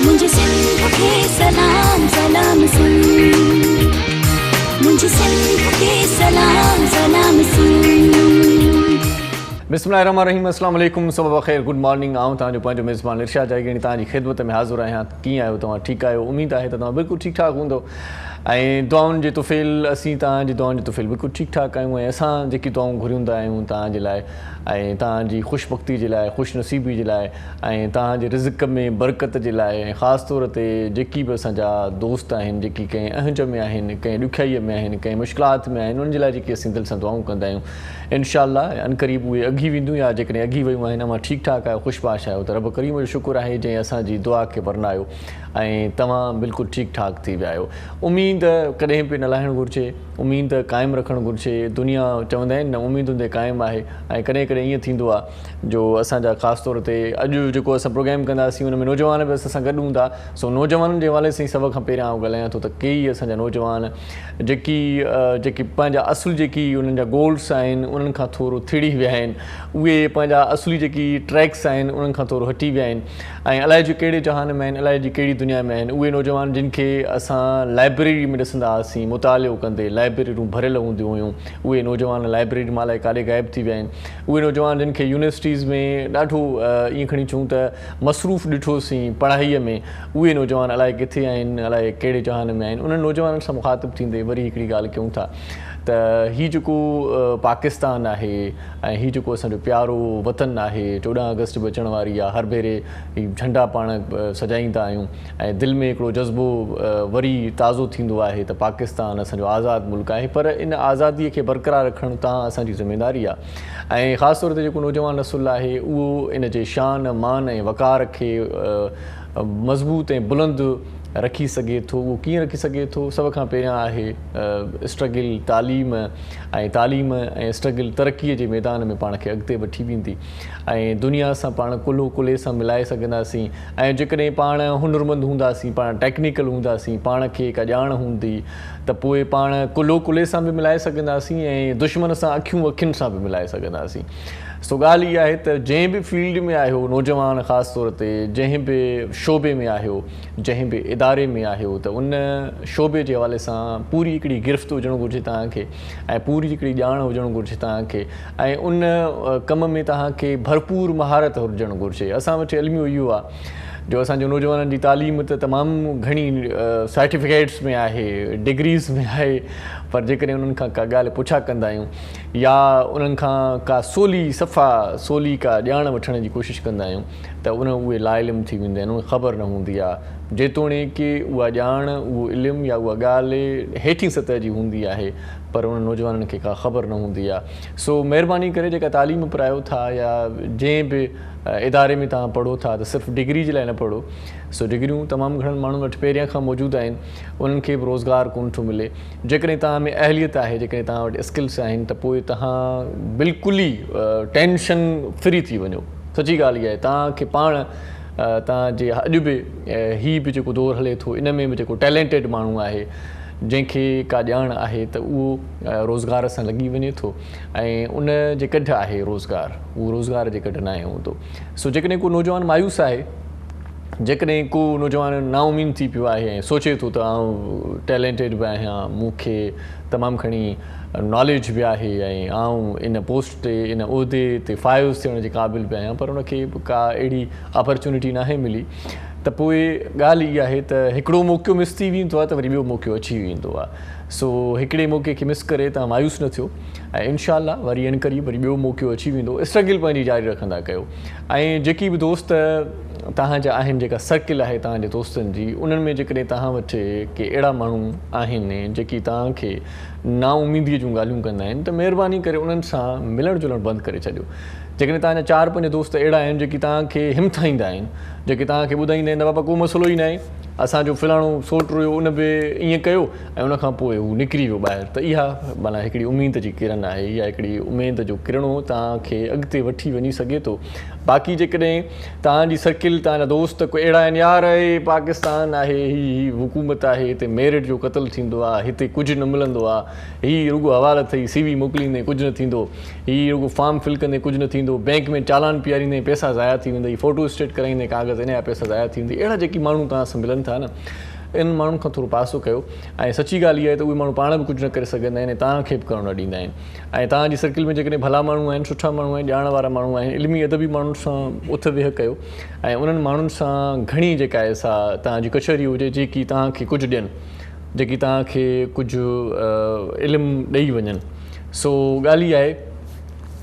मुझे सिंध के सलाम सलाम सुन, मुझे सिंध के सलाम सलाम सुन। बिस्मिल्लाहिर्रहमानिर्रहीम, अस्सलाम वालेकुम, सुबह बख़ैर, गुड मॉर्निंग। आऊँ तव्हांजो पंहिंजो मेज़बान इरशाद जायगिणी तव्हांजी ख़िदमत में हाज़िर आहियां। कीअं आहियो तव्हां? ठीकु आहियो? उमेद आहे त तव्हां बिल्कुलु ठीकु ठाक हूंदो ऐं दुआउनि जे तुफ़ैल असीं तव्हांजी दुआउनि जे तुफ़ैल बिल्कुलु ठीकु ठाक आहियूं ऐं असां जेकी दुआऊं घुरियूंदा आहियूं तव्हांजे लाइ ऐं तव्हांजी ख़ुशबख़्ती जे लाइ, ख़ुशनसीबी जे लाइ ऐं तव्हांजे रिज़्क़ में बरकत जे लाइ ऐं ख़ासि तौर ते जेकी बि असांजा दोस्त आहिनि जेकी कंहिं अहज में आहिनि, कंहिं ॾुखियाईअ में आहिनि, कंहिं मुश्किलात में आहिनि, उन्हनि जे लाइ जेकी असीं दिलि सां दुआऊं कंदा आहियूं, इंशाअल्लाह अनक़रीब उहे अघी वेंदियूं या जेकॾहिं अघी वियूं आहिनि अमां ठीकु ठाक आहियो, ख़ुशबाश आहियो, त रब करीम जो शुक्र आहे जंहिं असांजी दुआ खे वरनायो ऐं तव्हां बिल्कुलु ठीकु ठाक थी विया आहियो। उमेद कॾहिं बि न लाहिणु घुरिजे, उमेद क़ाइमु रखणु घुरिजे। दुनिया चवंदा आहिनि न उमेदुनि ते क़ाइमु आहे ऐं कॾहिं कॾहिं ईअं थींदो आहे जो असांजा ख़ासि तौर ते अॼु जेको असां प्रोग्राम कंदासीं उन में नौजवान बि असां सां गॾु हूंदा। सो नौजवाननि जे हवाले सां ई सभ खां पहिरियां आउं ॻाल्हायां थो त कई असांजा नौजवान जेकी पंहिंजा असुल जेकी उन्हनि जा गोल्स आहिनि उन्हनि खां थोरो थिड़ी विया आहिनि, उहे पंहिंजा असुली जेकी ट्रैक्स आहिनि उन्हनि खां थोरो हटी विया आहिनि ऐं अलाए जो कहिड़े जहान में आहिनि, अलाए जी कहिड़ी दुनिया में आहिनि। उहे नौजवान जिन खे असां लाइब्रेरी में ॾिसंदा हुआसीं मुतालियो कंदे, लाइब्रेरियूं भरियल हूंदियूं हुयूं, उहे नौजवान लाइब्रेरी मां अलाए काॾे ग़ाइबु थी विया आहिनि। उहे नौजवान जिन खे यूनिवर्सिटीज़ में ॾाढो ईअं खणी अचूं त मसरूफ़ ॾिठोसीं पढ़ाईअ में, उहे नौजवान अलाए किथे आहिनि, अलाए कहिड़े जहान में आहिनि। उन्हनि नौजवाननि सां मुख़ातिबु थींदे वरी हिकिड़ी ॻाल्हि कयूं था त हीउ जेको पाकिस्तान आहे ऐं हीउ जेको असांजो प्यारो वतन आहे, 14 अगस्त बि अचण वारी आहे, हर भेरे झंडा पाण सजाईंदा आहियूं ऐं दिलि में हिकिड़ो जज़्बो वरी ताज़ो थींदो आहे त पाकिस्तान असांजो आज़ादु मुल्क आहे। पर इन आज़ादीअ खे बरक़रार रखणु तव्हां असांजी ज़िमेदारी आहे ऐं ख़ासि तौर ते जेको नौजवान नसुल आहे उहो इन जे शान मान ऐं वक़ार खे मज़बूत ऐं बुलंद रखी सघे थो। उहो कीअं रखी सघे थो? सभ खां पहिरियां आहे स्ट्रगल, तालीम ऐं स्ट्रगल तरक़ीअ जे मैदान में पाण खे अॻिते वठी वेंदी ऐं दुनिया सां पाण कुल्हो कुल्हे सां मिलाए सघंदासीं ऐं जेकॾहिं पाण हुनरमंद हूंदासीं, पाण टेक्निकल हूंदासीं, पाण खे का ॼाण हूंदी त पोइ पाण कुल्हो कुल्हे सां बि मिलाए सघंदासीं ऐं दुश्मन सां अखियुनि सां बि मिलाए सघंदासीं। सो ॻाल्हि इहा आहे त जंहिं बि फील्ड में आहियो नौजवान, ख़ासि तौर ते जंहिं बि शोबे में आहियो, जंहिं बि इदारे में आहियो, त उन शोबे जे हवाले सां पूरी हिकिड़ी गिरफ़्त हुजणु घुरिजे तव्हांखे ऐं पूरी हिकिड़ी ॼाण हुजणु घुरिजे तव्हांखे ऐं उन कम में तव्हांखे भरपूर महारत हुजणु घुरिजे। असां वटि इल्मु इहो आहे जो असांजो नौजवाननि जी तालीम त तमामु घणी सर्टिफिकेट्स में आहे, डिग्रीज़ में आहे, पर जेकॾहिं उन्हनि खां का ॻाल्हि पुछा कंदा आहियूं या उन्हनि खां का सोली का ॼाण वठण जी कोशिशि कंदा आहियूं त उहे लाइल्म थी वेंदा आहिनि, उहे ख़बर न हूंदी आहे। जेतोणीकि उहा ॼाण, उहो इल्मु या उहा ॻाल्हि हेठीं सतह जी हूंदी आहे पर उन नौजवाननि खे का ख़बर न हूंदी आहे। सो महिरबानी करे जेका तालीम पढ़ायो था या जंहिं बि इदारे में तव्हां पढ़ो था त सिर्फ़ु डिग्री जे लाइ न पढ़ो। सो डिग्रियूं तमामु घणनि माण्हुनि वटि पहिरियां खां मौजूदु आहिनि, उन्हनि खे बि रोज़गारु कोन थो मिले। जेकॾहिं तव्हां में अहलियत आहे, जेकॾहिं तव्हां वटि स्किल्स आहिनि त पोइ तव्हां बिल्कुलु ई टेंशन फ्री थी वञो। सची ॻाल्हि इहा आहे, तव्हांखे पाण तव्हांजे अॼु बि हीउ बि जेको दौरु हले थो इन में बि जेको टैलेंटेड माण्हू आहे, जंहिंखे का ॼाण आहे त उहो रोज़गार सां लॻी वञे थो ऐं उन जे कढ आहे रोज़गार, उहो रोज़गार जे कढ न आहे हूंदो। सो जेकॾहिं को नौजवान मायूस आहे, जेकॾहिं को नौजवान नाउमीद थी पियो आहे ऐं सोचे थो त आउं टैलेंटेड बि आहियां, मूंखे तमामु घणी नॉलेज बि आहे ऐं आउं इन पोस्ट ते, इन उहिदे ते फ़ाइज़ थियण जे क़ाबिल बि आहियां, पर उनखे का अहिड़ी अपॉर्चुनिटी नाहे मिली, त पोइ ॻाल्हि इहा आहे त हिकिड़ो मौक़ो मिस थी वेंदो आहे त वरी ॿियो मौक़ो अची वेंदो आहे। सो हिकिड़े मौक़े खे मिस करे तव्हां मायूस न थियो ऐं इनशाअल्लाह वरी अनक़रीब वरी ॿियो मौक़ो अची वेंदो। स्ट्रगल पंहिंजी जारी रखंदा कयो ऐं जेकी बि दोस्त तव्हांजा आहिनि, जेका सर्किल आहे तव्हांजे दोस्तनि जी, उन्हनि में जेकॾहिं तव्हां वटि के अहिड़ा माण्हू आहिनि जेकी तव्हांखे नाउमीदीअ जूं ॻाल्हियूं कंदा आहिनि त महिरबानी करे उन्हनि सां मिलणु जुलणु बंदि करे छॾियो। जेकॾहिं तव्हांजा 4-5 दोस्त अहिड़ा आहिनि जेकी तव्हांखे हिमथाईंदा आहिनि, जेके तव्हांखे ॿुधाईंदा आहिनि त बाबा को मसइलो ई न आहे, असांजो फलाणो सोट हुयो उन बि ईअं कयो ऐं उनखां पोइ हू निकिरी वियो ॿाहिरि, त इहा माना हिकिड़ी उमेद जी किरण आहे, इहा हिकिड़ी उमेद जो किरणो तव्हांखे अॻिते वठी वञी सघे थो। बाक़ी जेकॾहिं तव्हांजी सर्किल, तव्हांजा दोस्त कोई अहिड़ा आहिनि, यार हे पाकिस्तान आहे, ही हुकूमत आहे, हिते मेरिट जो क़तलु थींदो आहे, हिते कुझु न मिलंदो आहे, ही रुॻो हवाल अथई, CV मोकिलींदे कुझु न थींदो, ही रुॻो फॉर्म फिल कंदे कुझु न थींदो, बैंक में चालान पीआरींदे पैसा ज़ाया थी वेंदई, फ़ोटो स्टेट कराईंदे कागज़ त इन जा पैसा ज़ाया थींदी। अहिड़ा जेकी माण्हू तव्हां सां मिलनि था न, इन माण्हुनि खां थोरो पासो कयो। ऐं सची ॻाल्हि इहा आहे त उहे माण्हू पाण बि कुझु न करे सघंदा आहिनि ऐं तव्हांखे बि करणु न ॾींदा आहिनि। ऐं तव्हांजी सर्किल में जेकॾहिं भला माण्हू आहिनि, सुठा माण्हू आहिनि, ॼाण वारा माण्हू आहिनि, इल्मी अदबी माण्हुनि सां उथ वेह कयो ऐं उन्हनि माण्हुनि सां घणी जेका आहे सा तव्हांजी कचहरी हुजे जेकी तव्हांखे कुझु ॾियनि, जेकी तव्हांखे कुझु इल्मु ॾेई वञनि। सो ॻाल्हि इहा आहे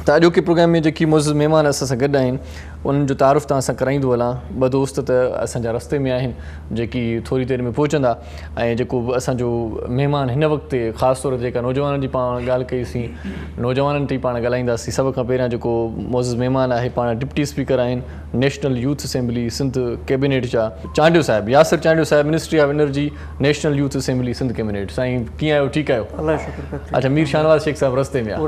त अॼोके प्रोग्राम में जेकी मुज़िज़ महिमान असां सां गॾु आहिनि उन्हनि जो तारुफ़ तव्हां सां कराईंदो हलां। ॿ दोस्त त असांजा रस्ते में आहिनि जेकी थोरी देरि में पहुचंदा। ऐं जेको असांजो महिमान हिन वक़्तु ख़ासि तौर ते जेका नौजवाननि जी पाण ॻाल्हि कईसीं, नौजवाननि ते पाण ॻाल्हाईंदासीं। सभ खां पहिरियां जेको मुज़िज़ महिमान आहे पाण डिप्टी स्पीकर आहिनि national youth assembly Sindh cabinet जा, चांडियो साहिबु, यासिर चांडियो साहिबु, ministry of energy, national youth assembly Sindh cabinet. साईं कीअं आहियो? ठीकु आहियो? अल्लाह शुक्र। अच्छा, मीर शाहनवाज़ शेख साहिबु रस्ते में आहे?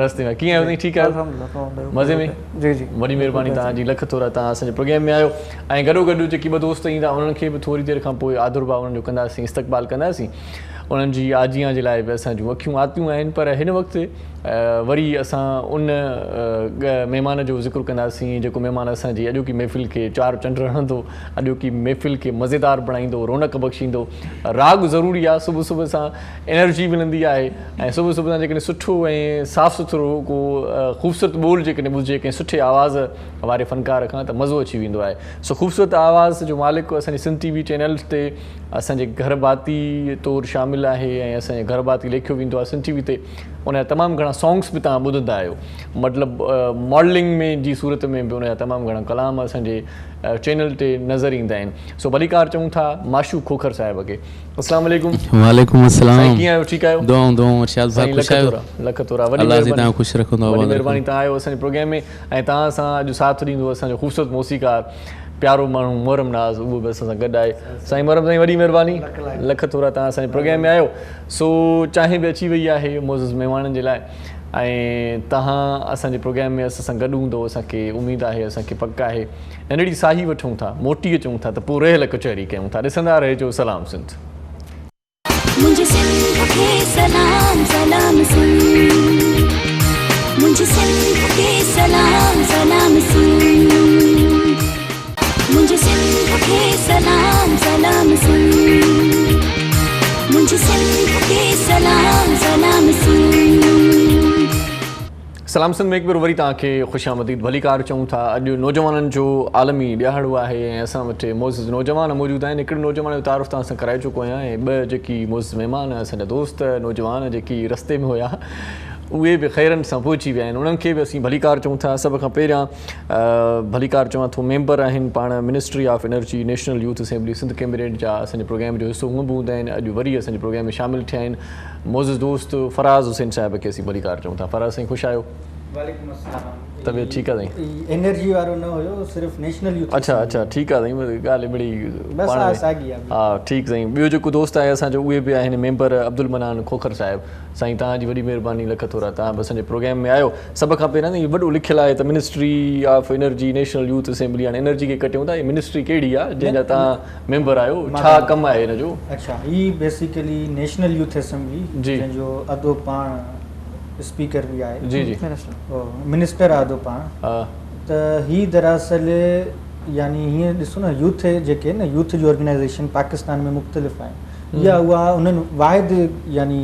रस्ते में। कीअं आहियो? ठीकु आहियो? मज़े में? जी जी, वॾी महिरबानी तव्हांजी, लख थोरा तव्हां असांजे प्रोग्राम में आहियो। ऐं गॾोगॾु जेकी ॿ दोस्त ईंदा उन्हनि खे बि थोरी देरि खां पोइ आदुरभाव उन्हनि जो कंदासीं, इस्तक़बाल कंदासीं। उन्हनि जी आजियां जे लाइ बि असांजूं अखियूं आतियूं आहिनि। पर हिन वक़्तु वरी असां उन महिमान जो ज़िक्र कंदासीं जेको महिमान असांजी अॼोकी महफ़िल खे चार चंड हणंदो, अॼोकी महफ़िल खे मज़ेदार बणाईंदो, रौनक बख़्शींदो। राग ज़रूरी आहे, सुबुह सुबुह सां एनर्जी मिलंदी आहे ऐं सुबुह सुबुह सां जेकॾहिं सुठो ऐं साफ़ु सुथिरो को ख़ूबसूरत ॿोल जेकॾहिं ॿुधिजे कंहिं सुठे आवाज़ वारे फ़नकार खां त मज़ो अची वेंदो आहे। सो ख़ूबसूरत आवाज़ जो मालिक असांजे सिंध TV चैनल ते असांजे घर बाती तौरु शामिलु आहे ऐं असांजे घर बाती लेखियो वेंदो आहे सिंध TV ते। उनजा तमामु घणा सॉन्ग्स बि तव्हां ॿुधंदा आहियो, मतिलबु मॉडलिंग में जी सूरत में बि उनजा तमामु घणा कलाम असांजे चैनल ते नज़र ईंदा आहिनि। सो भलीकार चऊं था माशूक खोखर साहिब खे। अस्सलाम वालेकुम। वालेकुम अस्सलाम। कीअं आहियो? ठीकु आहियो? दुआऊं इरशाद भाई, ख़ुश आहियो? लख तोरा, वॾी महिरबानी तव्हां आहियो असांजे प्रोग्राम में ऐं तव्हां सां अॼु साथ ॾींदो असांजो ख़ूबसूरत मौसीकार प्यारो माण्हू मोहरम नाज़, उहो बि असां सां गॾु आहे। साईं मोहरम साईं, वॾी महिरबानी, लख थोरा तव्हां असांजे प्रोग्राम में आहियो। सो चांहि बि अची वई आहे मुज़िज़ महिमाननि जे लाइ ऐं तव्हां असांजे प्रोग्राम में असां सां गॾु हूंदो, असांखे उमेदु आहे, असांखे पक आहे। नंढड़ी साही वठूं था, मोटी अचूं था त पोइ रहियल कचहरी कयूं था। ॾिसंदा रहिजो सलाम सिंध। मुझे सिंध के सलाम सलाम सिंध, मुझे सिंध के सलाम सलाम सिंध, मुझे सिंध के सलाम सलाम सिंध, मुझे सिंध के सलाम सलाम सिंध। सलाम सिंध में हिकु भेरो वरी तव्हांखे ख़ुशि आमदीद, भलीकार चऊं था। अॼु नौजवाननि जो आलमी ॾियारो आहे ऐं असां वटि मोज़िज़ नौजवान मौजूदु आहिनि। हिकिड़े नौजवान जो तारुफ़ तव्हां सां कराए चुको आहियां ऐं ॿ जेकी मोज़िज़ महिमान असांजा दोस्त नौजवान जेकी रस्ते में हुया उहे बि ख़ैरनि सां पहुची विया आहिनि। उन्हनि खे बि असीं भलीकार चऊं था। सभ खां पहिरियां भलीकार चवां थो, मेंबर आहिनि पाण ministry of energy, national youth assembly Sindh cabinet जा। असांजे प्रोग्राम जो हिसो हूअं बि हूंदा आहिनि, अॼु वरी असांजे प्रोग्राम में शामिलु थिया आहिनि मोज़िज़ दोस्त फ़राज़ हुसैन साहिब खे असीं भलीकार चऊं था। फ़राज़ साईं, ख़ुशि आहियो? वालेकुम अस्सलाम। तबियत ठीकु आहे साईं? एनर्जी वारो न हुयो, सिर्फ़ु नेशनल यूथ। अच्छा, ठीकु आहे साईं, ॻाल्हि मिड़ी बस साॻी आहे। हा, ठीकु साईं। ॿियो जेको दोस्त आहे असांजो उहे बि आहिनि मेंबर अब्दुल मनान खोखर साहिबु। साईं तव्हांजी वॾी महिरबानी, लख थोरा, तव्हां बि असांजे प्रोग्राम में आहियो। सभ खां पहिरियां इहो वॾो लिखियलु आहे त ministry of energy, national youth assembly. हाणे एनर्जी खे कटियूं था, इहा मिनिस्ट्री कहिड़ी आहे जंहिंजा तव्हां मेंबर आहियो, छा कमु आहे हिन जो? अच्छा, ही बेसिकली नेशनल यूथ असेंबली जंहिंजो अदो पाण स्पीकर भी आहे, जी जी, मिनिस्टर आदो पाण। त ही दरअसल यानी हीअं ॾिसो न, यूथ जेके न यूथ जी ऑर्गेनाइज़ेशन पाकिस्तान में मुख़्तलिफ़ आहिनि, या उहा उन्हनि वाहिद यानी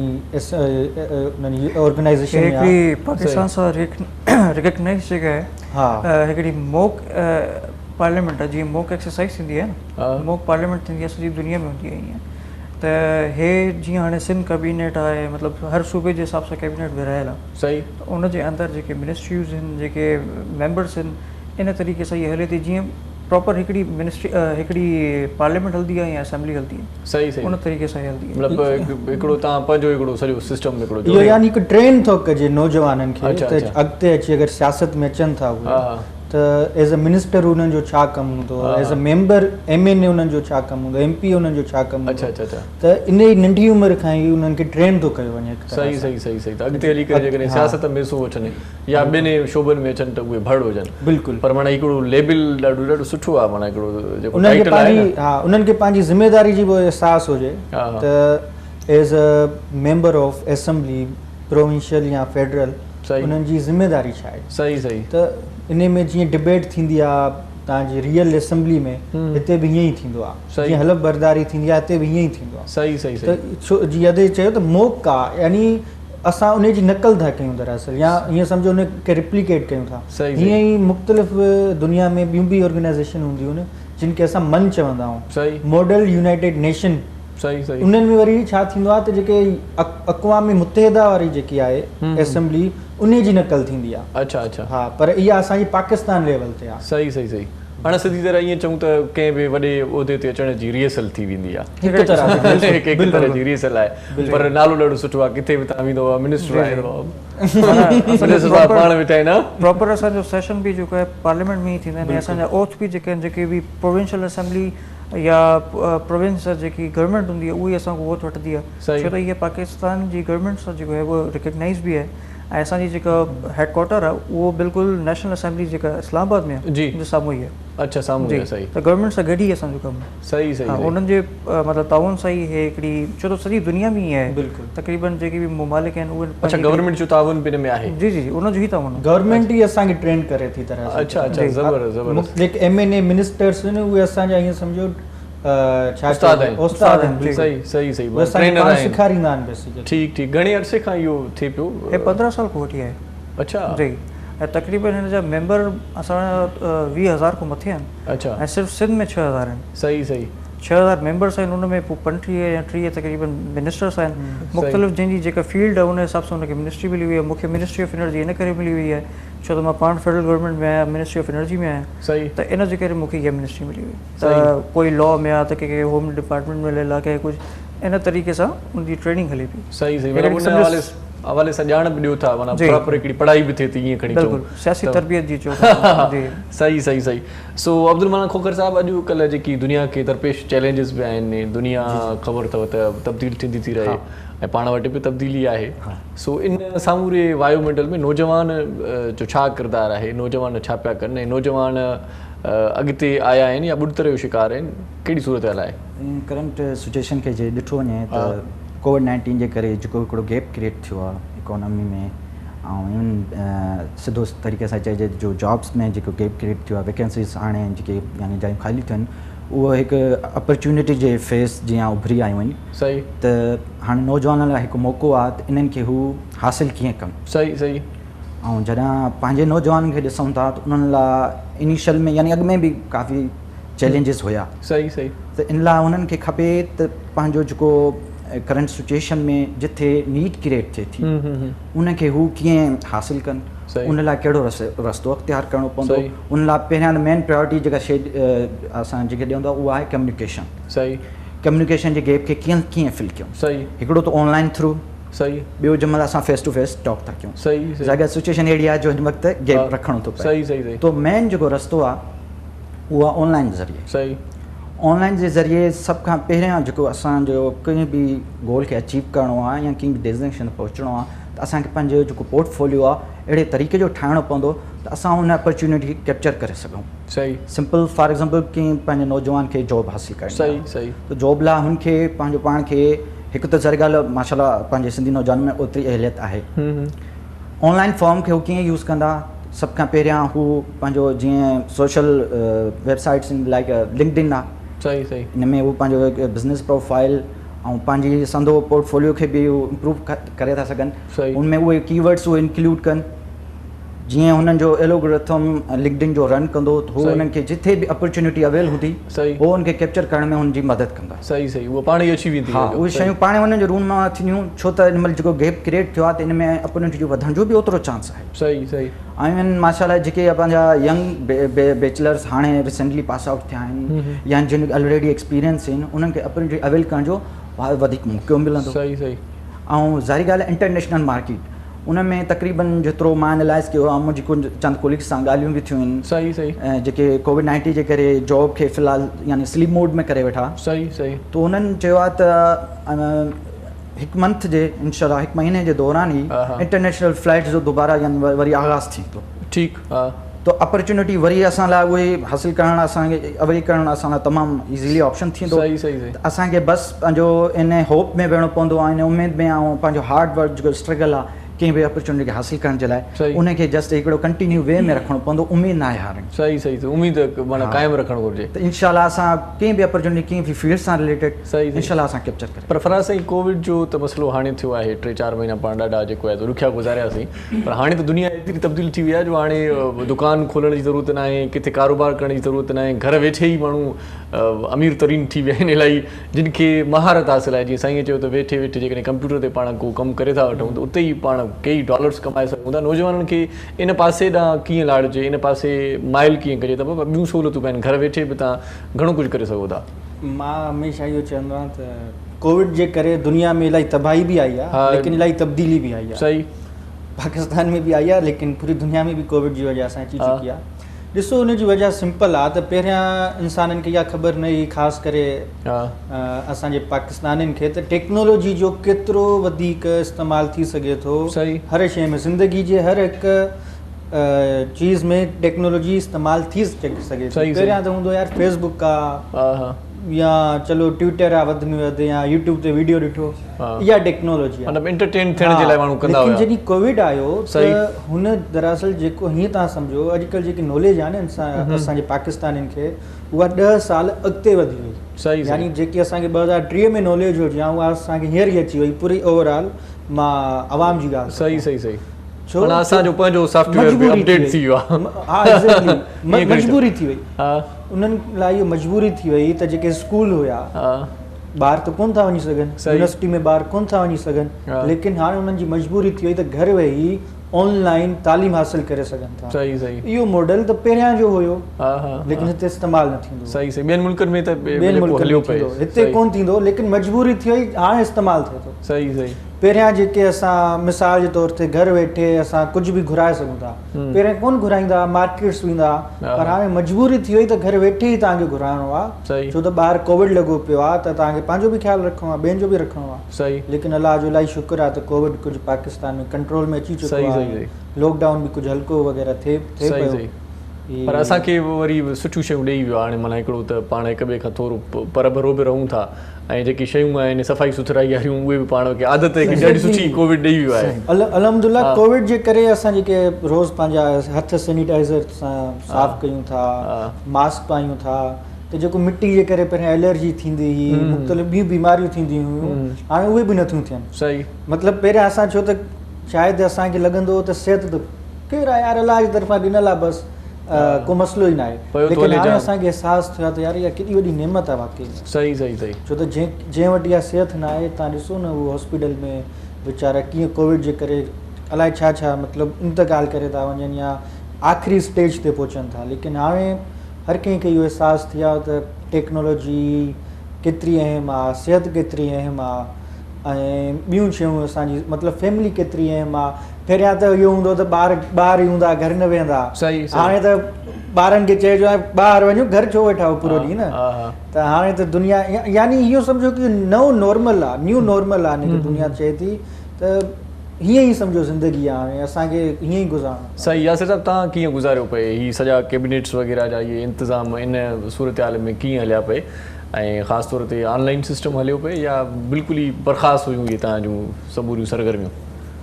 ऑर्गेनाइज़ेशन पाकिस्तान सां रिकग्नाइज़ जेका आहे, हा, हिकिड़ी मॉक पार्लियामेंट आहे। जीअं मॉक एक्सरसाइज़ थींदी आहे न, मॉक पार्लियामेंट थींदी आहे सॼी दुनिया में हूंदी आहे ईअं। त हे जीअं हाणे सिंध कैबिनेट आहे, मतिलबु हर सूबे जे हिसाब सां कैबिनेट विरहायल आहे, सही। त उनजे अंदरि जेके मिनिस्ट्रीज़ आहिनि, जेके मेंबर्स आहिनि, इन तरीक़े सां इहे हले थी जीअं प्रॉपर हिकिड़ी मिनिस्ट्री हिकिड़ी पार्लियामेंट हलंदी आहे या असेंबली हलंदी आहे, सही सही, उन तरीक़े सां हलंदी आहे। मतिलबु हिकिड़ो तव्हां पंहिंजो हिकिड़ो सॼो सिस्टम हिकिड़ो इहो यानी हिकु ट्रेन थो कजे नौजवाननि खे त अॻिते अची अगरि सियासत में अचनि था उहे त एज़ अ मिनिस्टर उन्हनि जो छा कमु हूंदो, एज़ अ मेंबर MNA उन्हनि जो छा कमु हूंदो, MP उन्हनि जो छा कमु हूंदो। त इन ई नंढी उमिरि खां ई उन्हनि खे ट्रेन थो कयो वञे। सही सही सही सही। त अॻिते हली करे जेकॾहिं सियासत में हिसो वठनि या ॿिनि शोबनि में अचनि त उहे भड़ हुजनि। बिल्कुलु। पर माना हिकिड़ो लेबल ॾाढो सुठो आहे, माना हिकिड़ो जेको उन्हनि खे पंहिंजी, हा, उन्हनि खे पंहिंजी ज़िमेदारी जी बि अहसासु हुजे त as a member of assembly provincial या फेडरल उन्हनि जी ज़िमेदारी छा आहे। सही सही। त इन में जीअं डिबेट थींदी आहे, तव्हांजी रियल असेंबली में हिते बि ईअं ई थींदो आहे, जीअं हलफ़ बरदारी थींदी आहे हिते बि ईअं ई थींदो आहे। सही सही त छो जीअं अॼु चयो त मौक़ा यानी असां उन जी नक़ल था कयूं दरअसल, या ईअं सम्झो उनखे रिप्लिकेट कयूं था। हीअं ई मुख़्तलिफ़ दुनिया में ॿियूं बि ऑर्गेनाइज़ेशन हूंदियूं आहिनि जिन खे असां मन चवंदा आहियूं, मॉडल यूनाइटेड नेशन। सही सही। उन्हनि में वरी छा थींदो आहे त जेके अक़वामी मुत्तहिदा वारी जेकी आहे असेंबली उन जी नक़ल थींदी आहे। अच्छा अच्छा। हा, पर इहा असांजी पाकिस्तान लेवल ते आहे। सही सही सही। हाणे सिधी तरह ईअं चऊं त कंहिं बि वॾे उहिदे ते अचण जी रिहर्सल थी वेंदी आहे, हिकु तरह जी रिहर्सल आहे, पर नालो ॾाढो सुठो आहे, किथे बि तव्हां वेंदो आहे मिनिस्टर आहे पाण वेठा आहिनि। प्रॉपर असांजो सेशन बि जेको आहे पार्लियामेंट में ई थींदा आहिनि, असांजा ओथ बि जेके आहिनि, जेके बि प्रोविंशियल असेंबली या प्रोविंस जेकी गवर्नमेंट हूंदी आहे उही असांखो वोट वठंदी आहे, छो त इहा पाकिस्तान जी गवर्नमेंट सां जेको आहे उहो रिकग्नाइज़ बि आहे। ऐं असांजी जेका हेडक्वार्टर आहे उहो बिल्कुलु नेशनल असेंबली जेका इस्लामाबाद में आहे जी साम्हूं ई आहे। अच्छा साम्हूं आहे। सही। त गवर्नमेंट सां गॾु ई असांजो कमु आहे। सही सही। हा, उन्हनि जे मतिलबु ताउन सां ई हे हिकिड़ी, छो त सॼी दुनिया में ई आहे तक़रीबन जेके बि ममालिक आहिनि उहे। अच्छा, गवर्नमेंट जो ताउन बिन में आहे? जी जी, उनजो ई ताउन गवर्नमेंट ई असांखे ट्रेन करे थी तरह। अच्छा अच्छा, ज़बरदस्त ज़बरदस्त। जेके MNA मिनिस्टर्स आहिनि उहे असांजा ईअं सम्झो उस्ताद आहिनि। सही सही सही। ट्रेनर आहिनि, सेखारींदा आहिनि बेसिकली। ठीकु ठीकु। घणे अरसे खां इहो थिए पियो? हे 15 साल खां वठी आहे। अच्छा जी। ऐं तक़रीबन हिन जा मेंबर असां 20,000 खां मथे आहिनि। अच्छा। ऐं सिर्फ़ु सिंध में 6,000 आहिनि। सही सही। 6,000 मेंबर्स आहिनि, उन में पोइ 35 या 30 तक़रीबन मिनिस्टर्स आहिनि, मुख़्तलिफ़ जंहिंजी जेका फील्ड आहे उन हिसाब सां उनखे मिनिस्ट्री मिली हुई आहे। मूंखे मिनिस्ट्री ऑफ एनर्जी इन करे मिली हुई आहे छो त मां पाण फेडरल गवर्नमेंट में आहियां, मिनिस्ट्री ऑफ एनर्जी में आहियां। सही। त इन जे करे मूंखे इहा मिनिस्ट्री मिली हुई। त कोई लॉ में आहे त कंहिंखे होम डिपार्टमेंट में मिलियल आहे, कंहिं कुझु इन तरीक़े सां उनजी ट्रेनिंग हले पई। सही सही। हवाले सां ॼाण बि ॾियो था, माना प्रॉपर हिकिड़ी पढ़ाई बि थिए थी, ईअं खणी चऊं, सियासी तरबियत जी चओ। सही सही सही। सो अब्दुल मनान खोखर साहब, अॼुकल्ह जेकी दुनिया खे दरपेश चैलेंजिस बि आहिनि, दुनिया ख़बर अथव त तब्दील थींदी थी रहे ऐं पाण वटि बि तब्दीली आहे। सो इन सामूरे वायुमंडल में नौजवान जो छा किरदारु आहे, नौजवान छा पिया कनि ऐं नौजवान अॻिते आया आहिनि या ॿुॾतरे जो शिकार आहिनि, कहिड़ी सूरत हाल आहे? करंट सिचुएशन खे जे ॾिठो वञे त कोविड-19 जे करे जेको हिकिड़ो गैप क्रिएट थियो आहे इकोनॉमी में, ऐं इवन सिधो तरीक़े सां चइजे जो जॉब्स में जेको गैप क्रिएट थियो आहे, वैकेंसीज़ हाणे जेके यानी जायूं ख़ाली थियनि, उहो हिकु अपॉर्चुनिटी जे फेस जीअं उभरी आयूं आहिनि। सही। त हाणे नौजवाननि लाइ हिकु मौक़ो आहे त इन्हनि खे हू हासिलु कीअं कनि। सही सही। ऐं जॾहिं पंहिंजे नौजवाननि खे ॾिसूं था त उन्हनि लाइ इनिशियल में यानी अॻु में बि काफ़ी चैलेंजिस हुया। सही सही। त इन लाइ उन्हनि खे खपे त पंहिंजो जेको करंट सिचुएशन में जिथे नीड क्रिएट थिए थी उनखे हू कीअं हासिलु कनि, उन लाइ कहिड़ो रस्तो अख़्तियार करिणो पवंदो। उन लाइ पहिरियां त मेन प्रायोरिटी जेका शइ असां जेके ॾियूं था उहा आहे कम्युनिकेशन। सही। कम्युनिकेशन जे गैप खे कीअं फिल कयूं। सही। हिकिड़ो त ऑनलाइन थ्रू। सही। ॿियो जंहिं महिल असां फेस टू फेस टॉक था कयूं। सही। जॻह सिचुएशन अहिड़ी आहे जो हिन वक़्तु गैप रखिणो थो पए। सही सही। तो मेन जेको रस्तो आहे उहा ऑनलाइन ज़रिए। सही। ऑनलाइन जे ज़रिए सभ खां पहिरियां जेको असांजो कंहिं बि गोल खे अचीव करिणो आहे या कंहिं बि डेज़िग्नेशन पहुचणो आहे त असांखे पंहिंजो जेको पोर्टफोलियो आहे अहिड़े तरीक़े जो ठाहिणो पवंदो त असां हुन अपॉर्चुनिटी खे कैप्चर करे सघूं। सही। सिंपल फॉर एग्ज़ाम्पल कंहिं पंहिंजे नौजवान खे जॉब हासिलु करणी। सही सही। त जॉब लाइ हुनखे पंहिंजो पाण खे हिकु त ज़रिए ॻाल्हि माशाल्लाह पंहिंजे सिंधी नौजवान में ओतिरी अहलियत आहे। ऑनलाइन फॉर्म खे हू कीअं यूज़ कंदा, सभ खां पहिरियां हू पंहिंजो जीअं सोशल वेबसाइट्स लाइक लिंक्डइन आहे। सही सही। इन में उहो पंहिंजो बिज़नेस प्रोफाइल ऐं पंहिंजी संदो पोर्टफोलियो खे बि इम्प्रूव करे था सघनि। उनमें उहे कीवर्ड्स उहे इंक्लूड कनि, जीअं हुननि जो एल्गोरिथम लिंक्डइन जो रन कंदो त हू हुननि खे जिथे बि अपॉर्चुनिटी अवेल हूंदी उहो हुनखे कैप्चर करण में हुनजी मदद कंदा। सही सही। उहो पाण ई अची वेंदी। हा, उहे शयूं पाण हुननि जो रूम मां थींदियूं, छो त हिन महिल जेको गैप क्रिएट थियो आहे त इन में अपॉर्चुनिटी जो वधण जो बि ओतिरो चांस आहे। सही सही। ऐं माशाल्लाह जेके पंहिंजा यंग बैचलर्स हाणे रिसेंटली पास आउट थिया आहिनि या जिन ऑलरेडी एक्सपीरियंस आहिनि उन्हनि खे अपॉर्चुनिटी अवेल करण जो वधीक मौक़ो मिलंदो। सही सही। ऐं ज़ाहिरी ॻाल्हि आहे इंटरनेशनल मार्केट, उन में तक़रीबन जेतिरो मां एनालाइज़ कयो आहे, मुंहिंजी कुझु चंद कोलीग्स सां ॻाल्हियूं बि थियूं आहिनि। सही सही। जेके कोविड-19 जे करे जॉब खे फ़िलहालु यानी स्लीप मोड में करे वेठा। सही सही। त उन्हनि चयो आहे त हिकु मंथ जे इंशाल्लाह हिकु महीने जे दौरान ई इंटरनेशनल फ्लाइट जो दोबारा यानी वरी आगाज़ थी थो। ठीकु। तो अपॉर्चुनिटी वरी असां लाइ उहे हासिलु करणु असांखे अवेल करणु असां लाइ तमामु ईज़ीली ऑप्शन थींदो। सही सही सही। असांखे बसि पंहिंजो इन होप में वेहणो पवंदो आहे, इन उमेद में ऐं पंहिंजो हार्ड वर्क जेको स्ट्रगल आहे कंहिं बि अपॉर्चुनिटी खे हासिल करण जे लाइ उनखे जस्ट हिकिड़ो कंटिन्यू वे में रखिणो पवंदो, उमेद न आहे हारण। सही सही, उमेद माना क़ाइमु रखणु घुरिजे। त इंशाल्लाह असां कंहिं बि अपॉर्चुनिटी कंहिं बि फील्ड सां रिलेटेड इंशाल्लाह असां कैप्चर करें। पर फराज़ साईं, कोविड जो त मसइलो हाणे थियो आहे, 3-4 महीना पाण ॾाढा जेको आहे ॾुखिया गुज़ारियासीं, पर हाणे त दुनिया एतिरी तब्दील थी वई आहे जो हाणे दुकान खोलण जी ज़रूरत न आहे, किथे कारोबार करण जी ज़रूरत न आहे, घर वेठे ई माण्हू अमीर तरीन थी विया आहिनि इलाही, जिन खे महारत हासिल आहे। जीअं साईं चयो त वेठे वेठे जेकॾहिं कंप्यूटर ते पाण को कमु करे था वठूं त उते ई पाण कई डॉलर्स कमाए सघूं था। नौजवाननि खे इन पासे ॾांहुं कीअं लाड़िजे, इन पासे माइल कीअं कजे त ॿियूं सहूलियतूं आहिनि, घर वेठे बि तव्हां घणो कुझु करे सघो था। मां हमेशह इहो चवंदो आहियां त कोविड जे करे दुनिया में इलाही तबाही बि आई आहे, लेकिन इलाही तब्दीली बि आई आहे। सही, पाकिस्तान में बि आई आहे, लेकिन पूरी दुनिया में बि कोविड जी वजह सां अची चुकी आहे। ॾिसो, हुनजी वजह सिंपल आहे त पहिरियां इंसाननि खे इहा ख़बर न हुई, ख़ासि करे असांजे पाकिस्तानियुनि खे, त टेक्नोलॉजी जो केतिरो वधीक इस्तेमालु थी सघे थो हर शइ में, ज़िंदगी जे हर हिकु चीज़ में टेक्नोलॉजी इस्तेमालु थी सघे थो। पहिरियां त हूंदो यार फेसबुक आहे या चलो ट्विटर आहे वधि में वधि, या यूट्यूब ते वीडियो ॾिठो, इहा टेक्नोलॉजी आहे, एंटरटेन थियण जे लाइ माण्हू कंदा हुआ। लेकिन जॾहिं कोविड आयो त हुन दरअसल जेको हीअं तव्हां सम्झो अॼुकल्ह जेकी नॉलेज आहे न असांजे पाकिस्तानियुनि खे, उहा 10 साल अॻिते वधी वई। यानी जेकी असांखे 2003 में नॉलेज हुजे उहा असांखे हींअर ई अची वई पूरी ओवरऑल मां आवाम जी ॻाल्हि। सही सही सही, असांजो पंहिंजो सॉफ्टवेयर अपडेट थी वियो आहे। हा, एग्ज़ैक्टली, मजबूरी थी वई। उन्हनि लाइ इहो मजबूरी थी वई त जेके स्कूल हुया ॿार त कोन था वञी सघनि, यूनिवर्सिटी में ॿार कोन था वञी सघनि, लेकिन हाणे उन्हनि जी मजबूरी थी वई त घर वेही ऑनलाइन तालीम हासिल करे सघनि था। सही सही, इहो मॉडल त पहिरियां जो हुयो, लेकिन हिते इस्तेमालु न थींदो। सही सही, ॿियनि मुल्कनि में त हिते कोन थींदो, लेकिन मजबूरी थी वई, हाणे इस्तेमालु थिए थो। सही सही, पहिरियां जेके असां मिसाल जे तौर ते घर वेठे असां कुझु बि घुराए सघूं था, पहिरियां कोन घुराईंदा, मार्केट्स वेंदा, पर हाणे मजबूरी थी वई त घर वेठे ई तव्हांखे घुराइणो आहे, छो त ॿाहिरि कोविड लॻो पियो आहे, त तव्हांखे पंहिंजो बि ख़्यालु रखिणो आहे, ॿियनि जो बि रखिणो आहे। सही, लेकिन अलाह जो इलाही शुक्र आहे त कोविड कुझु पाकिस्तान में कंट्रोल में अची चुको आहे, लॉकडाउन बि कुझु हल्को वग़ैरह थिए पियो, पर असांखे वरी सुठियूं शयूं ॾेई वियो आहे। हाणे माना हिकिड़ो त पाण हिक ॿिए खां थोरो पर भरो बि रहूं था, ऐं जेकी शयूं आहिनि सफ़ाई सुथराई वारियूं उहे बि पाण खे आदत ॾाढी सुठी कोविड ॾेई वियो आहे। अल्हम्दुलिल्लाह, कोविड जे करे असां जेके रोज़ पंहिंजा हथ सैनिटाइज़र सां साफ़ कयूं था, मास्क पायूं था, त जेको मिटी जे करे पहिरियों एलर्जी थींदी हुई, मुख़्तलिफ़ ॿियूं बीमारियूं थींदियूं हुयूं, हाणे उहे बि नथियूं थियनि। सही, मतिलबु पहिरियां असां छो त शायदि असांखे लॻंदो हो त सिहत त केरु आहे यार, अलाह जी तरफ़ां ॾिनल आहे, बसि को मसइलो ई न आहे, लेकिन हाणे असांखे अहसासु थियो आहे त यार इहा केॾी वॾी नेमत आहे वाक़ई। सही सही सही, छो त जंहिं वटि इहा सिहत न आहे, तव्हां ॾिसो न उहो हॉस्पिटल में वीचारा कीअं कोविड जे करे अलाए छा छा मतिलबु इंतकाल करे था वञनि या आख़िरी स्टेज ते पहुचनि था। लेकिन हाणे हर कंहिंखे इहो अहसासु थी वियो त टेक्नोलॉजी केतिरी अहम आहे, सिहत केतिरी अहम आहे, ऐं ॿियूं शयूं असांजी मतिलबु फैमिली केतिरी अहम आहे। पहिरियां त इहो हूंदो त ॿार ई हूंदा, घर न वेहंदा, हाणे त ॿारनि खे चइजो आहे ॿाहिरि वञो, घर छो वेठा हो पूरो ॾींहुं न। त हाणे त दुनिया यानी इहो सम्झो की नओं नॉर्मल आहे, न्यू नॉर्मल आहे, हिनखे दुनिया चए थी त हीअं ई सम्झो ज़िंदगी आहे, हाणे असांखे हीअं ई गुज़ारणो। सही, यासिर साहिबु तव्हां कीअं गुज़ारियो पए हीअ सॼा कैबिनेट्स वग़ैरह जा इहे इंतिज़ाम इन सूरत हाल में कीअं हलिया पए, ऐं ख़ासि तौर ते ऑनलाइन सिस्टम हलियो पए या बिल्कुलु ई बर्ख़ास्तु हुयूं इहे तव्हां जूं समूरियूं सरगर्मियूं?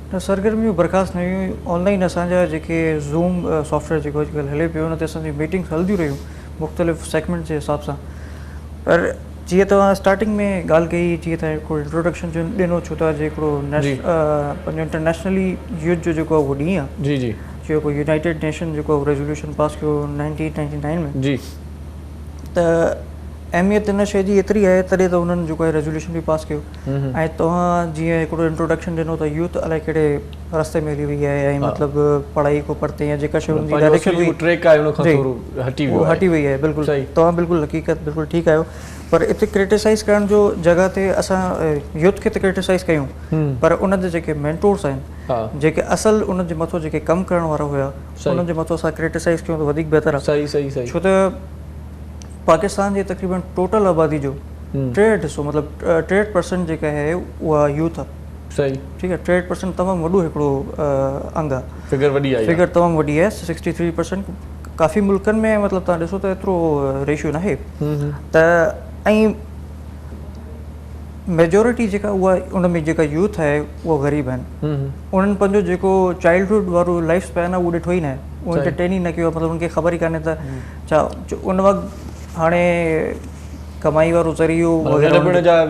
न, सरगर्मियूं बर्ख़ास्तु न हुयूं, ऑनलाइन असांजा जेके ज़ूम सॉफ्टवेयर जेको अॼुकल्ह हले पियो, हुन ते असांजी मीटिंग्स हलंदियूं रहियूं मुख़्तलिफ़ सेगमेंट जे हिसाब सां। पर जीअं तव्हां स्टार्टिंग में ॻाल्हि कई, जीअं तव्हां हिकिड़ो इंट्रोडक्शन जो ॾिनो, छो त हिकिड़ो पंहिंजो इंटरनेशनली यूथ जो जेको आहे उहो ॾींहुं आहे, जी जी, जेको यूनाइटेड नेशन जेको रेज़ोल्यूशन पास कयो 1999 में, जी, त अहमियत इन शइ जी एतिरी आहे तॾहिं त उन्हनि जेको आहे रेज़ोल्यूशन बि पास कयो। ऐं तव्हां जीअं हिकिड़ो इंट्रोडक्शन ॾिनो त यूथ अलाए कहिड़े रस्ते में हली वई आहे, ऐं मतिलबु पढ़ाई को परते या जेका शइ हुनजी डायरेक्शन हुई हटी वई आहे, बिल्कुलु तव्हां बिल्कुलु हक़ीक़त बिल्कुलु ठीकु आहियो। पर हिते क्रिटिसाइज़ करण जो जॻह ते असां यूथ खे त क्रिटिसाइज़ कयूं, पर उनजे जेके मेंटोर्स आहिनि, जेके असल उन जे मथां जेके कमु करण वारा हुया, उन्हनि जे मथां असां क्रिटिसाइज़ कयूं त वधीक बहितर आहे। सही सही सही, छो त पाकिस्तान जी तक़रीबन टोटल आबादी जो 63 हिसो मतिलबु 63% जेका आहे उहा यूथ आहे। सही, ठीकु आहे, 63% तमामु वॾो हिकिड़ो अंग आहे, फिगर तमामु वॾी आहे। 63% काफ़ी मुल्कनि में मतिलबु तव्हां ॾिसो त एतिरो रेशियो न आहे। त ऐं मेजोरिटी जेका उहा उन में जेका यूथ आहे उहो ग़रीब आहिनि, उन्हनि पंहिंजो जेको चाइल्डहुड वारो लाइफ स्पैन आहे उहो ॾिठो ई न आहे, उहो एंटरटेन ई न कयो, मतिलबु उनखे ख़बर ई कान्हे त छा उन वक़्तु हाणे कमाई वारो ज़रियो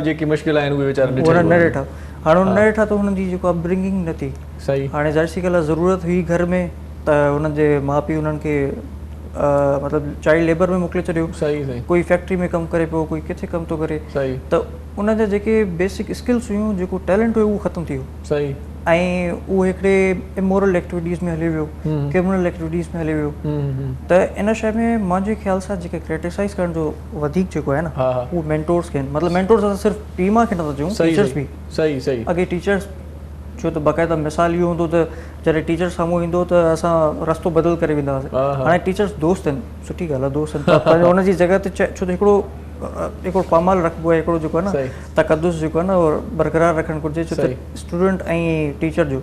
जेकी मुश्किल आहिनि उहे वीचारा उन्हनि न ॾिठा, हाणे उन्हनि न ॾिठा त हुननि जी जेको अपब्रिंगिंग न थी। सही, हाणे ज़ाहिर सी ॻाल्हि आहे ज़रूरत हुई घर में त हुननि जे माउ पीउ उन्हनि खे मतिलबु चाइल्ड लेबर में मोकिले छॾियो, सही सही, कोई फैक्ट्री में कमु करे पियो, कोई किथे कमु थो करे, सही, त उन जा जेके बेसिक स्किल्स हुयूं, जेको टैलेंट हुयो उहो ख़तमु थी वियो। सही, ऐं उहो हिकिड़े इमोरल एक्टिविटीज़ में हली वियो, क्रिमिनल एक्टिविटीज़ में हली वियो। त इन शइ में मुंहिंजे ख़्याल सां जेके क्रिटिसाइज़ करण जो वधीक जेको आहे न उहो मेंटोर्स खे आहिनि, मतिलबु मेंटोर्स असां सिर्फ़ु पीउ माउ खे नथा चऊं, टीचर्स बि। सही सही, अॻे टीचर्स छो त बाक़ाइदा मिसाल इहो हूंदो त जॾहिं टीचर साम्हूं ईंदो त असां रस्तो बदिल करे वेंदा हुआसीं, हाणे टीचर्स दोस्त आहिनि, सुठी ॻाल्हि आहे दोस्त आहिनि, पर हुनजी जॻह ते छो त हिकिड़ो पामाल रखिबो आहे, हिकिड़ो जेको आहे न तक़दुस जेको आहे न उहो बरक़रार रखणु घुरिजे, छो त स्टूडेंट ऐं टीचर जो,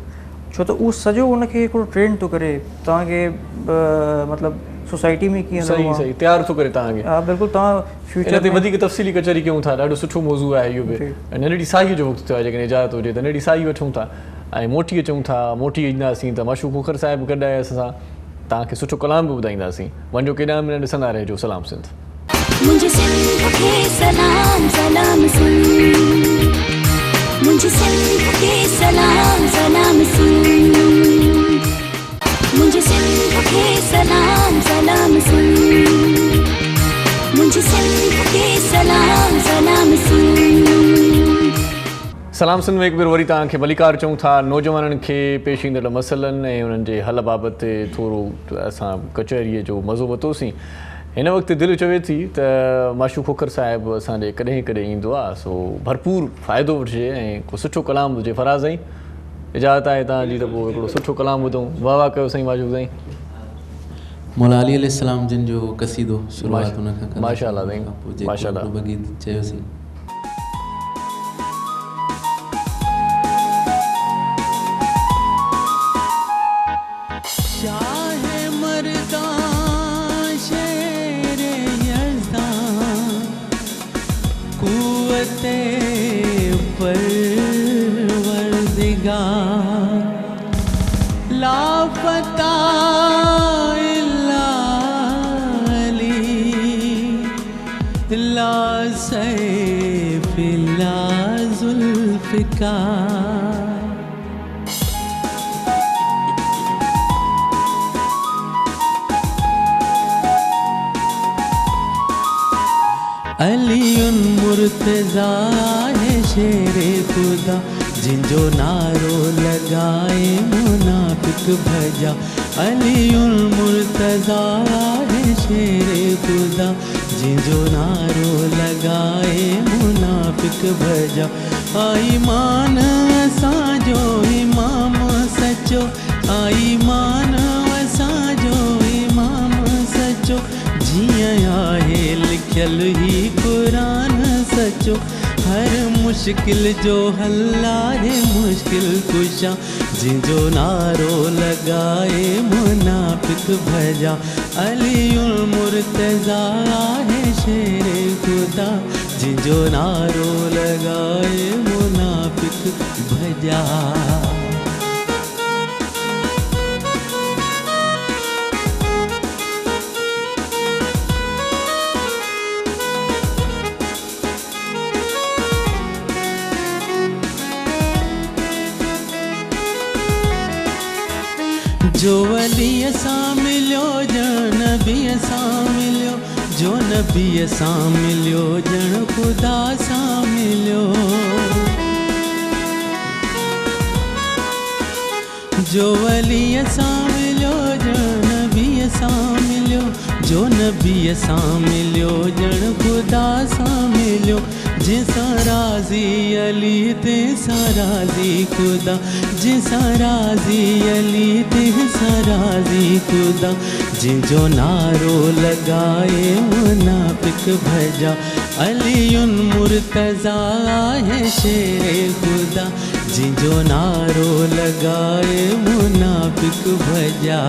छो त उहो सॼो उनखे हिकिड़ो ट्रेन थो करे तव्हांखे मतिलबु सोसाइटी में कीअं तयारु थो करे तव्हांखे। हा बिल्कुलु, तव्हां फ्यूचर ते वधीक तफ़सीली कचहरी कयूं था, ॾाढो सुठो मौज़ू आहे इहो बि। नंढड़ी साईअ जो वक़्तु थियो आहे, जेकॾहिं इजाज़त हुजे त नंढड़ी साई वठूं था ऐं मोटी अचूं था, मोटी ईंदासीं त माशूक मुखर साहिबु गॾु आहे असां, तव्हांखे सुठो कलाम बि ॿुधाईंदासीं। वञो केॾांहुं मिनट ॾिसंदा रहिजो। सलाम सिंध। मुझे सिंध के सलाम सलाम सिंध, मुझे सिंध के सलाम सलाम सिंध, मुझे सिंध के सलाम सलाम सिंध, मुझे सिंध के सलाम सलाम सिंध। सलाम सिंध में हिकु भेरो वरी तव्हांखे भलीकार चऊं था। नौजवाननि खे पेश ईंदड़ मसइलनि ऐं उन्हनि जे हल बाबति थोरो असां कचहरीअ जो मज़ो वरितोसीं। हिन वक़्तु दिलि चवे थी त माशूक खोखर साहिबु असांजे कॾहिं कॾहिं ईंदो आहे, सो भरपूर फ़ाइदो वठिजे ऐं को सुठो कलाम हुजे। फराज़ साईं इजाज़त आहे तव्हांजी त पोइ हिकिड़ो सुठो कलाम ॿुधूं। वाह वाह कयो साईं माशूक साईं। मौला अली अलैहिस्सलाम जिन जो क़सीदो शुरूआत हुन खां माशाअल्लाह साईं, माशाअल्लाह बग़ी चयोसीं। लापता ला सैफ ला जुल्फ़िकार, अलीउन मुर्तज़ा है शेरे खुदा, जिनजो नारो लगाए मुनाफिक भजा। अलीउल मुर्तज़ा है शेरे खुदा, जिनजो नारो लगाए मुनाफिक भजा। ईमान असांजो इमाम सचो, ईमान असांजो इमाम सचो, जीअं आहे लिखियल ही क़ुरान सचो। हर मुश्किल जो हल आहे मुश्किल कुशा, जिनजो नारो लगाए मुनाफिक भजा। अलीउल मुर्तज़ा है शेरे खुदा, जिनजो नारो लगाए मुनाफिक भजा। जो वली सां मिलियो ॼण नबी सां मिलियो, जो नबी सां मिलियो ॼण ख़ुदा सां मिलियो। जो वली सां मिलियो ॼण नबी सां मिलियो, जो नबी सां मिलियो ॼण ख़ुदा सां मिलियो। जंहिंसां राज़ी अली तंहिंसां राज़ी ख़ुदा, जंहिंसां राज़ी अली तंहिंसां राज़ी ख़ुदा। जिनजो नारो लगाए मुनाफिक भजा। अलीउन मुर्तज़ा है शेरे खुदा, जिनजो नारो लगाए मुनाफिक भजा।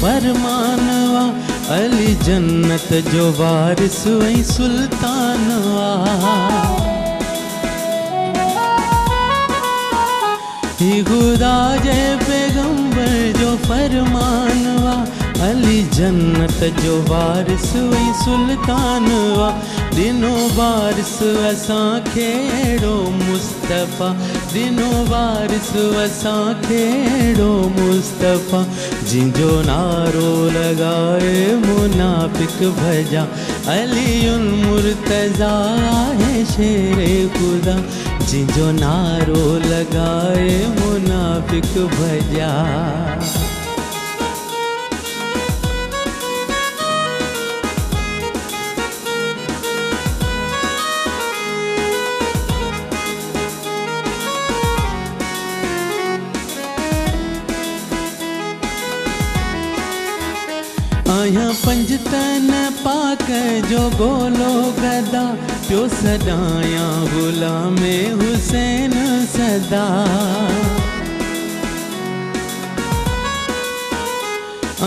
फरमानवा अली जन्नत जो वारिस वही सुल्तानवा ही खुदा जे पैगंबर जो फरमानवा अली जन्नत जो वारिस वही सुल्तानवा दिनो वारिस असांखे अहिड़ो मुस्तफ़ा दिनो वारिस असांखे अहिड़ो मुस्तफ़ा जिंजो नारो लॻाए मुनाफ़िक भॼा अलीउल मुर्तज़ा है शेरे ख़ुदा जिंजो नारो लॻाए मुनाफ़िक भॼा आया पंजतन पाक जो गोलो गदा प्यो सदाया गुलाम हुसैन सदा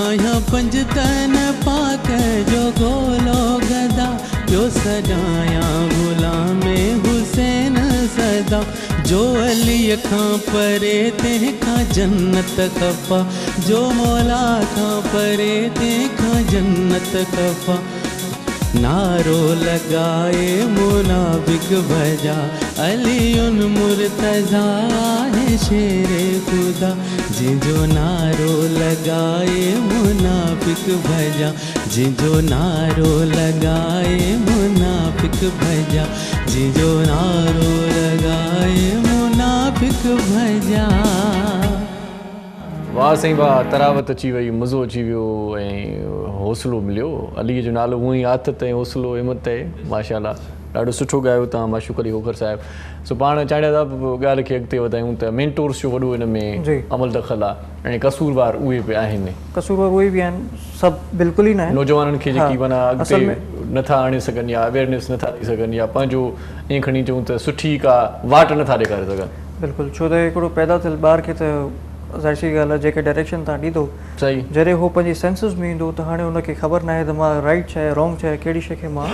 आया पंजतन पाक जो गोलो गदा प्यो सदाया गुलाम हुसैन सदा जो अली खां परे तंहिंखां जन्नत खफ़ा जो मौला खां परे तंहिंखां जन्नत खफ़ा नारो लॻाए मुनाफ़िक भॼा अलीउल मुर्तज़ा है शेरे ख़ुदा जिंजो नारो लॻाए मुनाफ़िक भॼा जिंजो नारो लॻाए मुनाफ़िक भॼा जिंजो नारो लॻाए मुनाफ़िक भॼा वाह साईं वाह तरावत अची वई मज़ो अची वियो ऐं हौसलो मिलियो अलीअ जो नालो हूअं ई आथत ऐं हौसलो हिमत आहे माशाअल्लाह ॾाढो सुठो ॻायो तव्हां माशूक़ अली खोखर साहिबु सो पाण चाहींदा था ॻाल्हि खे अॻिते वधायूं त मेंटोर्स जो वॾो हिन में अमल दख़ल आहे ऐं कसूरवार उहे बि आहिनि कसूरवार उहे बि आहिनि सभु बिल्कुलु ई न आहिनि नौजवाननि खे जेकी माना अॻिते नथा आणे सघनि या अवेयरनेस नथा ॾेई सघनि या पंहिंजो ईअं खणी चऊं त सुठी का वाट नथा ॾेखारे सघनि बिल्कुलु छो त हिकिड़ो पैदा थियल ॿार खे त ज़ाहिर सी ॻाल्हि आहे जेके डायरेक्शन तव्हां ॾींदो सही जॾहिं उहो पंहिंजी सेंसिस में ईंदो त हाणे हुनखे ख़बर न आहे त मां राइट छा आहे रॉन्ग छा आहे कहिड़ी शइ खे मां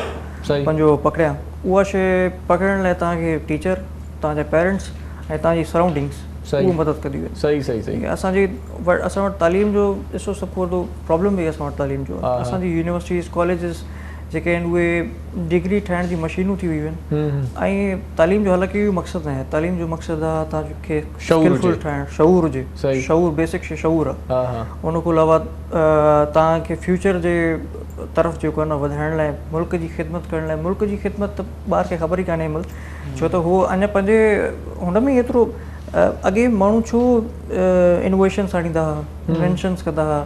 पंहिंजो पकड़ियां उहा शइ पकड़ण लाइ तव्हांखे टीचर तव्हांजा पेरेंट्स ऐं तव्हांजी सराउंडिंग्स उहो मदद कंदियूं आहिनि सही सही सही असां वटि तालीम जो ॾिसो सभु वॾो प्रॉब्लम बि असां वटि तालीम जो असांजी यूनिवर्सिटीज़ कॉलेजिस जेके आहिनि उहे डिग्री ठाहिण जी मशीनूं थी वियूं आहिनि ऐं तालीम जो हालांकि इहो मक़सदु न आहे तालीम जो मक़सदु आहे तव्हांखे स्किलफुल ठाहिणु शऊर हुजे शऊर बेसिक शइ शऊर आहे उन खां अलावा तव्हांखे फ्यूचर जे तरफ़ जेको आहे न वधाइण लाइ मुल्क जी ख़िदमत करण लाइ मुल्क जी ख़िदमत त ॿार खे ख़बर ई कान्हे महिल छो त उहो अञा पंहिंजे हुन में एतिरो अॻे माण्हू छो इनोवेशन्स आणींदा हुआ इन्वेंशन्स कंदा हुआ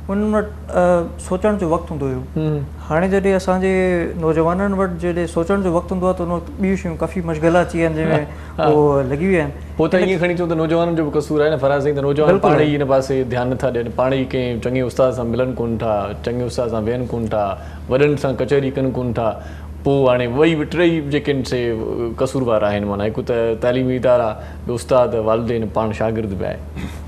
उन्हनि वटि सोचण जो वक़्तु हूंदो हुयो हाणे जॾहिं असांजे नौजवाननि वटि जॾहिं सोचण जो वक़्तु हूंदो आहे त उन वक़्तु ॿियूं शयूं काफ़ी मशग़ला अची विया आहिनि जंहिंमें उहो लॻी विया आहिनि पोइ त ईअं खणी चऊं त नौजवाननि जो बि कसूर आहे न फराज़ साईं त नौजवान पाण ई हिन पासे ध्यानु नथा ॾियनि पाण ई कंहिं चङे उस्ताद सां मिलनि कोन था चङे उस्ताद सां वेहनि कोन था वॾनि सां कचहरी कनि कोन था पोइ हाणे वई बि टई जेके आहिनि से कसूरवार आहिनि माना हिकु त तालीमी इदारा ॿियो उस्ताद वालिदेन पाण शागिर्द बि आहे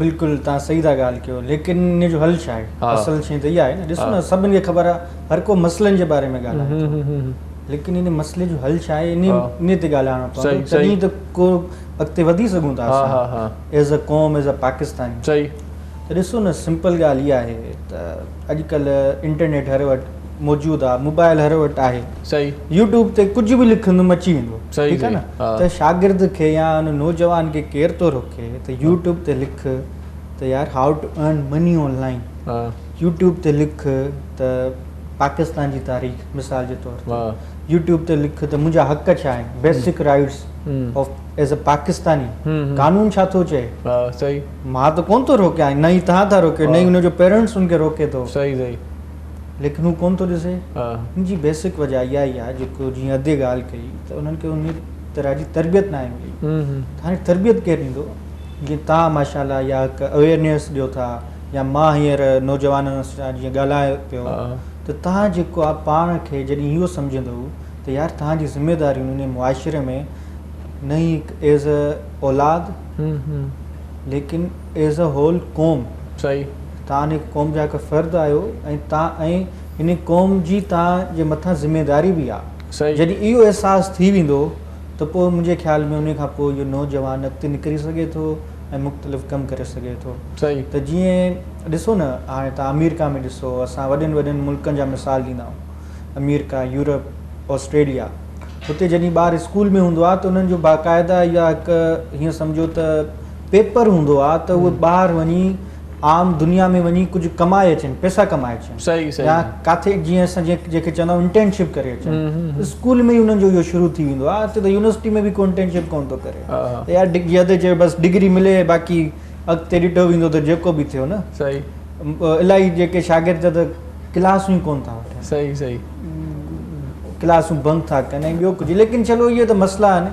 बिल्कुलु तव्हां सही था ॻाल्हि कयो लेकिन इन जो हल छा आहे असल शइ त इहा आहे न ॾिसो न सभिनी खे ख़बर आहे हर को मसइलनि जे बारे में ॻाल्हाए लेकिन इन मसइले जो हल छा आहे इन ते ॻाल्हाइणो पवंदो तॾहिं त को अॻिते वधी सघूं था असां एज़ अ क़ौम एज़ अ पाकिस्तानी सही त ॾिसो न सिंपल ॻाल्हि इहा आहे त अॼुकल्ह इंटरनेट हर वटि मौजूदु आहे मोबाइल हर वटि आहे सही यूट्यूब ते कुझु बि लिखंदुमि अची वेंदो ठीकु आहे न त शागिर्द खे या उन नौजवान खे केर थो रोके त यूट्यूब ते लिख त यार how to earn money online YouTube ते लिख त पाकिस्तान जी तारीख़ मिसाल जे तौर ते यूट्यूब ते लिख त मुंहिंजा हक़ छा आहिनि basic rights of as a Pakistani कानून छा थो चए सही मां त कोन थो रोकियां न ई तव्हां था रोकियो न ई हुनजो पेरेंट्स हुनखे रोके थो सही सही लेकिन हू कोन थो ॾिसे हुनजी बेसिक वजह इहा ई आहे जेको जीअं अधे ॻाल्हि कई त उन्हनि खे उन तरह जी तरबियत न आहे मिली हाणे तरबियत केरु ॾींदो जीअं तव्हां माशाल्लाह या हिकु अवेयरनेस ॾियो था या मां हींअर नौजवाननि सां जीअं ॻाल्हाए पियो त तव्हां जेको आहे पाण खे जॾहिं इहो सम्झंदो त यार तव्हांजी ज़िमेदारियूं उन मुआशिरे में न ई एज़ अ औलाद लेकिन एज़ अ होल क़ौम सही तव्हां हिक क़ौम जा हिकु फ़र्द आहियो ऐं तव्हां ऐं इन क़ौम जी तव्हांजे मथां ज़िम्मेदारी बि आहे। जॾहिं इहो अहसासु थी वेंदो त पोइ मुंहिंजे ख़्याल में उन खां पोइ इहो नौजवान अॻिते निकिरी सघे थो ऐं मुख़्तलिफ़ कमु करे सघे थो। त जीअं ॾिसो न, हाणे तव्हां अमेरिका में ॾिसो, असां वॾनि वॾनि मुल्कनि जा मिसाल ॾींदा आहियूं, अमेरिका, यूरोप, ऑस्ट्रेलिया। हुते जॾहिं ॿार स्कूल में हूंदो आहे त उन्हनि जो बाक़ाइदा या हिकु हीअं सम्झो त पेपर हूंदो आहे त उहे ॿार वञी आम दुनिया में वञी कुझु कमाए अचनि, पैसा कमाए अचनि, या किथे जीअं असां जंहिंखे चवंदा आहियूं इंटर्नशिप करे अचनि। स्कूल में ई उन्हनि जो इहो शुरू थी वेंदो आहे। हिते त यूनिवर्सिटी में बि को इंटर्नशिप कोन थो करे, त यार जीअं चयो बसि डिग्री मिले, बाक़ी अॻिते ॾिठो वेंदो त जेको बि थियो न। इलाही जेके शागिर्द त क्लासूं ई कोन था वठनि, क्लासूं बंदि था कनि ऐं ॿियो कुझु। लेकिन चलो इहे त मसइला आहिनि।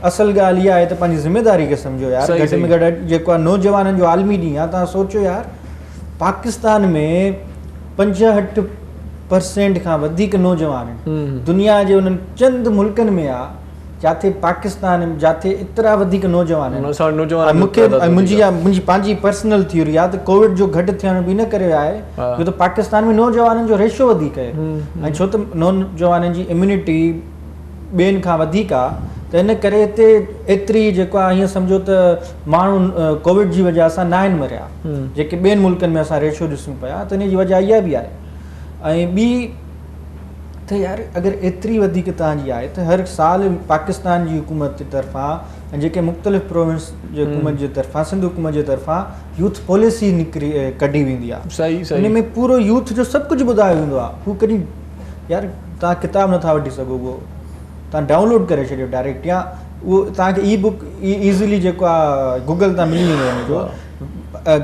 असल ॻाल्हि इहा आहे त पंहिंजी ज़िम्मेदारी खे सम्झो यार। घटि में घटि जेको आहे नौजवाननि जो आलमी ॾींहुं आहे, तव्हां सोचो यार, पाकिस्तान में 65% खां वधीक नौजवान दुनिया जे उन्हनि चंद मुल्कनि में आहे जिथे पाकिस्तान जिथे एतिरा वधीक नौजवान आहिनि। मुंहिंजी पंहिंजी पर्सनल थ्योरी आहे त कोविड जो घटि थियण बि इन करे आहे छो त पाकिस्तान में नौजवाननि जो रेशो वधीक आहे, ऐं छो त नौजवाननि जी इम्यूनिटी ॿियनि खां वधीक आहे, त इन करे हिते एतिरी जेको आहे हीअं सम्झो त माण्हू कोविड जी वजह सां न आहिनि मरिया, जेके ॿियनि मुल्कनि में असां रेशो ॾिसूं पिया, त इन जी वजह इहा बि आहे। ऐं ॿी त यार अगरि एतिरी वधीक तव्हांजी आहे त हर साल पाकिस्तान जी हुकूमत जे तरफ़ां ऐं जेके मुख़्तलिफ़ प्रोविंस जे हुकूमत जे तरफ़ां, सिंध हुकूमत जे तरफ़ां यूथ पॉलिसी कढी वेंदी आहे। इन में पूरो यूथ जो सभु कुझु ॿुधायो वेंदो आहे। हू कॾहिं यार तव्हां किताबु नथा वठी सघो, उहो तव्हां डाउनलोड करे छॾियो डायरेक्ट, या उहो तव्हांखे ई बुक ईज़िली जेको आहे गूगल तां मिली वेंदो हुनजो,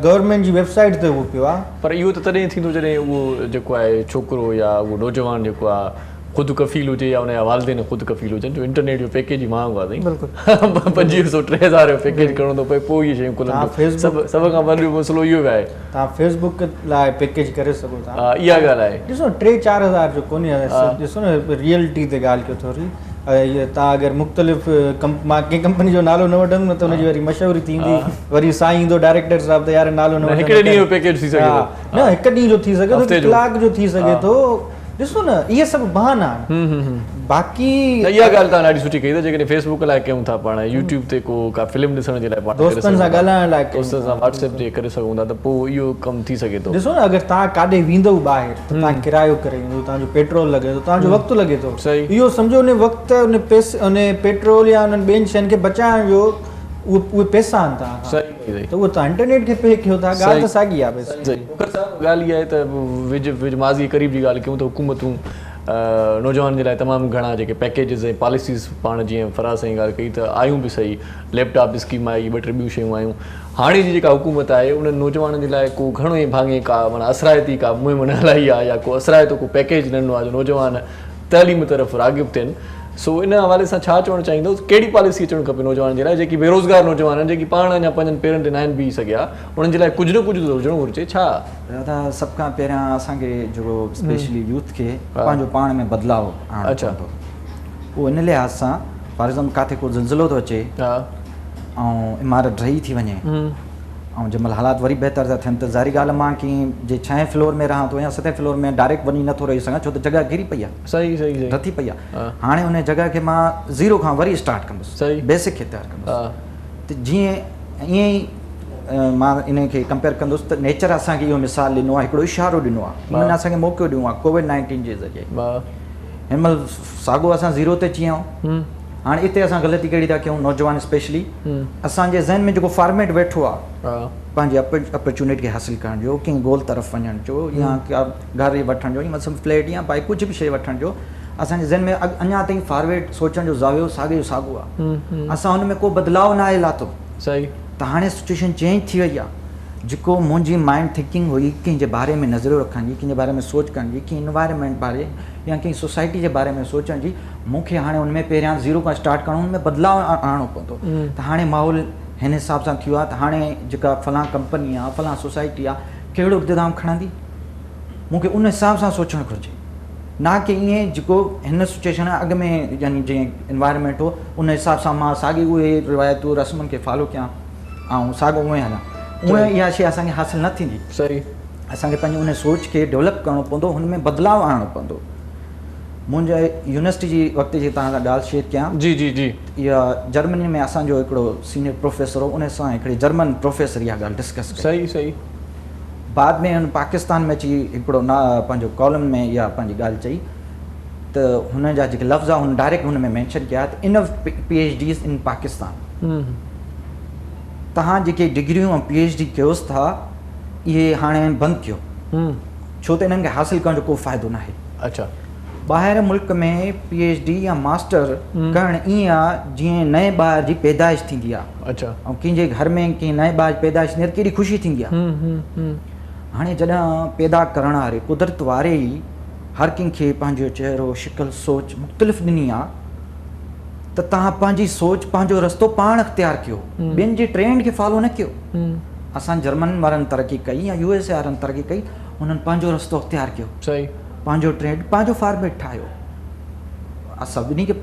गवर्नमेंट जी वेबसाइट ते उहो पियो आहे। पर इहो त तॾहिं थींदो जॾहिं उहो जेको आहे छोकिरो या उहो नौजवान जेको आहे ख़ुदि कफ़ील हुजे या उनजा वालिदेन ख़ुदि कफ़ील हुजनि, जो इंटरनेट जो पैकेज ई महांगो आहे। 2500-3000 जो पैकेज करिणो थो पए, पोइ इहे शयूं खुलनि। सभ खां वॾो मसइलो इहो बि आहे, तव्हां फेसबुक लाइ पैकेज करे सघो था। इहा ॻाल्हि आहे। ॾिसो 3-4 हज़ार जो कोन्हे। ॾिसो न, रियलिटी ते ॻाल्हि कयो थोरी। इहे तव्हां अगरि मुख़्तलिफ़ मां कंहिं कंपनी जो नालो न वठंदुमि, न त हुनजी वरी मशहूरी थींदी, वरी साईं ईंदो डायरेक्टर साहिबु त यार नालो न वठंदुमि। हिकिड़े ॾींहं जो पैकेज थी सघे थो, न हिकु ॾींहं जो थी सघे थो, कलाक जो थी सघे थो। ॾिसो न, इहे सभु बहाना आहिनि। बाक़ी इहा ॻाल्हि तव्हां ॾाढी सुठी कई अथव। जेकॾहिं फेसबुक लाइ कयूं था, पाण यूट्यूब ते का फिल्म ॾिसण जे लाइ, पाण दोस्तनि सां ॻाल्हाइण लाइ, दोस्तनि सां व्हाट्सएप ते करे सघूं था, त पोइ इहो कमु थी सघे थो। ॾिसो न, अगरि तव्हां काॾे वेंदो ॿाहिरि त तव्हां किरायो करे ईंदो, तव्हांजो पेट्रोल लॻे थो, तव्हांजो वक़्तु लॻे थो। इहो सम्झो उन वक़्तु उन पैसे उन पेट्रोल या उन्हनि ॿियनि शयुनि खे बचाइण जो उहे पैसा आहिनि तव्हां, त उहो तव्हां इंटरनेट खे पे कयो था। ॻाल्हि त साॻी आहे। ॻाल्हि इहा आहे त विझ माज़ी क़रीब जी ॻाल्हि कयूं त हुकूमतूं नौजवान जे लाइ तमामु घणा जेके पैकेजिस ऐं पॉलिसीज़, पाण जीअं फराज़ सां ॻाल्हि कई त आयूं बि सही, लैपटॉप स्कीम आई, 2-3 ॿियूं शयूं आयूं। हाणे जी जेका हुकूमत आहे उन्हनि नौजवाननि जे लाइ को घणो ई भाङे का माना असराइती का मुहिम न हलाई आहे, या को असराइतो को पैकेज ॾिनो आहे जो नौजवान तइलीम तरफ़ राग़िब थियनि। सो इन हवाले सां छा चवणु चाहींदो, कहिड़ी पॉलिसी अचणु खपे नौजवान जे लाइ, जेकी बेरोज़गार नौजवान आहिनि, जेकी पाण अञा पंहिंजनि पेरनि ते न आहिनि बीह सघिया, उन्हनि जे लाइ कुझु न कुझु हुजणो घुरिजे? छा दादा, सभ खां पहिरियां असांखे जेको स्पेशली यूथ खे पंहिंजो पाण में बदिलाव आणणो पवंदो। उहो इन लिहाज़ सां, फॉर एग्ज़ाम्पल किथे को ज़िलज़िलो थो अचे ऐं इमारत ढही थी वञे, ऐं जंहिंमहिल हालात वरी बहितर था थियनि, त ज़ाहिरी ॻाल्हि मां की जे 6 फ्लोर में रहां थो या 7 फ्लोर में डायरेक्ट वञी नथो रही सघां, छो त जॻह घिरी पई आहे, सही रथी पई आहे। हाणे उन जॻह खे मां 0 खां वरी स्टार्ट कंदुसि, बेसिक खे तयारु कंदुसि। त जीअं ईअं ई मां इन खे कंपेयर कंदुसि त नेचर असांखे इहो मिसाल ॾिनो आहे, हिकिड़ो इशारो ॾिनो आहे, उन्हनि असांखे मौक़ो ॾिनो आहे कोविड-19 जे ज़रिए। हिन महिल साॻियो असां 0 ते अची आहियूं। हाणे हिते असां ग़लती कहिड़ी था कयूं, नौजवान स्पेशली असांजे ज़हन में जेको फॉर्मेट वेठो आहे पंहिंजी अपॉर्चुनिटी खे हासिलु करण जो, कंहिं गोल तरफ़ वञण जो, या का घर वठण जो, या मतिलबु फ्लैट या भाई कुझु बि शइ वठण जो, असांजे ज़हन में अञा ताईं फॉरवर्ड सोचण जो ज़ावियो साॻियो आहे। असां हुन में को बदिलाव न आहे लाथो। त हाणे सिचुएशन चेंज थी वई आहे। जेको मुंहिंजी माइंड थिंकिंग हुई कंहिंजे बारे में नज़रियो रखण जी, कंहिंजे बारे में सोच करण जी, कंहिं इन्वायरमेंट बारे या कंहिं सोसाइटी जे बारे में सोचण जी, मूंखे हाणे हुन में पहिरियां 0 खां स्टार्ट करणो, हुन में बदिलाव आणणो पवंदो। त हाणे माहौल हिन हिसाब सां थियो आहे, त हाणे जेका फलां कंपनी आहे, फलां सोसाइटी आहे, कहिड़ो इक़्तिदाम खणंदी, मूंखे उन हिसाब सां सोचणु घुरिजे, न की ईअं जेको हिन सिचुएशन अॻ में यानी जीअं इन्वायरमेंट हो उन हिसाब सां मां साॻी उहे रिवायतूं रस्मनि खे फॉलो कयां ऐं साॻियो उएं हलां। उहे इहा शइ असांखे हासिलु न थींदी। असांखे पंहिंजी उन सोच खे डेवलप करिणो पवंदो, हुन में बदिलाव आणणो पवंदो। मुंहिंजे यूनिवर्सिटी जी वक़्त जी तव्हां सां ॻाल्हि शेयर कयां। जी जी जी। इहा जर्मनी में असांजो हिकिड़ो सीनियर प्रोफेसर हो, उन सां हिकिड़ी जर्मन प्रोफेसर इहा ॻाल्हि डिस्कस कई। सही सही। बाद में हुन पाकिस्तान में अची हिकिड़ो पंहिंजो कॉलम में इहा पंहिंजी ॻाल्हि चई, त हुन जा जेके लफ़्ज़ आहे हुन डायरेक्ट हुन में मेंशन कया त इन PhDs इन पाकिस्तान। तव्हां जेके डिग्रियूं ऐं PhD कयोसि था इहे हाणे बंदि कयो, छो त इन्हनि खे हासिलु करण जो को फ़ाइदो न आहे। अच्छा। ॿाहिरि मुल्क में PhD या मास्टर करणु ईअं आहे जीअं नए ॿार जी पैदाइश थींदी आहे। अच्छा। ऐं कंहिंजे घर में कंहिं नए ॿार जी पैदाइश थींदी आहे केॾी ख़ुशी थींदी आहे। हाणे जॾहिं पैदा करण वारे कुदरत वारे ई हर कंहिंखे पंहिंजो चहिरो शिकल सोच मुख़्तलिफ़ ॾिनी आहे, त तव्हां पंहिंजी सोच पंहिंजो रस्तो पाण अख़्तियार कयो, ॿियनि जे ट्रेंड खे फॉलो न कयो। असां जर्मन वारनि तरक़ी कई या USA वारनि तरक़ी कई, हुननि पंहिंजो रस्तो अख़्तियार कयो। सही। पंहिंजो ट्रेंड पंहिंजो फॉर्मेट ठाहियो। सभिनी खे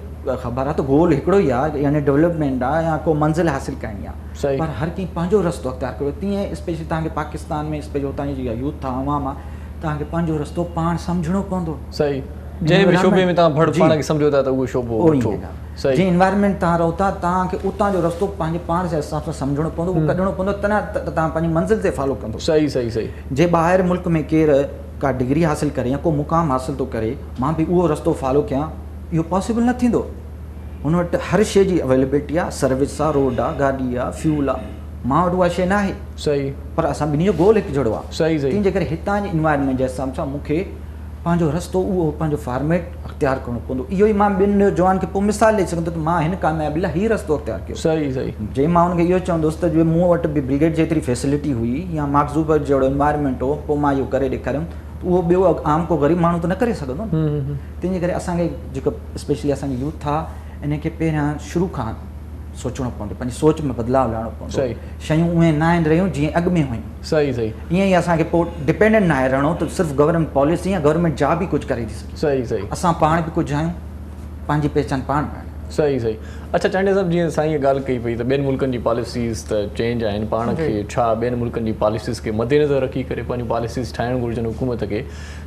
ख़बर आहे त गोल हिकिड़ो ई आहे, यानी डेवलपमेंट आहे या को मंज़िल हासिलु करणी आहे, पर हर कंहिं पंहिंजो रस्तो अख़्तियार कयो। तीअं स्पेशली तव्हांखे पाकिस्तान में स्पेशली हुतां जी जेका यूथ आहे अवाम आहे, तव्हांखे पंहिंजो रस्तो पाण सम्झणो पवंदो। सही। जंहिं बि शोबे में तव्हां पाण खे सम्झो था त उहो शोबो वठो। जंहिं एनवायरमेंट तव्हां रहो था तव्हांखे उतां जो रस्तो पंहिंजे पाण जे हिसाब सां सम्झणो पवंदो, उहो कढणो पवंदो, त तव्हां पंहिंजी मंज़िल ते फॉलो कंदो। सही सही सही। जे ॿाहिरि मुल्क में केरु का डिग्री हासिलु करे या को मुक़ाम हासिलु थो करे, मां बि उहो रस्तो फॉलो कयां, इहो पॉसिबल न थींदो। हुन वटि हर शइ जी अवेलेबिलिटी आहे, सर्विस आहे, रोड आहे, गाॾी आहे, फ्यूल आहे। मां वटि उहा शइ न आहे। सही। पर असां ॿिन्ही जो गोल हिकु जहिड़ो आहे। सही सही। तंहिंजे करे हितां जे इन्वायरमेंट जे हिसाब सां मूंखे पंहिंजो रस्तो उहो पंहिंजो फॉर्मेट अख़्तियार करिणो पवंदो। इहो ई मां ॿिनि जवान खे पोइ मिसाल ॾेई सघंदो त मां हिन कामयाबी लाइ हीउ रस्तो अख़्तियार कयो। सही सही। जे मां हुनखे इहो चवंदुसि त जे मूं वटि बि ब्रिगेड जेतिरी फैसिलिटी हुई या मार्क ज़ुकरबर्ग जहिड़ो इन्वायरमेंट हो, पोइ मां इहो करे ॾेखारियुमि, उहो ॿियो आम को ग़रीब माण्हू त न करे सघंदो न। तंहिंजे करे असांखे जेको स्पेशली असांजी यूथ आहे, इन खे पहिरियां शुरू खां सोचणो पवंदो, पंहिंजी सोच में बदिलाव लाइणो पवंदो। सही। शयूं उहे न आहिनि रहियूं जीअं अॻु में हुयूं। सही सही। ईअं ई असांखे पोइ डिपेंडेंट न आहे रहणो त सिर्फ़ु गवर्नमेंट पॉलिसी या गवर्नमेंट जॉब ई कुझु करे थी सघे। सही सही। असां पाण बि कुझु आहियूं, पंहिंजी पहचान पाण पाइणु। सही सही। अच्छा चांडे साहब, जीअं साईं ॻाल्हि कई पई त ॿियनि मुल्कनि जी पॉलिसीज़ त चेंज आहिनि, पाण खे छा ॿियनि मुल्कनि जी पॉलिसीज़ खे मद्देनज़र रखी करे पंहिंजूं पॉलिसीज़ ठाहिणु घुरिजनि हुकूमत खे,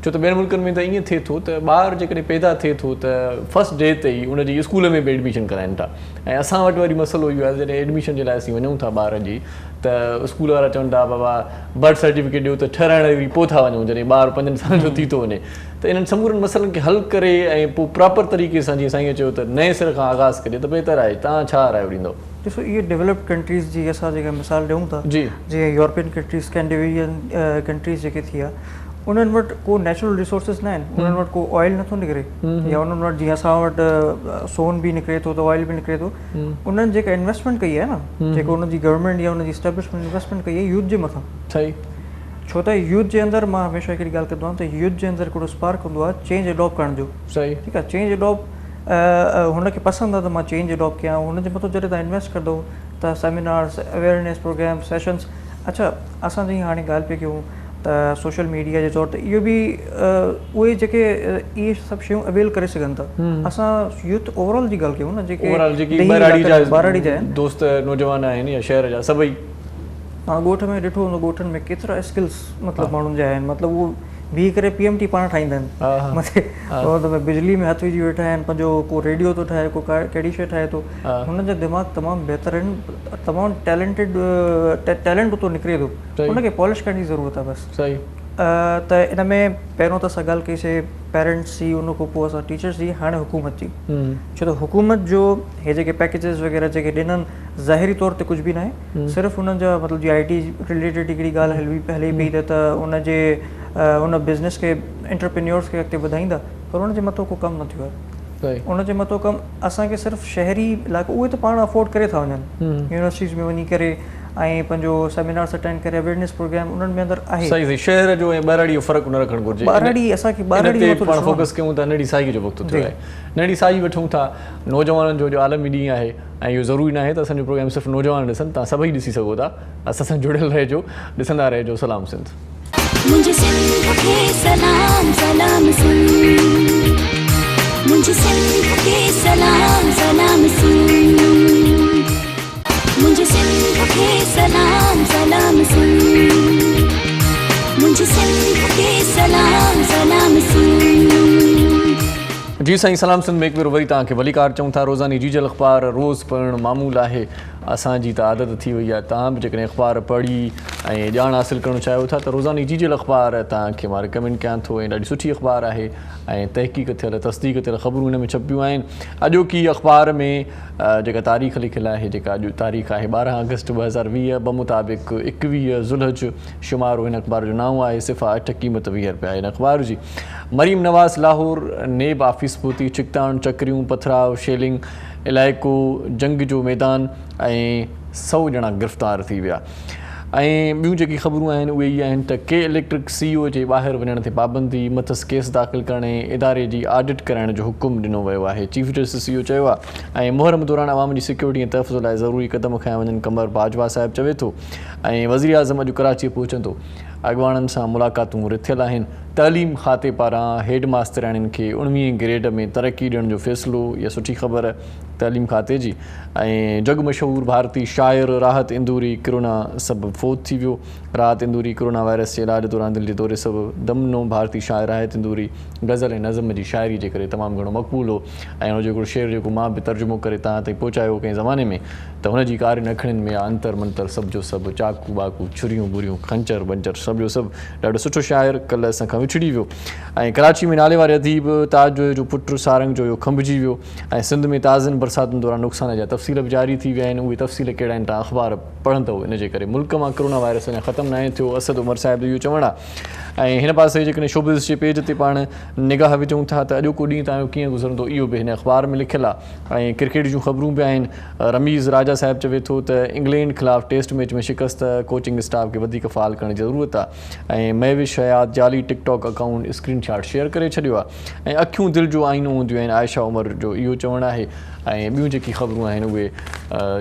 छो त ॿियनि मुल्कनि में त ईअं थिए थो त ॿार जेकॾहिं पैदा थिए थो त फस्ट डे ते ई उनजी स्कूल में बि एडमिशन कराइनि था। ऐं असां वटि वरी मसइलो इहो आहे, जॾहिं एडमिशन जे लाइ असीं वञूं था ॿार जी, त स्कूल वारा चवनि था बाबा बर्थ सर्टिफिकेट ॾियो, त ठहिराइण पोइ था वञूं जॾहिं ॿार 5 साल जो थी थो वञे। त इन्हनि समूरनि मसइलनि खे हल करे ऐं पोइ प्रॉपर तरीक़े सां जीअं साईं चयो त नए सिर खां आगाज़ करे त बहितर आहे। तव्हां छा राय ॾींदो? ॾिसो, इहे डेवलप्ड कंट्रीज़ जी असां जेका मिसाल ॾियूं था, जीअं यूरोपियन कंट्रीज़, स्कैंडिनेवियन कंट्रीज़ जेके थी आहे, उन्हनि वटि को नेचुरल रिसोर्सिस न आहिनि। उन्हनि वटि को ऑयल नथो निकिरे, या उन्हनि वटि जीअं असां वटि सोन बि निकिरे थो त ऑयल बि निकिरे थो। उन्हनि जेका इन्वेस्टमेंट कई आहे न, जेको उनजी गवर्नमेंट या उनजी एस्टेब्लिशमेंट इन्वेस्टमेंट कई आहे यूथ जे मथां। सही। छो त यूथ जे अंदरि, मां हमेशह हिकिड़ी ॻाल्हि कंदो आहियां त यूथ जे अंदरि हिकिड़ो स्पार्क हूंदो आहे चेंज एडॉप्ट करण जो। सही। ठीकु आहे। चेंज एडॉप्ट हुनखे पसंदि आहे त मां चेंज एडॉप्ट कयां। हुनजे मथां जॾहिं तव्हां इन्वेस्ट कंदो त सेमिनार्स, अवेयरनेस प्रोग्राम, सेशन्स। अच्छा, असां जीअं हाणे ॻाल्हि पिया कयूं त सोशल मीडिया जे तौर ते इहो बि उहे जेके इहे सभु शयूं अवेल करे सघनि था। असां यूथ ओवरऑल जी ॻाल्हि कयूं न, जेके बाराड़ी जा दोस्त नौजवान आहिनि या शहर जा सभई, तव्हां ॻोठ में ॾिठो हूंदो, ॻोठनि में केतिरा स्किल्स मतिलबु माण्हुनि जा आहिनि। मतिलबु उहो बीह करे PMT पाण ठाहींदा आहिनि मथे, बिजली में हथ विझी वेठा आहिनि, पंहिंजो को रेडियो थो ठाहे, को कहिड़ी शइ ठाहे थो। हुननि जा दिमाग़ तमामु बहितर आहिनि, तमामु टैलेंट उतो निकिरे थो, हुनखे पॉलिश करण जी ज़रूरत आहे बसि। सही। त इन में पहिरियों त असां ॻाल्हि कईसीं पेरेंट्स जी, उन खां पोइ असां टीचर्स जी, हाणे हुकूमत जी। छो त हुकूमत जो हे जेके पैकेजिस वग़ैरह जेके ॾिननि, ज़ाहिरी तौर ते कुझु बि न आहे, सिर्फ़ु हुननि जा मतिलबु जीअं IT रिलेटेड हिकिड़ी ॻाल्हि हले पई त उनजे उन बिज़नेस खे, एंटरप्रेन्योर्स खे अॻिते वधाईंदा, पर उनजे मथां को कमु न थियो आहे। उनजे मथां कमु असांखे सिर्फ़ु शहरी इलाइक़ो, उहे त पाण अफोर्ड करे था वञनि, यूनिवर्सिटीज़ में वञी करे ऐं पंहिंजो सेमिनार्स अटेंड करे, अवेयरनेस प्रोग्राम उन्हनि में अंदरि आहे। सही सही। शहर जो ऐं ॿारड़ी जो फ़र्क़ु न रखणु घुरिजे। ॿारड़ी असांखे ॿारड़ी पाण फोकस कयूं था, नंढी साई जो वक़्तु थियो आहे, नंढी साई वठूं था, नौजवाननि जो आलमी ॾींहुं आहे, ऐं इहो ज़रूरी न आहे त असांजो प्रोग्राम सिर्फ़ु नौजवान ॾिसनि, तव्हां सभई ॾिसी सघो था। असां सां जुड़ियल रहिजो, ॾिसंदा रहिजो। सलाम सिंध। मुझे सिंध के सलाम सलाम सिंध, मुझे सिंध के सलाम सलाम सिंध, मुझे सिंध के सलाम सलाम सिंध, मुझे सिंध जी साईं, सलाम सिंध में वरी तव्हांखे वलीकार चऊं था। रोज़ानी जीजल अख़बार रोज़ पढ़णु मामूल आहे, असांजी त आदत थी वई आहे। तव्हां बि जेकॾहिं अख़बार पढ़ी ऐं ॼाण हासिलु करणु चाहियो था त रोज़ानी जीजल अख़बार तव्हांखे मां रिकमेंड कयां थो। ऐं ॾाढी सुठी अख़बार आहे ऐं तहक़ीक़ थियल तस्दीक़ थियल ख़बरूं हिन में छपियूं आहिनि। अॼोकी अख़बार में जेका तारीख़ लिखियलु आहे, जेका अॼु तारीख़ आहे 12 अगस्त 2020 बमुताबिक़ 21 ज़ुल्हज शुमारो हिन अख़बार जो नाओं आहे। सिफ़ा 8, क़ीमत 20 रुपया हिन अख़बार जी। मरीम नवाज़ लाहौर नेब ऑफिस पहुती, चिकतान, चकरियूं, पथराव, शेलिंग इलाइक़ो, जंग जो मैदान ऐं 100 ॼणा गिरफ़्तार थी विया। ऐं ॿियूं जेकी ख़बरूं आहिनि उहे इहे आहिनि त के इलेक्ट्रिक CEO जे ॿाहिरि वञण ते पाबंदी, मथस केस दाख़िल करण ऐं इदारे जी ऑडिट कराइण जो हुकुम ॾिनो वियो आहे। चीफ जस्टिस इहो चयो आहे। ऐं मुहर्रम दौरान अवाम जी सिक्योरिटी ऐं तहफ़ुज़ लाइ ज़रूरी क़दम खयां वञनि, क़मर बाजवा साहिबु चवे थो। ऐं वज़ीर आज़म अॼु कराची पहुचंदो। अॻवाननि सां मुलाक़ातूं रिथियल आहिनि। तइलीम खाते पारां हेड मास्तराणियुनि खे 19 ग्रेड में तरक़ी ॾियण जो फ़ैसिलो, इहा सुठी ख़बर आहे तइलीम खाते जी। ऐं जग मशहूरु भारतीय शाइर राहत इंदूरी कोरोना सबबि फ़ौत थी वियो। राहत इंदूरी कोरोना वायरस जे इलाज दौरान दिलि जे दौरे सबबि दमनो। भारतीय शाइर राहत इंदूरी गज़ल ऐं नज़म जी शाइरी जे करे तमामु घणो मक़बूल हो। ऐं हुनजो हिकिड़ो शेर जेको मां बि तर्जुमो करे तव्हां ताईं पहुचायो कंहिं ज़माने में, त हुनजी कारियुनि अखियुनि में अंतर मंतर सभ जो सभु, चाकू बाकू, छुरियूं बुरियूं, खंचर बंचर सभ जो सभु। ॾाढो सुठो शाइर कल्ह असां खां विछड़ी वियो। ऐं कराची में नाले वारे अदीब ताज जो पुटु सारंग जो खंभिजी वियो। ऐं सिंध में ताज़नि बरसातुनि दौरान नुक़सान जा तफ़सील बि जारी थी विया आहिनि। उहे तफ़सील कहिड़ा आहिनि तव्हां अख़बार पढ़ंदव। इन जे करे मुल्क मां कोरोना वायरस अञा ख़तमु न आहे थियो, असद उमर साहिब जो इहो चवणु आहे। ऐं हिन पासे जेकॾहिं शोबिज़ जे पेज ते पाण निगाह विझूं था त अॼोको ॾींहुं तव्हांजो कीअं गुज़रंदो, इहो बि हिन अख़बार में लिखियलु आहे। ऐं क्रिकेट जूं ख़बरूं बि आहिनि। रमीज़ राजा साहिबु चवे थो त इंग्लैंड ख़िलाफ़ु टेस्ट मैच में शिकस्त, कोचिंग स्टाफ खे वधीक फ़ाल करण जी ज़रूरत आहे। ऐं महविश हयात जाली TikTok account screen shot share करे छॾियो आहे। ऐं अखियूं दिलि जो आईनो हूंदियूं आहिनि, आयशा उमर जो इहो चवणु आहे। ऐं ॿियूं जेकी ख़बरूं आहिनि उहे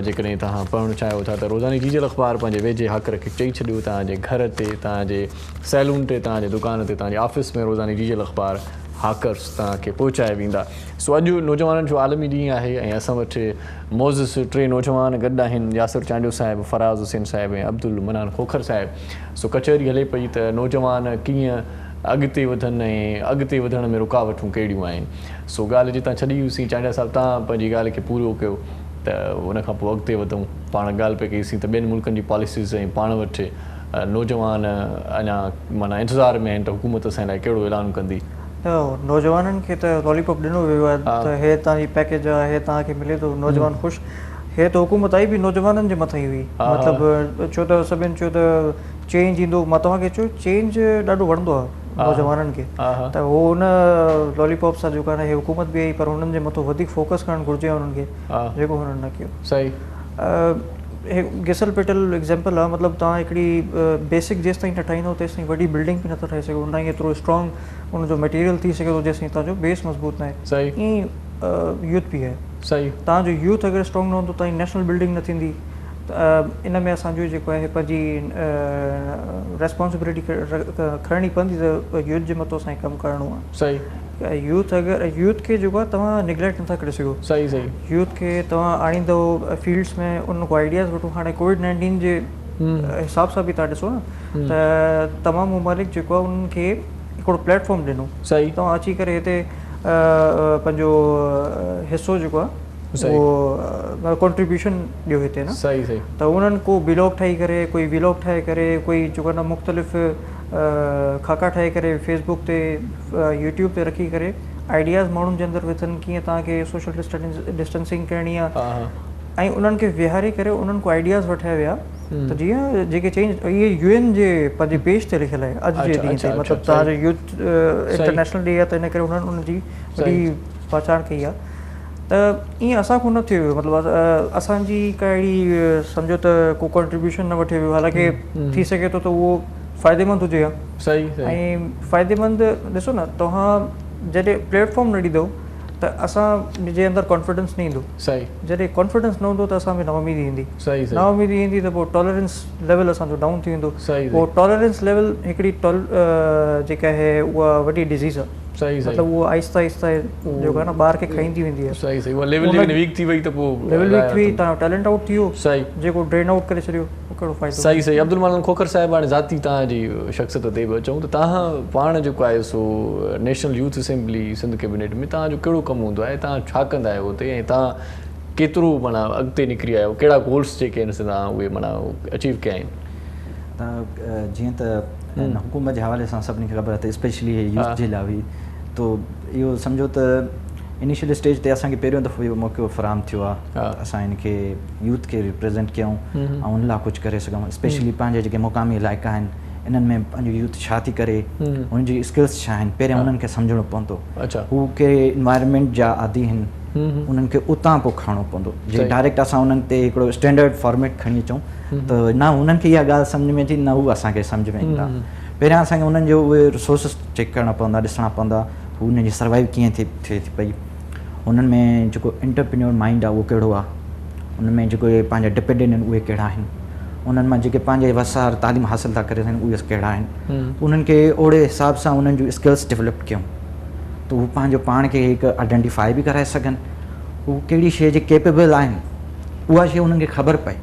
जेकॾहिं तव्हां पढ़णु चाहियो था त रोज़ानी जीजल अख़बार पंहिंजे वेझे हाकर खे चई छॾियो। तव्हांजे घर ते, तव्हांजे सैलून ते, तव्हांजे दुकान ते, तव्हांजे ऑफिस में रोज़ानी जीजल अख़बार हाकर्स तव्हांखे पहुचाए वेंदा। सो अॼु नौजवाननि जो आलमी ॾींहुं आहे ऐं असां वटि मौज़िस 3 नौजवान गॾु आहिनि, यासिर चांडियो साहिबु, फराज़ हुसैन साहिबु ऐं अब्दुल मनान खोखर साहिबु। सो कचहरी हले पई त नौजवान कीअं अॻिते वधनि ऐं अॻिते वधण में रुकावटूं कहिड़ियूं आहिनि। सो ॻाल्हि जितां छॾी हुईसीं, चांडिया साहिबु तव्हां पंहिंजी ॻाल्हि खे पूरो कयो त उनखां पोइ अॻिते वधूं। पाण ॻाल्हि पिया कईसीं त ॿियनि मुल्कनि जी पॉलिसीज़ ऐं पाण वटि नौजवान अञा माना इंतज़ार में आहिनि त हुकूमत असां लाइ कहिड़ो ऐलान कंदी। नौजवाननि खे त लॉलीपॉप ॾिनो वियो आहे त हे तव्हांजी पैकेज आहे, हे तव्हांखे मिले थो, नौजवान ख़ुशि। हे त हुकूमत आई बि नौजवाननि जे मथां ई हुई। मतिलबु छो त सभिनि चयो त चेंज ईंदो। मां तव्हांखे चयो चेंज ॾाढो वणंदो आहे नौजवाननि खे, त उहो हुन लॉलीपॉप सां जेको आहे हुकूमत बि आई, पर हुननि जे मथां वधीक फोकस करणु घुरिजे हुननि खे, जेको हुननि न कयो। सही। घिसल पिटल एग्ज़ाम्पल आहे। मतिलबु तव्हां हिकिड़ी बेसिक जेसि ताईं न ठाहींदो तेसि ताईं वॾी बिल्डिंग बि नथा ठाहे सघो, न ई एतिरो स्ट्रॉन्ग उनजो मटीरियल थी सघे थो जेसि ताईं तव्हांजो बेस मज़बूत न आहे। सही। ईअं यूथ बि आहे। सही। तव्हांजो यूथ अगरि स्ट्रॉन्ग न हूंदो तव्हांजी नेशनल बिल्डिंग न थींदी। इन में असांजो जेको आहे पंहिंजी रेस्पॉन्सिबिलिटी खणणी पवंदी त यूथ जे मथां असांखे कमु करिणो आहे। सही। यूथ अगरि यूथ खे जेको आहे तव्हां निगलेक्ट नथा करे सघो। सही सही। यूथ खे तव्हां आणींदव फील्ड्स में, उन खां आइडियाज़ वठो। हाणे कोविड-19 जे हिसाब सां बि तव्हां ॾिसो न त तमामु ममालिक जेको आहे उन्हनि खे हिकिड़ो प्लेटफॉर्म ॾिनो। सही। तव्हां अची करे हिते पंहिंजो हिसो जेको आहे उहो कॉन्ट्रीब्यूशन ॾियो हिते न। सही सही। त उन्हनि को ब्लॉग ठाही करे, कोई व्लॉग ठाहे करे, कोई जेको आहे न मुख़्तलिफ़ खाका ठाहे करे फेसबुक ते, यूट्यूब ते रखी करे आइडियाज़ माण्हुनि जे अंदरि विझनि कीअं तव्हांखे सोशल डिस्टेंसिंग करणी आहे। ऐं उन्हनि खे विहारे करे उन्हनि को आइडियाज़ वठाया विया त जीअं जेके चेंज इहे UN जे पंहिंजे पेज ते लिखियलु आहे अॼु जे ॾींहं ते। मतिलबु तव्हांजो यूथ इंटरनेशनल डे आहे त इन करे उन्हनि उनजी वॾी पहचान कई आहे। त ईअं असां खां न थियो हुयो। मतिलबु असांजी का अहिड़ी सम्झो त को कॉन्ट्रीब्यूशन न वठे वियो, हालांकि थी सघे थो त उहो फ़ाइदेमंद हुजे हा। सही। ऐं फ़ाइदेमंद ॾिसो न, तव्हां जॾहिं प्लेटफॉर्म न ॾींदव त असां जे अंदरि कॉन्फिडेंस न ईंदो। सही। जॾहिं कॉन्फिडेंस न हूंदो त असां में नाउमीदी ईंदी। सही। नाउमीदी ईंदी त पोइ टॉलरेंस लेवल असांजो डाउन थी वेंदो। सही। पोइ टॉलरेंस लेवल हिकिड़ी जेका आहे उहा वॾी डिज़ीज़ आहे। सही सही मतिलबु उहो आहिस्ता आहिस्ता जेको आहे न ॿार खे खाईंदी वेंदी आहे। सही सही, उहा लेवल वीक थी वई त पोइ लेवल वीक थी वई, तव्हां टैलेंट आउट थी वियो, सही जेको ड्रेन आउट करे छॾियो, उहो कहिड़ो फ़ाइदो। सही सही। अब्दुल मनान खोखर साहिबु, हाणे ज़ाती तव्हांजी शख़्सियत ते बि अचूं त तव्हां पाण जेको आहे सो national youth assembly Sindh cabinet में तव्हांजो कहिड़ो कमु हूंदो आहे, तव्हां छा कंदा आहियो हुते, ऐं तव्हां केतिरो माना अॻिते निकिरी आहियो, कहिड़ा गोल्स जेके आहिनि तव्हां उहे माना अचीव कया आहिनि? त जीअं त हुकूमत जे हवाले सां सभिनी खे ख़बर आहे त स्पेशली यूथ जे लाइ हुई, तो इहो सम्झो त इनिशियल स्टेज ते असांखे पहिरियों दफ़ो इहो मौक़ो फ़राहम थियो आहे त असां हिनखे यूथ खे रिप्रेज़ेंट कयूं ऐं उन लाइ कुझु करे सघूं। स्पेशली पंहिंजे जेके मुक़ामी इलाइक़ा आहिनि इन्हनि में पंहिंजो यूथ छा थी करे, हुनजी स्किल्स छा आहिनि, पहिरियों उन्हनि खे सम्झणो पवंदो। हू कहिड़े इन्वायरमेंट जा आदी आहिनि, उन्हनि खे उतां पोइ खणणो पवंदो। जे डायरेक्ट असां उन्हनि ते हिकिड़ो स्टैंडर्ड फॉर्मेट खणी अचूं त न उन्हनि खे इहा ॻाल्हि सम्झ में अचे, न हू असांखे सम्झ में ईंदा। पहिरियां असांखे उन्हनि जो उहे रिसोर्सिस चेक करणा पवंदा, ॾिसणा पवंदा हू हुनजी सर्वाइव कीअं थिए थी पई, हुननि में जेको एंटरप्रेन्योर माइंड आहे उहो कहिड़ो आहे, उन में जेको पंहिंजा डिपेंडेंट आहिनि उहे कहिड़ा आहिनि, उन्हनि मां जेके पंहिंजे वसार तालीम हासिल था करे सघनि उहे कहिड़ा आहिनि, उन्हनि खे ओड़े हिसाब सां उन्हनि जूं स्किल्स डेवलप कयूं त हू पंहिंजो पाण खे हिकु आइडेंटिफाई बि कराए सघनि, हू कहिड़ी शइ जे केपेबल आहिनि उहा शइ उन्हनि खे ख़बर पए,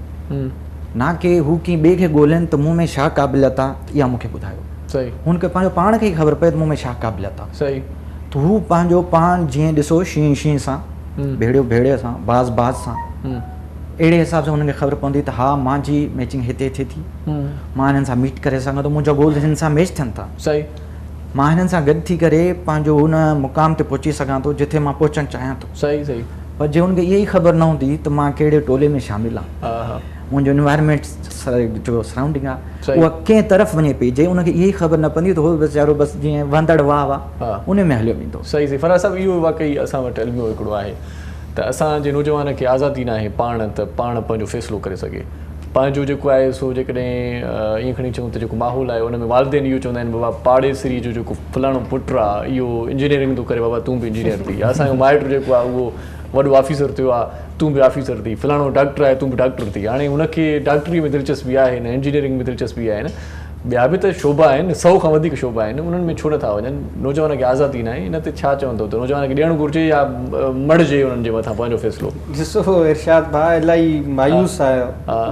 न की हू कीअं ॿिए खे ॻोल्हनि त मूं में छा क़ाबिलियत आहे इहा मूंखे ॿुधायो। सही, हुनखे पंहिंजो पाण खे ई ख़बर पए त मूं में छा क़ाबिलियत आहे। सही, त हू पंहिंजो पाण जीअं ॾिसो शींहं शींहं सां, भेड़ियो भेड़े सां, बाज़ बाज़ सां, अहिड़े हिसाब सां हुननि खे ख़बर पवंदी त हा मुंहिंजी मैचिंग हिते थिए थी, मां हिननि सां मीट करे सघां थो, मुंहिंजा गोल हिननि सां मैच थियनि था। सही, मां हिननि सां गॾु थी करे पंहिंजो हुन मुक़ाम ते पहुची सघां थो जिथे मां पहुचणु चाहियां थो। सही सही। पर जे हुनखे इहा ई ख़बर न हूंदी त मां कहिड़े टोले में शामिलु आहियां, मुंहिंजो इन्वायरमेंट जो सराउंडिंग आहे उहा कंहिं तरफ़ वञे पई, जे उनखे इहा ई ख़बर न पवंदी त उहो वीचारो बसि जीअं वंदड़ वाह वाह उन में हलियो वेंदो। सही सही। फराज़ साहिबु, इहो वाक़ई असां वटि इल्मो हिकिड़ो आहे त असांजे नौजवान खे आज़ादी न आहे पाण त पाण पंहिंजो फ़ैसिलो करे सघे, पंहिंजो जेको आहे सो जेकॾहिं ईअं खणी चऊं त जेको माहौल आहे उन में वालिदेन इहो चवंदा आहिनि बाबा पाड़ेसरी जो जेको फलाणो पुटु आहे इहो इंजीनियरिंग थो करे, बाबा तूं बि इंजीनियर थी, असांजो माइट जेको आहे उहो वॾो ऑफिसर थियो आहे, तूं बि ऑफिसर थी, फलाणो डॉक्टर आहे तूं बि डॉक्टर थी। हाणे हुनखे डॉक्टरी में दिलचस्पी आहे न, इंजीनियरिंग में दिलचस्पी आहे न, ॿिया बि त शोभा आहिनि, 100 खां वधीक शोभा आहिनि, उन्हनि में छो नथा वञनि? नौजवान खे आज़ादी न आहे, इन ते छा चवंदो त नौजवान खे ॾियणु घुरिजे या मड़िजे उन्हनि जे मथां पंहिंजो फ़ैसिलो? ॾिसो इरशाद भाउ इलाही मायूस आयो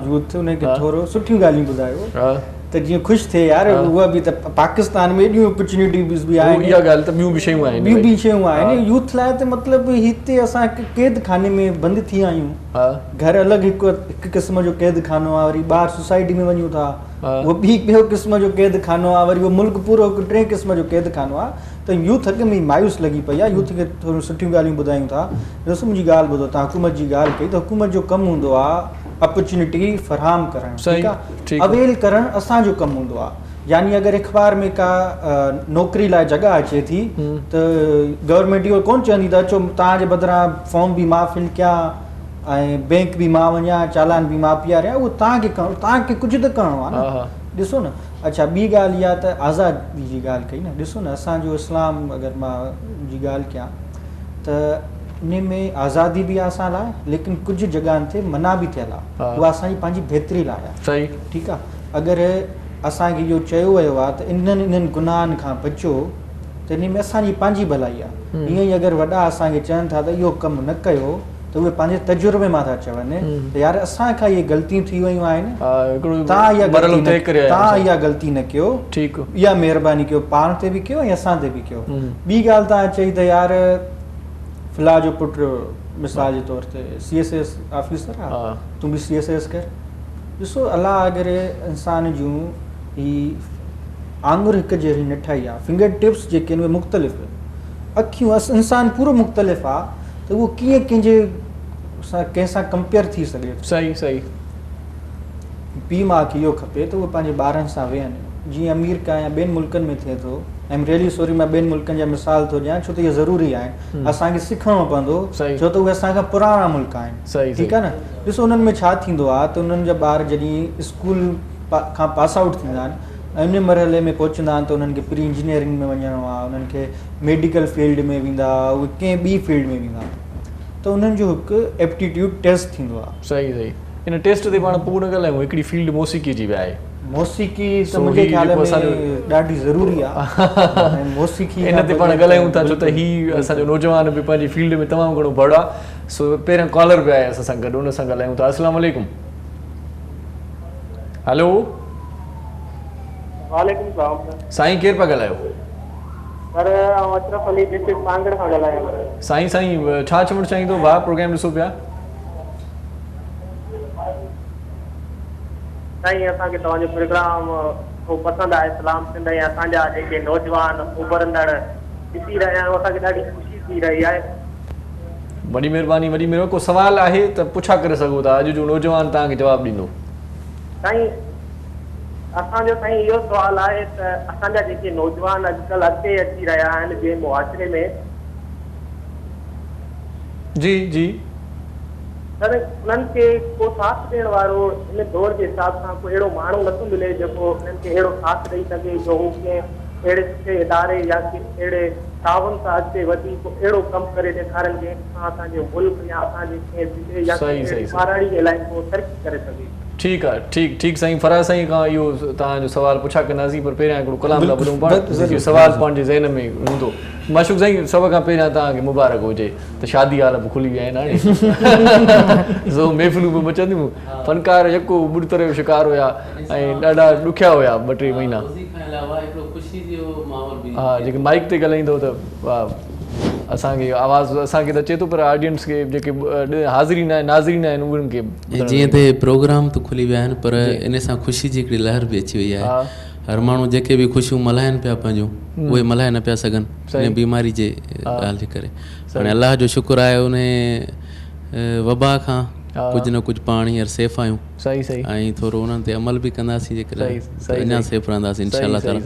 यूथ, उनखे थोरो सुठियूं ॻाल्हियूं ॿुधायो त जीअं ख़ुशि थिए यार, उहा बि त पाकिस्तान में एॾियूं अपॉर्चुनिटीज़ बि आहिनि, इहा ॻाल्हि त ॿियूं बि शयूं आहिनि, ॿियूं बि शयूं आहिनि यूथ लाइ। त मतिलबु हिते असां क़ैद खाने में बंदि थी आहियूं, घर अलॻि हिकु क़िस्म जो क़ैद खानो आहे, वरी ॿाहिरि सोसाइटी में वञूं था उहो ॿियो क़िस्म जो क़ैद खानो आहे, वरी उहो मुल्क पूरो हिकु 3 क़िस्म जो क़ैद खानो आहे। त यूथ अॻ में मायूस लॻी पई आहे, यूथ खे थोरियूं सुठियूं ॻाल्हियूं ॿुधायूं था। ॾिसो मुंहिंजी ॻाल्हि ॿुधो, तव्हां हुकूमत जी ॻाल्हि कई त हुकूमत जो कमु हूंदो आहे अपॉर्चुनिटी फराहम करणु, ठीकु आहे, अवेल करणु असांजो कमु हूंदो आहे। यानी अगरि अख़बार में का नौकिरी लाइ जॻह अचे थी त गवर्नमेंट इहो कोन चवंदी त अचो तव्हांजे बदिरां फॉर्म बि मां फिल कयां ऐं बैंक बि मां वञा, चालान बि मां पीआरियां, उहो तव्हांखे करिणो, तव्हांखे कुझु त करिणो आहे न। ॾिसो न, अच्छा ॿी ॻाल्हि इहा त आज़ादी जी ॻाल्हि कई न, ॾिसो न असांजो इस्लाम अगरि मां जी ॻाल्हि कयां त उन में आज़ादी बि आहे असां लाइ, लेकिन कुझु जॻहियुनि ते मना बि थियल आहे, उहा असांजी पंहिंजी बहितरी लाइ आहे। सही, ठीकु आहे। अगरि असांखे इहो चयो वियो आहे त इन्हनि गुनाहनि खां बचो त इन में असांजी पंहिंजी भलाई आहे। ईअं ई अगरि वॾा असांखे चवनि था त इहो कमु न कयो त उहे पंहिंजे तजुर्बे मां था चवनि त यार असांखां इहे ग़लतियूं थी वियूं आहिनि, तव्हां इहा ग़लती न कयो, ठीकु, इहा महिरबानी कयो, पाण ते बि कयो ऐं असां ते बि कयो। ॿी ॻाल्हि तव्हां चई त यार फिलहा जो पुटु मिसाल जे तौर ते CSS ऑफिसर आहे, तूं बि CSS कर। ॾिसो अलाह अगरि इंसान जूं ही आंगुर हिकु जहिड़ी न ठाही आहे, फिंगर टिप्स जेके आहिनि उहे मुख़्तलिफ़, अखियूं इंसानु पूरो मुख़्तलिफ़ आहे, त उहो कीअं कंहिंसां कंपेयर थी सघे? सही सही। पीउ माउ खे इहो खपे त उहे पंहिंजे ॿारनि सां वेहनि, जीअं अमेरिका या ॿियनि मुल्कनि में थिए थो। ऐं रियली सॉरी मां ॿियनि मुल्कनि जा मिसाल थो ॾियां छो त इहे ज़रूरी आहे, असांखे सिखणो पवंदो छो त उहे असांखां पुराणा मुल्क आहिनि, ठीकु आहे न। ॾिसो उन्हनि में छा थींदो आहे त उन्हनि जा ॿार जॾहिं स्कूल खां पास आउट थींदा आहिनि ऐं उन मरहले में पहुचंदा आहिनि त उन्हनि खे प्री इंजीनियरिंग में वञिणो आहे, उन्हनि खे मेडिकल फील्ड में वेंदा, उहे कंहिं ॿी फील्ड में वेंदा, त उन्हनि जो हिकु एप्टीट्यूड टेस्ट थींदो आहे। सही सही। इन टेस्ट ते पाण पूर्ण ॻाल्हायूं, हिकिड़ी फील्ड मौसीक़ी जी बि आहे, मौसीक़ी त मुंहिंजे ख़्याल में ॾाढी ज़रूरी आहे। मौसीक़ी इन ते पाण ॻाल्हायूं था छो त हीउ असांजो नौजवान बि पंहिंजी फील्ड में तमामु घणो बड़ो आहे। सो पहिरियों कॉलर बि आहे असां सां गॾु, उन सां ॻाल्हायूं था। अस्सलाम वालेकुम। हेलो वालेकुम सलाम साईं, केरु पिया ॻाल्हायो? सर अशरफ अली डिस्ट्रिक्ट पांगड़ खां ॻाल्हायां। साईं छा चवणु चाहींदो भाउ, प्रोग्राम ॾिसो पिया? साईं असांखे तव्हांजो प्रोग्राम पसंदि आहे। सलाम सिंध ऐं असांजा जेके नौजवान उभरंदड़ ॾिसी रहिया आहियूं, असांखे ॾाढी ख़ुशी थी रही आहे। वॾी महिरबानी, वॾी महिरबानी। को सवाल आहे त पुछा करे सघो था, अॼु जो नौजवान तव्हांखे जवाबु ॾींदो। साईं असांजो साईं इहो सुवाल आहे त असांजा जेके नौजवान अॼुकल्ह अॻिते अची रहिया आहिनि जंहिं मुआशिरे में, जी जी सर उन्हनि खे को साथ ॾियण वारो इन दौर जे हिसाब सां को अहिड़ो माण्हू नथो मिले जेको उन्हनि खे अहिड़ो साथ ॾेई सघे जो हू कंहिं अहिड़े सुठे इदारे या कंहिं अहिड़े ताउन सां अॻिते वधी को अहिड़ो कमु करे ॾेखारनि जंहिंसां असांजो मुल्क या असांजे कंहिं ज़िले या महाराणी इलाइक़े को तरक़ी करे सघे। ठीकु आहे, ठीकु साईं। फराज़ साईं खां इहो तव्हांजो सुवाल पुछा कंदासीं, पर पहिरियां हिकिड़ो कलाम था ॿुधूं पाण। सुवाल पाण जे ज़हन में हूंदो। माशूक साईं, सभ खां पहिरियां तव्हांखे मुबारक हुजे त शादी हाल बि खुली विया आहिनि हाणे। सो महफ़िलूं बि मचंदियूं। फनकार यको बुड़तर जो शिकार हुया ऐं ॾाढा ॾुखिया हुया 2-3 महीना। हा, जेके माइक ते ॻाल्हाईंदो त वाह, असांखे आवाज़ असांखे त अचे थो, पर ऑडियंस खे जेके हाज़रीन आहिनि नाज़रीन आहिनि उन्हनि खे जीअं त प्रोग्राम त खुली विया आहिनि, पर इन सां ख़ुशी जी हिकिड़ी लहर बि अची वई आहे। हर माण्हू जेके बि ख़ुशियूं मल्हाइनि पिया पंहिंजूं, उहे मल्हाए न पिया सघनि इन बीमारी जे ॻाल्हि जे करे। हाणे अलाह जो शुक्र आहे उन वबा खां कुझु न कुझु पाण हींअर सेफ आहियूं। सही ऐं थोरो उन्हनि ते अमल बि कंदासीं जेकॾहिं अञा सेफ रहंदासीं इंशाअल्लाह ताला।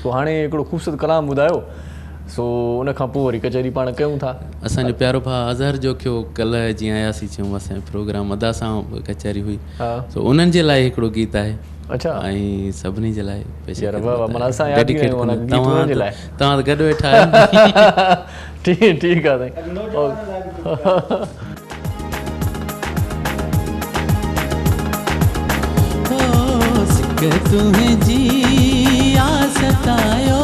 पोइ हाणे हिकिड़ो ख़ूबसूरत कलाम ॿुधायो, सो उन खां पोइ वरी कचहरी पाण कयूं था। असांजो प्यारो भाउ अज़हर जो थियो कल्ह जीअं आयासीं चयूं असांजो प्रोग्राम अदा सां कचहरी हुई, सो उन्हनि जे लाइ हिकिड़ो गीत आहे। अच्छा। ऐं सभिनी जे लाइ तव्हां गॾु वेठा आहियो। ठीकु आहे साईं। तुम्हें जी सतायो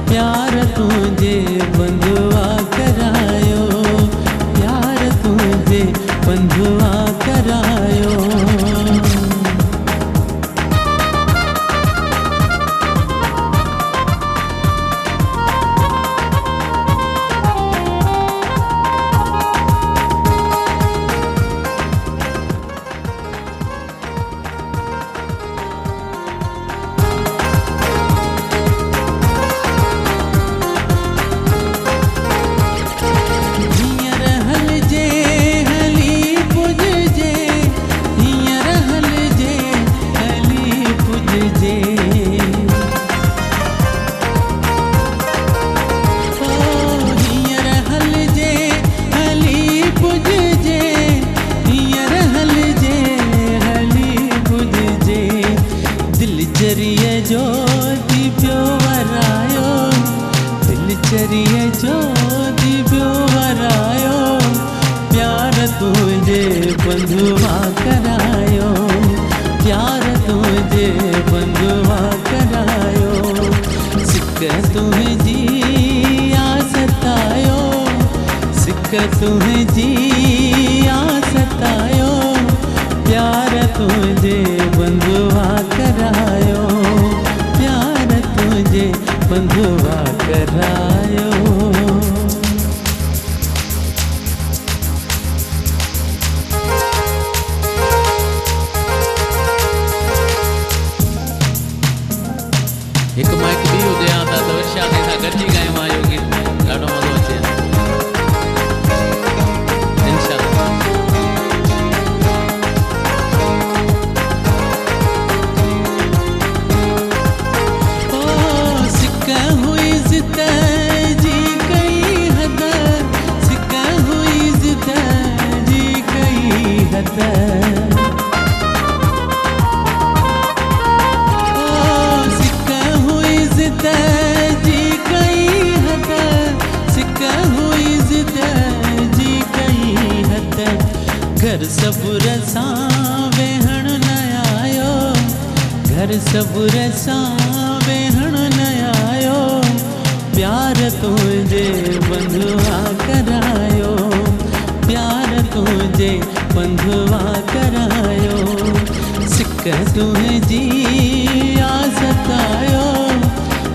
प्यार तुझे बंधुआ करायो, प्यार तुझे बंधुआ करायो। तुम्हें जी सतायो प्यार तुझे बंधुआ करायो, प्यार तुझे बंधुआ करायो। हिकु माइक बि हुजे हा त वर्षा सां गॾिजी ॻायूं इहो गीत, ॾाढो मज़ो अचे। घर सबुर सां वेहण न आयो, घर सब्र सां वेहण न आयो, प्यार तुंहिंजे बंधुआ करायो, प्यार तुंहिंजे बंधुआ करायो, सिक तुंहिंजी आज़त आयो,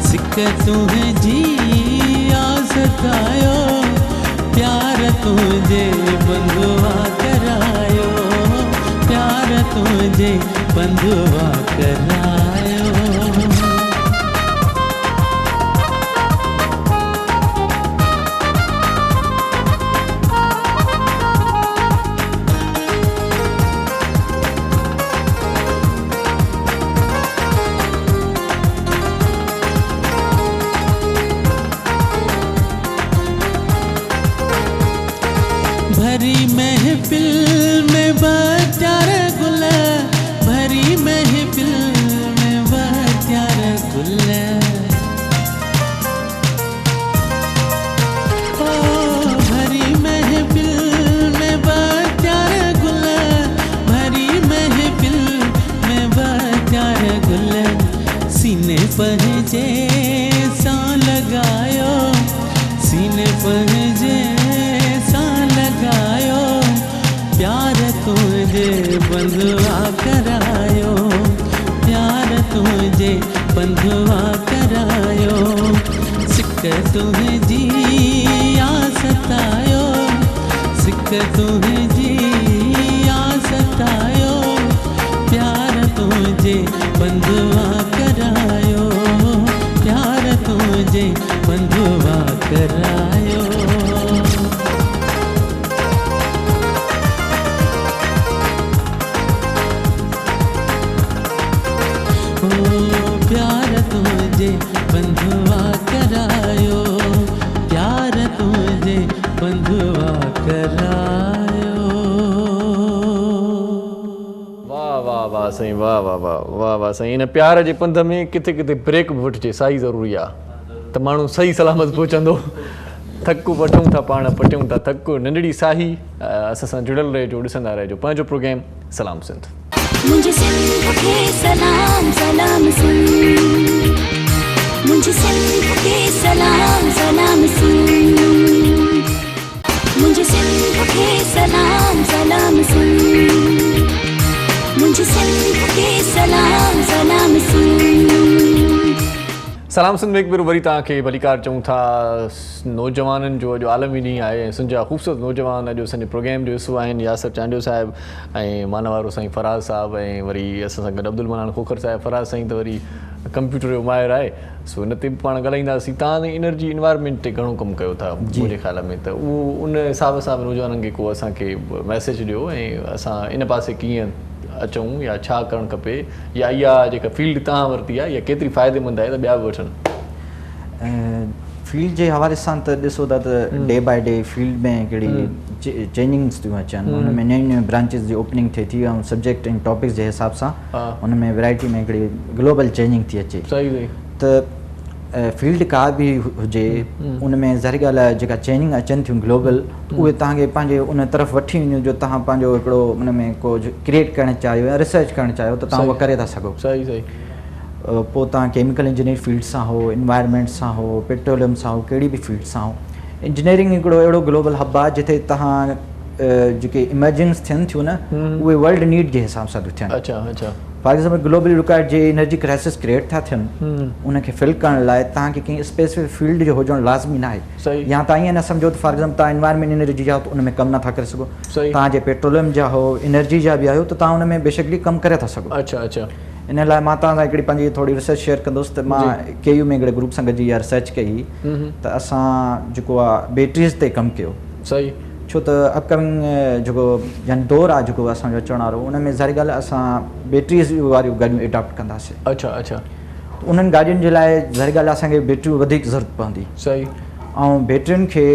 सिक तुंहिंजी आज़त आयो, प्यार तुंहिंजे बंधुआ करायो, प्यार तुंहिंजे बंधुआ करायो। भरी महफिल में बचार गुल, भरी महफिल में बचार गुल, ओ भरी महफिल में बचार गुल, भरी महफिल में बचार गुल, सीने पर जैसा लगायो, सीने पर लगायो, प्यार तुझे बंधुआ करायो, प्यार तुझे बंधुआ करायो, सिक तुझी आज़त आयो, सिक तुझी आज़त आयो, प्यार तुझे बंधुआ करायो, प्यार तुझे बंधुआ करायो। प्यार तुझे बंधुआ करायो, प्यार तुझे बंधुआ करायो। वाह वाह वाह साईं, वाह वाह वाह वाह वाह साईं। इन प्यार जे पंध में किथे किथे ब्रेक बि वठिजे, साई ज़रूरी आहे त माण्हू सही सलामत पहुचंदो। थकु वठूं था, पाण पटियूं था थकु, नंढड़ी साही। असां सां जुड़ियल रहिजो, ॾिसंदा रहिजो पंहिंजो प्रोग्राम सलाम सिंध। मुझे सिंध के सलाम सलाम सिंध, मुझे सिंध के सलाम सलाम सिंध, मुझे सिंध के सलाम सलाम सिंध, मुझे सिंध के सलाम सलाम सिंध। सलाम सिंध में एक बार वरी तव्हांखे भलीकार चऊं था। नौजवाननि जो अॼु आलमी ॾींहुं आहे। सिंध जा ख़ूबसूरत नौजवान अॼु असांजे प्रोग्राम जो हिसो आहिनि। यासर चांडियो साहिबु ऐं माना वारो साईं फराज़ साहिबु ऐं वरी असां सां गॾु अब्दुल मनान खोखर साहिबु। फराज़ साईं त वरी कंप्यूटर जो माहिर आहे, सो हिन ते बि पाण ॻाल्हाईंदासीं। तव्हां एनर्जी इन्वायरमेंट ते घणो कमु कयो था मुंहिंजे ख़्याल में, त उहो उन हिसाब सां नौजवाननि खे को असांखे मैसेज ॾियो ऐं असां इन पासे कीअं अचूं या छा करणु खपे, या इहा जेका फील्ड तव्हां वरिती आहे इहा केतिरी फ़ाइदेमंद आहे त ॿिया बि वठनि। फील्ड जे हवाले सां त ॾिसो था त डे बाय डे फील्ड में कहिड़ी चेंजिंग्स थियूं अचनि, हुन में नयूं नयूं ब्रांचिस जी ओपनिंग थिए थी ऐं सब्जेक्ट ऐं टॉपिक्स जे हिसाब सां हुन में वैरायटी में हिकिड़ी ग्लोबल चेंजिंग थी अचे। सही त फील्ड का बि हुजे उन में ज़ाहिर ॻाल्हि आहे जेका चेंजिंग अचनि थियूं ग्लोबल, उहे तव्हांखे पंहिंजे उन तरफ़ वठी वञो जो तव्हां पंहिंजो हिकिड़ो उन में को क्रिएट करणु चाहियो या रिसर्च करणु चाहियो त तव्हां उहो करे था सघो। सही सही। पोइ तव्हां केमिकल इंजीनियर फील्ड सां हो, इन्वायरमेंट सां हो, पेट्रोलियम सां हो, कहिड़ी बि फील्ड सां हो। इंजीनियरिंग हिकिड़ो अहिड़ो ग्लोबल हब आहे जिथे तव्हां जेके इमर्जिंग्स थियनि थियूं न उहे वर्ल्ड नीड जे हिसाब सां थियूं थियनि। अच्छा अच्छा। For example globally required J energy crisis create था थियनि, उनखे फिल करण लाइ तव्हांखे कंहिं स्पेसिफिक फील्ड जो हुजणु लाज़मी न आहे। या तव्हां ईअं न सम्झो त फॉर एग्ज़ाम्पल तव्हां इन्वायरमेंट एनर्जी जा हो त उन में कमु नथा करे सघो। तव्हांजे पेट्रोलियम जा हो, एनर्जी जा बि आहियो त तव्हां उन में बेशकली कमु करे था सघो। अच्छा अच्छा। इन लाइ मां तव्हां सां हिकिड़ी पंहिंजी थोरी रिसर्च शेयर कंदुसि त मां KU में हिकिड़े ग्रुप सां गॾिजी इहा रिसर्च कई त असां जेको आहे बैटरीज़ ते कमु कयो। सही। छो त अपकमिंग जेको यानी दौरु आहे जेको असांजो अचण वारो, उन में ज़ाहिर ॻाल्हि आहे असां बैटरीज़ वारियूं गाॾियूं एडॉप्ट कंदासीं। अच्छा अच्छा। उन्हनि गाॾियुनि जे लाइ ज़ाहिर ॻाल्हि आहे असांखे बैटरियूं वधीक ज़रूरत पवंदी। सही। ऐं बैटरियुनि खे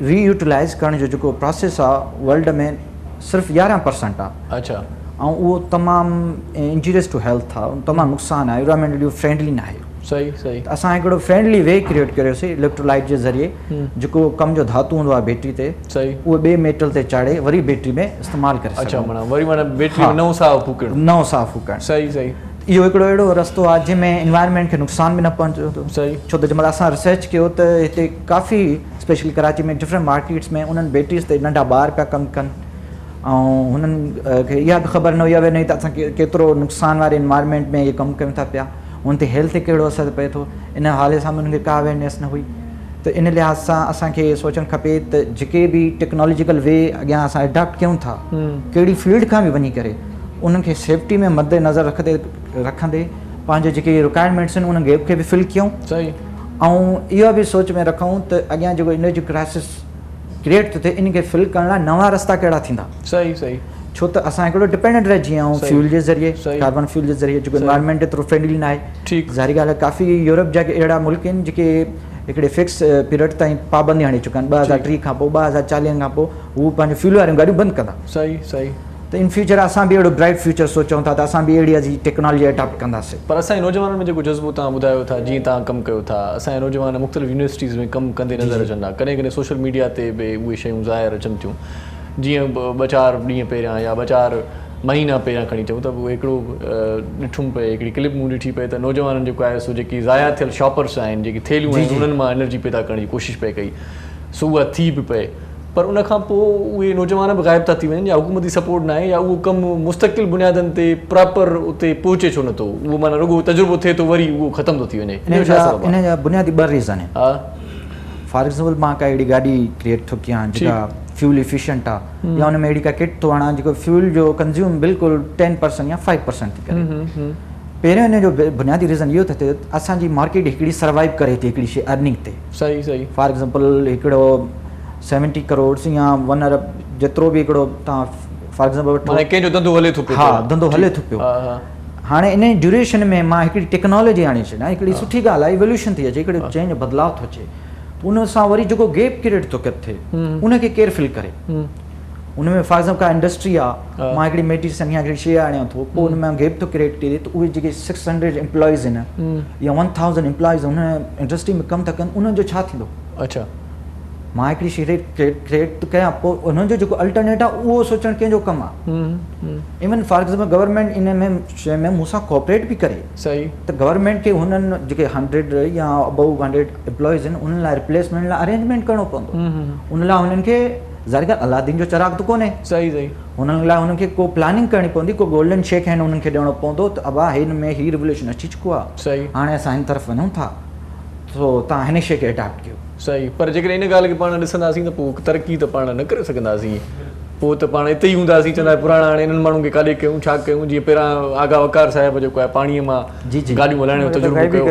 रीयूटिलाइज़ करण जो जेको प्रोसेस आहे वर्ल्ड में सिर्फ़ु 11% आहे। अच्छा। ऐं उहो तमामु इंजीरियस टू हेल्थ आहे, तमामु नुक़सानु आहे, एनवायरमेंटली फ्रेंडली न आहे। सही सही। असां हिकिड़ो फ्रेंडली वे क्रिएट कयोसीं इलेक्ट्रोलाइट जे ज़रिए, जेको कम जो धातु हूंदो आहे बैटरी ते, सही, उहो ॿिए मेटल ते चाढ़े वरी बैटरी में इस्तेमालु करे सघूं। अच्छा, माना वरी माना बैटरी में नओं साहु फूकणु। नओं साहु फूकणु। सही सही। इहो हिकिड़ो अहिड़ो रस्तो आहे जंहिंमें एनवायरनमेंट खे नुक़सान बि न पहुचे थो। सही। छो त जंहिंमहिल असां रिसर्च कयो त हिते काफ़ी स्पेशली कराची में डिफरेंट मार्केट्स में उन्हनि बैटरीज़ ते नंढा ॿार पिया कमु कनि ऐं हुननि खे इहा बि ख़बर न हुई वञे त असां केतिरो नुक़सान वारे एनवायरनमेंट में इहे कमु कयूं था पिया, हुन ते हेल्थ ते कहिड़ो असरु पए थो, इन हाले सां हुननि खे का अवेयरनेस न हुई। त इन लिहाज़ सां असांखे सोचणु खपे त जेके बि टेक्नोलॉजिकल वे अॻियां असां एडॉप्ट कयूं था कहिड़ी फील्ड खां बि वञी करे उन्हनि खे सेफ्टी में मद्दे नज़र रखंदे पंहिंजे जेके रिक्वायरमेंट्स आहिनि उन गैप खे बि फिल कयूं। सही। ऐं इहो बि सोच में रखूं त अॻियां जेको एनर्जी क्राइसिस क्रिएट थो थिए इन खे फिल करण लाइ नवां रस्ता कहिड़ा थींदा। सही सही। छो त असां हिकिड़ो डिपेंडेंट रहिजी विया आहियूं फ्यूल जे ज़रिए, कार्बन फ्यूल जे ज़रिए जेको एनवायरनमेंट एतिरो फ्रेंडली न आहे। ठीकु। ज़ाहिर ॻाल्हि आहे काफ़ी यूरोप जा अहिड़ा मुल्क आहिनि जेके हिकिड़े फिक्स पीरियड ताईं पाबंदी हणी चुका आहिनि। 2003 खां पोइ 2040 खां पोइ हू पंहिंजो फ्यूल वारियूं गाॾियूं बंदि कंदा। सही सही। त इन फ्यूचर असां बि अहिड़ो ब्राइट फ्यूचर सोचूं था त असां बि अहिड़ी टेक्नोलॉजी अडॉप्ट कंदासीं। पर असांजे नौजवाननि में जेको जज़्बो तव्हां ॿुधायो था, जीअं तव्हां कमु कयो था, असांजे नौजवान मुख़्तलिफ़ यूनिवर्सिटीज़ में कमु कंदे नज़र अचनि था, कॾहिं कॾहिं सोशल मीडिया ते बि उहे शयूं ज़ाहिर अचनि थियूं। जीअं 2-4 ॾींहं पहिरियां या 2-4 महीना पहिरियां खणी अचूं त उहो हिकिड़ो ॾिठुमि पए, हिकिड़ी क्लिप मूं ॾिठी पए त नौजवाननि जेको आहे सो जेकी ज़ाया थियल शॉपर्स आहिनि, जेकी थेलियूं आहिनि, उन्हनि मां एनर्जी पैदा करण जी कोशिशि पए कई, सो उहा थी बि पए। पर उन खां पोइ उहे नौजवान बि ग़ाइब था थी वञनि, या हुकूमती सपोर्ट न आहे, या उहो कमु मुस्तक़िल बुनियादनि ते प्रॉपर उते पहुचे छो नथो, उहो माना रुॻो तजुर्बो थिए थो वरी उहो ख़तमु थो थी वञे। इन जा बुनियादी 2 रीज़न आहिनि। हा। फॉर एग्ज़ाम्पल मां का अहिड़ी गाॾी क्रिएट थो कयां जेका फ्यूल इफिशिएंट आहे, या हुन में अहिड़ी का किट थो आणां जेको फ्यूल जो कंज़्यूम बिल्कुलु 10% या 5% थी करे। पहिरियों हिन जो बुनियादी रीज़न इहो थो थिए असांजी मार्केट हिकिड़ी सर्वाइव करे थी हिकिड़ी शइ अर्निंग ते। सही सही। फॉर एग्ज़ाम्पल हिकिड़ो 70 करोड़ या 1 अरब जेतिरो बि हिकिड़ो तव्हां फॉर एग्ज़ाम्पल कंहिंजो धंधो हले थो पियो। हा, धंधो हले थो पियो। हाणे इन ड्यूरेशन में मां हिकिड़ी टेक्नोलॉजी आणे छॾियां, हिकिड़ी सुठी ॻाल्हि आहे, इवोल्यूशन थी अचे, हिकिड़ो चेंज बदिलाव थो अचे, उन सां वरी जेको गैप क्रिएट थो थिए उनखे केरु फिल करे। उन में फॉर एग्ज़ाम्पल का इंडस्ट्री आहे, मां हिकिड़ी मेडिसिन या हिकिड़ी शइ आणियां थो, पोइ उन में गैप थो क्रिएट थिए त उहे जेके 600 एम्प्लॉइज़ आहिनि या 1000 एम्प्लॉइज़ हुन इंडस्ट्री में कमु था कनि, उन्हनि जो छा थींदो? अच्छा, मां हिकिड़ी शइ क्रिएट थो कयां, पोइ उन्हनि जो जेको अल्टरनेट आहे उहो सोचणु कंहिंजो कमु आहे। Even for example government in में शइ में मूंसां कोऑपरेट बि करे। सही। त गवर्नमेंट खे हुननि जेके 100 या अबव 100 एम्प्लॉइज़ आहिनि उन्हनि लाइ रिप्लेसमेंट लाइ अरेंजमेंट करिणो पवंदो। उन लाइ हुननि खे ज़ाहिर ॻाल्हि अलादीन जो चिराग त कोन्हे। सही सही। हुननि लाइ हुननि खे को प्लानिंग करणी पवंदी, को गोल्डन शेक हैंड हुननि खे ॾियणो पवंदो त अबा हिन में हीउ रिवोल्यूशन अची चुको आहे। सही। हाणे असां हिन तरफ़ वञूं था, सो तव्हां हिन शइ खे अडॉप्ट कयो। सही। पर जेकॾहिं इन ॻाल्हि खे पाण ॾिसंदासीं त पोइ तरक़ी त पाण न करे सघंदासीं, पोइ त पाण हिते ई हूंदासीं चवंदा पुराणा हाणे इन्हनि माण्हुनि खे काॾे कयूं छा कयूं। जीअं पहिरां आगा वकार साहिब जेको आहे पाणीअ मां गाॾियूं हलाइण जो तजुर्बो कयो,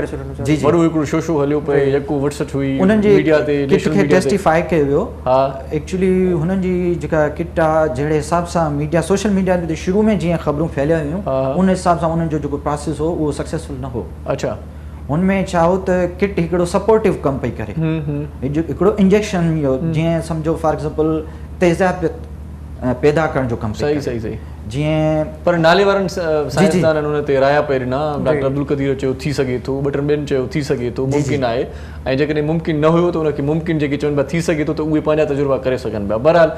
वॾो हिकिड़ो शो हलियो पए, यको वटसट हुई, मीडिया ते किट खे टेस्टिफाई कयो वियो। हा, एक्चुअली हुननि जी जेका किट आहे जहिड़े हिसाब सां मीडिया सोशल मीडिया ते शुरू में जीअं ख़बरूं फैलियूं हुयूं उन हिसाब सां उन्हनि जो जेको प्रोसेस हो उहो सक्सेसफुल न हो। अच्छा। हुनमें छा हो त किट हिकिड़ो सपोर्टिव कमु पई करे, हिकिड़ो इंजेक्शन जो जीअं सम्झो फॉर एग्ज़ाम्पल तेज़ाब पैदा करण जो कमु। सही सही सही। जीअं पर नाले वारनि साइंसदाननि हुन ते राया पई ॾिना, डॉक्टर अब्दुल कदीर चयो थी सघे थो, 2-3 ॿियनि चयो थी सघे थो, मुमकिन आहे, ऐं जेकॾहिं मुमकिन न हुयो त उनखे मुमकिन जेके चवनि पिया थी सघे थो त उहे पंहिंजा तजुर्बा करे सघनि पिया। बहरहाल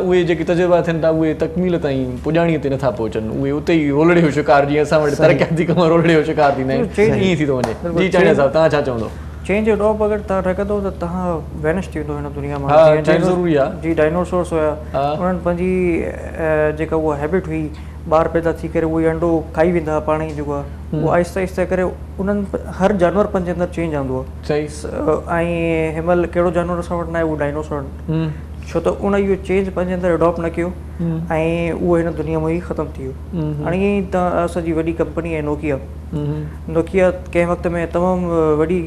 उहे जेके तजुर्बा थियनि था उहे तकमील ताईं पुॼाणीअ ते नथा पहुचनि, उहे उते ई रोलड़े जो शिकार, जीअं असां वटि तरक़ियाती कम रोलड़े जो शिकार थींदा आहिनि, ईअं थी थो वञे। जी चाणिया साहिबु तव्हां छा चवंदो? चेंज जो डॉप अगरि तव्हां रखंदो त तव्हां वैनिश थी वेंदो हिन दुनिया मां। ज़रूरी आहे। जी डायनासोर्स हुया, उन्हनि पंहिंजी जेका उहा हैबिट हुई, ॿार पैदा थी करे उहे अंडो खाई वेंदा हुआ पाण ई जेको आहे, उहो आहिस्ते आहिस्ते करे उन्हनि हर जानवर पंहिंजे अंदरि चेंज आंदो आहे। सही। ऐं हिन महिल कहिड़ो जानवर असां वटि न आहे उहो डायनासोर, छो त उन इहो चेंज पंहिंजे अंदरि अडॉप्ट न कयो ऐं उहो हिन दुनिया में ई ख़तमु थी वियो। हाणे ईअं ई तव्हां असांजी वॾी कंपनी आहे नोकिया कंहिं वक़्त में तमामु वॾी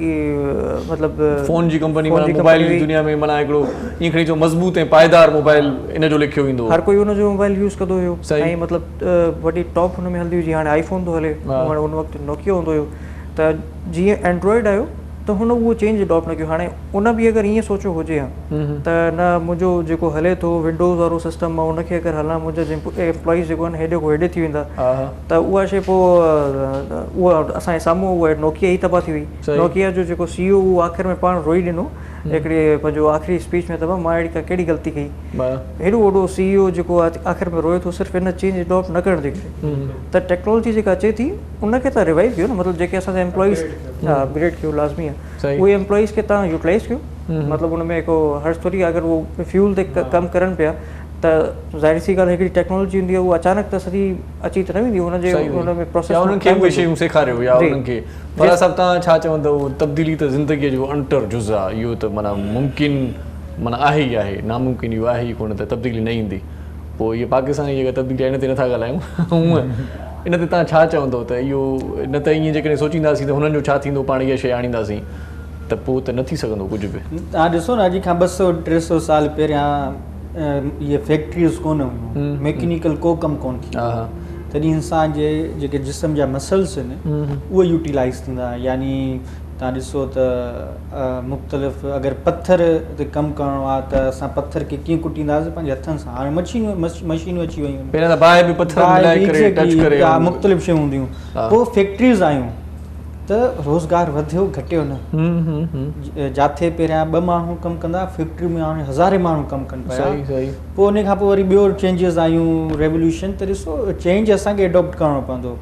मतिलबु फ़ोन जी कंपनी, मोबाइल जी दुनिया में माना हिकिड़ो ईअं खणी चओ मज़बूत ऐं पाइदार मोबाइल इन जो लिखियो वेंदो, हर कोई उनजो मोबाइल यूज़ कंदो हुयो ऐं मतिलबु वॾी टॉप हुन में हलंदी हुई। जीअं हाणे आई फ़ोन थो हले, उन वक़्तु नोकिया हूंदो हुयो, त जीअं एंड्रॉइड आयो त हुन उहो चेंज अडॉप्ट न कयो। हाणे उन बि अगरि ईअं सोचियो हुजे हा त न मुंहिंजो जेको हले थो विंडोज़ वारो सिस्टम आहे उनखे अगरि हलां, मुंहिंजा एम्प्लॉइज़ जेको आहिनि हेॾे खां हेॾे थी वेंदा, त उहा शइ पोइ उहा असांजे साम्हूं उहा नोकिया ई तबाह थी वई। नोकिया जो जेको CEO उहो आख़िर में पाण रोई ॾिनो हिकिड़े पंहिंजो आख़िरी स्पीच में त मां अहिड़ी कहिड़ी ग़लती कई, हेॾो वॾो CEO जेको आख़िर में रोए थो सिर्फ़ु इन चेंज अडॉप्ट न करण जे करे। त टेक्नोलॉजी जेका अचे थी उनखे त रिवाइव कयो न, मतिलबु जेके असांजा एम्प्लॉइज़ अपग्रेड कयो लाज़मी आहे, उहे एम्प्लॉइज़ खे तव्हां यूटिलाइज़ कयो, मतिलबु उन में हिकु हर थोरी अगरि उहो फ्यूल ते कमु करनि पिया त ज़ाहिर सी ॻाल्हि हिकिड़ी टेक्नोलॉजी हूंदी आहे, उहा अचानक त सॼी अची त न वेंदी, हुनजे हुन में प्रोसेस उन्हनि खे उहे शयूं सेखारियो या उन्हनि खे पर साहिबु तव्हां छा चवंदव तब्दीली त ज़िंदगीअ जो अंटर जुज़ आहे, इहो त माना मुमकिन माना आहे ई आहे, नामुमकिन इहो आहे ई कोन त तब्दीली न ईंदी। पोइ इहे पाकिस्तानी जेका तब्दीली आहे इन ते नथा ॻाल्हायूं हूअं इन ते तव्हां छा चवंदव त इहो न त ईअं जेकॾहिं सोचींदासीं त हुननि जो छा थींदो, पाण इहा शइ आणींदासीं त पोइ त न थी सघंदो कुझु बि। तव्हां ॾिसो न अॼु खां 200-300 साल पहिरियां इहे फैक्ट्रीज़ कोन हुयूं, मैकेनिकल को कमु कोन थींदो, तॾहिं इंसान जे जेके जिस्म जा मसल्स आहिनि उहे यूटिलाइज़ थींदा। यानी तव्हां ॾिसो त मुख़्तलिफ़ अगरि पथर ते कमु करिणो आहे त असां पथर खे कीअं कुटींदासीं पंहिंजे हथनि सां, हाणे मशीनूं अची वयूं, मुख़्तलिफ़ शयूं हूंदियूं, पोइ फैक्ट्रीज़ आयूं त रोज़गार वधियो घटियो न। जिथे पहिरियां 2 माण्हू कमु कंदा फैक्ट्री में हाणे हज़ारे माण्हू कमु कनि पिया, पोइ उन खां पोइ वरी ॿियो चेंजिस आयूं, रेवोल्यूशन। त ॾिसो चेंज असांखे एडॉप्ट करिणो पवंदो,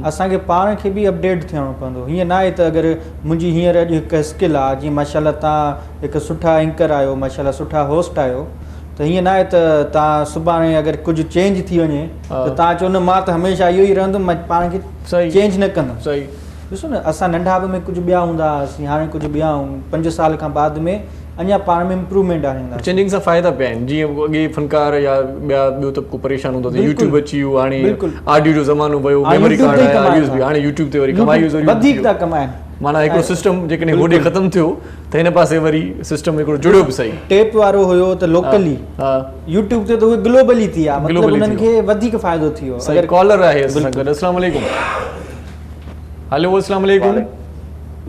असांखे पाण खे बि अपडेट थियणो पवंदो। हीअं न आहे त अगरि मुंहिंजी हींअर अॼु हिकु स्किल आहे, जीअं माशाल्लाह तव्हां हिकु सुठा एंकर आहियो, माशाल्लाह सुठा होस्ट आहियो, त हीअं न आहे त तव्हां सुभाणे अगरि कुझु चेंज थी वञे त तव्हां चओ न मां त हमेशह इहो ई रहंदुमि, मां पाण खे चेंज न कंदुमि। ॾिसो न असां नंढाप में कुझु ॿिया हूंदा हुआसीं, हाणे कुझु ॿिया आहियूं, 5 साल खां बाद में अञा पाण में इम्प्रूवमेंट आणींदा। चेंजिंग सां फ़ाइदा पिया आहिनि, जीअं अॻे फनकार या ॿियो तबको परेशान हूंदो त यूट्यूब अची वियो, हाणे ऑडियो जो ज़मानो वियो, मेमोरी कार्ड आया, यूएसबी, हाणे यूट्यूब ते वरी कमाई वधीक था कमाइनि। माना हिकिड़ो सिस्टम जेकॾहिं होॾे ख़तमु थियो त हिन पासे वरी सिस्टम हिकिड़ो जुड़ियो बि सही। टेप वारो हुयो त लोकली, यूट्यूब ते त उहे ग्लोबली थी विया, मतिलबु उन्हनि खे वधीक फ़ाइदो थी वियो। अगरि कॉलर आहे अस्सलाम वालेकुम। हेलो अस्सलाम वालेकुम।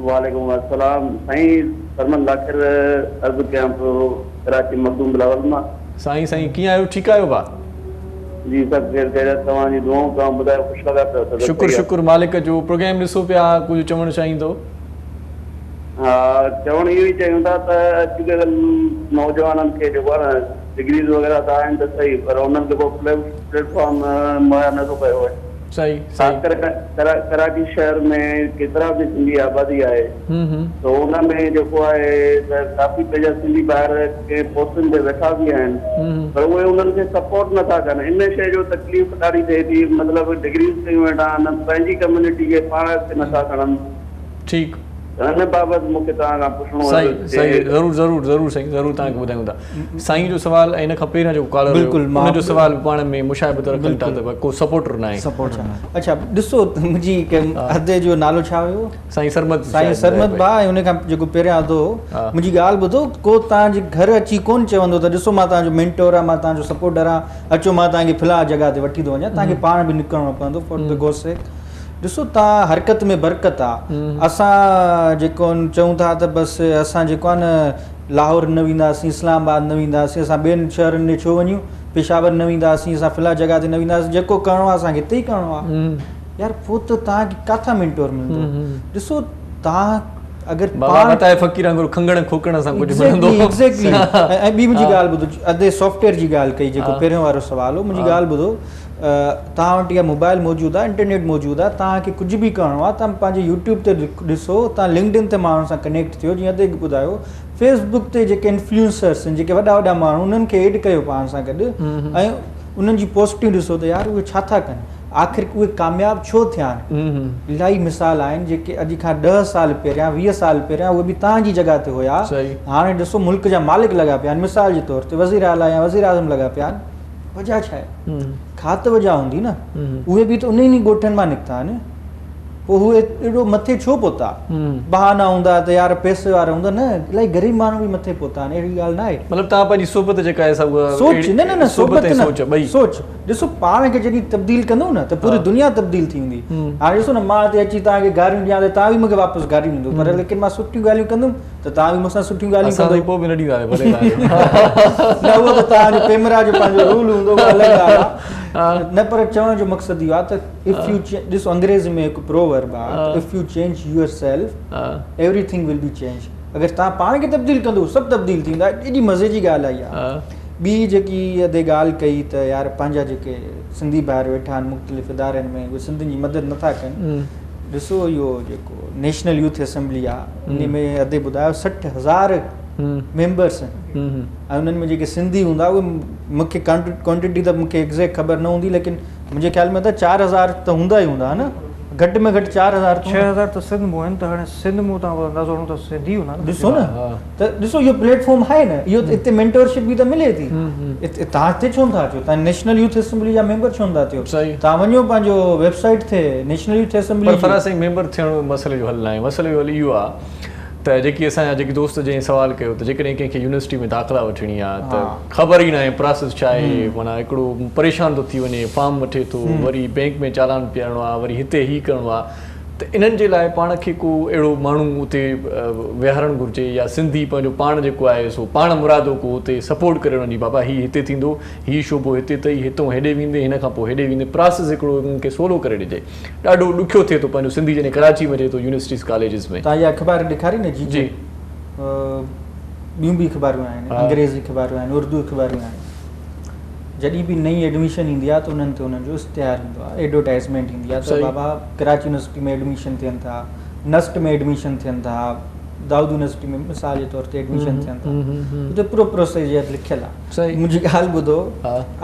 वालेकुम अस्सलाम। साईं सरमन लाखिर अर्ज़ कयां पियो कराची मखदूम बिलावल मां। साईं कीअं आहियो? ठीकु आहियो भा? जी सभु ख़ैर ख़ैरियत, तव्हांजी दुआऊं तव्हां ॿुधायो, ख़ुशि लॻा पियो? शुक्र मालिक जो। प्रोग्राम ॾिसो पिया, कुझु चवणु चाहींदो? हा, चवणु इहो ई चाहियूं था त अॼुकल्ह नौजवाननि खे जेको आहे न डिग्रीज़ वग़ैरह त आहिनि त सही, पर उन्हनि खे को प्लेटफॉर्म मुहैया नथो पियो आहे। सही कराची शहर में केतिरा बि सिंधी आबादी आहे, त उन में जेको आहे त काफ़ी पंहिंजा सिंधी ॿार के पोस्टनि ते वेठा बि आहिनि, पर उहे उन्हनि खे सपोर्ट नथा कनि। इन शइ जो तकलीफ़ ॾाढी थिए थी, मतिलबु डिग्रीज़ कयूं वेठा आहिनि, पंहिंजी कम्यूनिटी खे पाण खे नथा खणनि। ठीकु, हिन बाबति मूंखे तव्हां खां पुछिणो आहे। सही, ज़रूरु साईं, ज़रूरु तव्हांखे ॿुधायूं था। साईं जो सुवाल ऐं इन खां पहिरियां जेको कॉलर हुयो उन जो सुवाल पाण में मुशाहिबत रखनि था त को सपोर्टर न आहे। अच्छा ॾिसो, मुंहिंजी अदे जो नालो छा हुयो? साईं सरमद भाउ। ऐं उन खां जेको पहिरियां अदो, मुंहिंजी ॻाल्हि ॿुधो, को तव्हांजे घर अची कोन चवंदो त ॾिसो मां तव्हांजो मेंटोर आहे, मां तव्हांजो सपोर्टर आहे, अचो मां तव्हांखे फिलहाल जॻह ते वठी थो वञा। तव्हांखे पाण बि निकिरणो पवंदो फॉर द गॉड सेक। ॾिसो तव्हां हरकत में बरकत आहे। असां जेको चऊं था त बसि असां जेको आहे न लाहौर न वेंदासीं, इस्लामाबाद न वेंदासीं, असां ॿियनि शहरनि ॾे छो वञूं, पेशावर न वेंदासीं, असां फिलहाल जॻह ते न वेंदासीं, जेको करिणो आहे असांखे हिते ई करिणो आहे। यार पोइ त तव्हांखे किथां मेंटोर मिलंदो? ॾिसो तव्हां अगरि फ़क़ीर वांगुरु खंगण खोकण सां कुझु मिलंदो। एग्ज़ैक्टली। ऐं ॿी मुंहिंजी ॻाल्हि ॿुधो, अधे सॉफ्टवेयर जी ॻाल्हि कई, जेको पहिरियों वारो सुवाल हो, मुंहिंजी ॻाल्हि ॿुधो, तव्हां वटि इहा मोबाइल मौजूदु आहे, इंटरनेट मौजूदु आहे, तव्हांखे कुझु बि करिणो आहे तव्हां पंहिंजे यूट्यूब ते ॾिसो, तव्हां लिंक्डइन ते माण्हुनि सां कनेक्ट थियो, जीअं अधे ॿुधायो, फेसबुक ते जेके इन्फ्लुएंसर्स आहिनि, जेके वॾा वॾा माण्हू, उन्हनि खे एड कयो पाण सां गॾु, ऐं उन्हनि जी पोस्टियूं ॾिसो त यार उहे छा था कनि, आख़िर उहे कामयाबु छो थिया आहिनि। इलाही मिसाल आहिनि जेके अॼु खां 10 साल पहिरियां, 20 साल पहिरियां उहे बि तव्हांजी जॻह ते हुया, हाणे ॾिसो मुल्क जा मालिक लॻा पिया आहिनि। मिसाल जे तौर ते वज़ीर आला या वज़ीर आज़म लॻा पिया आहिनि। वजह छा आहे? खात वजह हूंदी न, उहे बि त उन ई ॻोठनि मां निकिता आहिनि, पोइ उहे एॾो मथे छो पहुता? बहाना हूंदा त यार पैसे वारा हूंदा, न इलाही ग़रीब माण्हू बि मथे पहुता आहिनि, अहिड़ी ॻाल्हि न आहे। मतिलबु तव्हां पंहिंजी सोबत जेका आहे सोच, न सोबत न सोच, ॾिसो पाण खे जॾहिं तब्दील कंदो न त पूरी दुनिया तब्दील थी वेंदी। हाणे ॾिसो न, मां हिते अची तव्हांखे गारियूं ॾियां त तव्हां बि मूंखे वापसि गारियूं ॾींदो, पर लेकिन मां सुठियूं ॻाल्हियूं कंदुमि त तव्हां बि मूंसां सुठियूं ॻाल्हियूं कंदो। पोइ बि न ॾींदा न, उहो त तव्हांजो पेमरा जो पंहिंजो रूल हूंदो, अलॻि ॻाल्हि आहे न, पर चवण जो मक़सदु इहो आहे त इफ यू ॾिसो अंग्रेज़ी में हिकु प्रोवर्ब आहे, if U change your self everything will be change. अगरि तव्हां पाण खे तब्दील कंदो सभु तब्दील थींदा। एॾी मज़े जी ॻाल्हि आई आहे। ॿी जेकी अधे ॻाल्हि कई त यार पंहिंजा जेके सिंधी ॿाहिरि वेठा आहिनि मुख़्तलिफ़ इदारनि में उहे सिंधियुनि जी मदद नथा कनि। ॾिसो इहो जेको नेशनल यूथ असेंबली आहे इन में अधे ॿुधायो 60,000 मेंबर्स आहिनि ऐं उन्हनि में जेके सिंधी हूंदा उहे मूंखे क्वांटिटी त मूंखे एग्ज़ैक्ट ख़बर न हूंदी लेकिन मुंहिंजे ख़्याल में त 4,000 त हूंदा ई हूंदा न, घटि में घटि 4,000 6,000 त सिंध मूं आहिनि त हाणे सिंध मूं तव्हां अंदाज़ो हणो त सिंधी हूंदा न। ॾिसो न त ॾिसो इहो प्लेटफॉर्म आहे न, इहो हिते मेंटरशिप बि त मिले थी। तव्हां हिते छो था अचो, तव्हां नेशनल यूथ असेंबली जा मेंबर छो था थियो? तव्हां वञो पंहिंजो वेबसाइट ते नेशनल यूथ असेंबली। पर फराज़ साईं मेंबर थियण मसइले जो हल न आहे। मसइले जो हल इहो आहे त जेकी असांजा जेकी दोस्त जंहिं सुवाल कयो त जेकॾहिं कंहिंखे यूनिवर्सिटी में दाख़िला वठणी आहे त ख़बर ई न आहे प्रोसेस छा आहे, माना हिकिड़ो परेशान थो थी वञे, फॉर्म वठे थो, वरी बैंक में चालान ॾियणो आहे, वरी हिते ही करिणो आहे। त इन्हनि जे लाइ पाण खे को अहिड़ो माण्हू उते विहारणु घुरिजे या सिंधी पंहिंजो पाण जेको आहे सो पाण मुरादो को उते सपोर्ट करे वञे, बाबा हीउ हिते थींदो, हीउ शोबो हिते अथई, हितां हेॾे वेंदे, हिन खां पोइ हेॾे वेंदे, प्रोसेस हिकिड़ो उन्हनि खे सवलो करे ॾिजे। ॾाढो ॾुखियो थिए थो पंहिंजो सिंधी जॾहिं कराची में थिए थो यूनिवर्सिटीज़ कॉलेजिस में। तव्हां इहा अख़बार ॾेखारी न जी ॿियूं बि अख़बारूं आहिनि, अंग्रेज़ी अख़बारूं आहिनि, उर्दू अख़बारूं आहिनि। जॾहिं बि नई एडमिशन ईंदी आहे त उन्हनि ते उन्हनि जो इश्तिहार ईंदो आहे, एडवर्टाइज़मेंट ईंदी आहे त बाबा कराची यूनिवर्सिटी में एडमिशन थियनि था, नस्ट में एडमिशन थियनि था, दाऊद यूनिवर्सिटी में मिसाल जे तौर ते एडमिशन थियनि था, उते पूरो प्रोसीजर लिखियलु आहे। मुंहिंजी ॻाल्हि ॿुधो,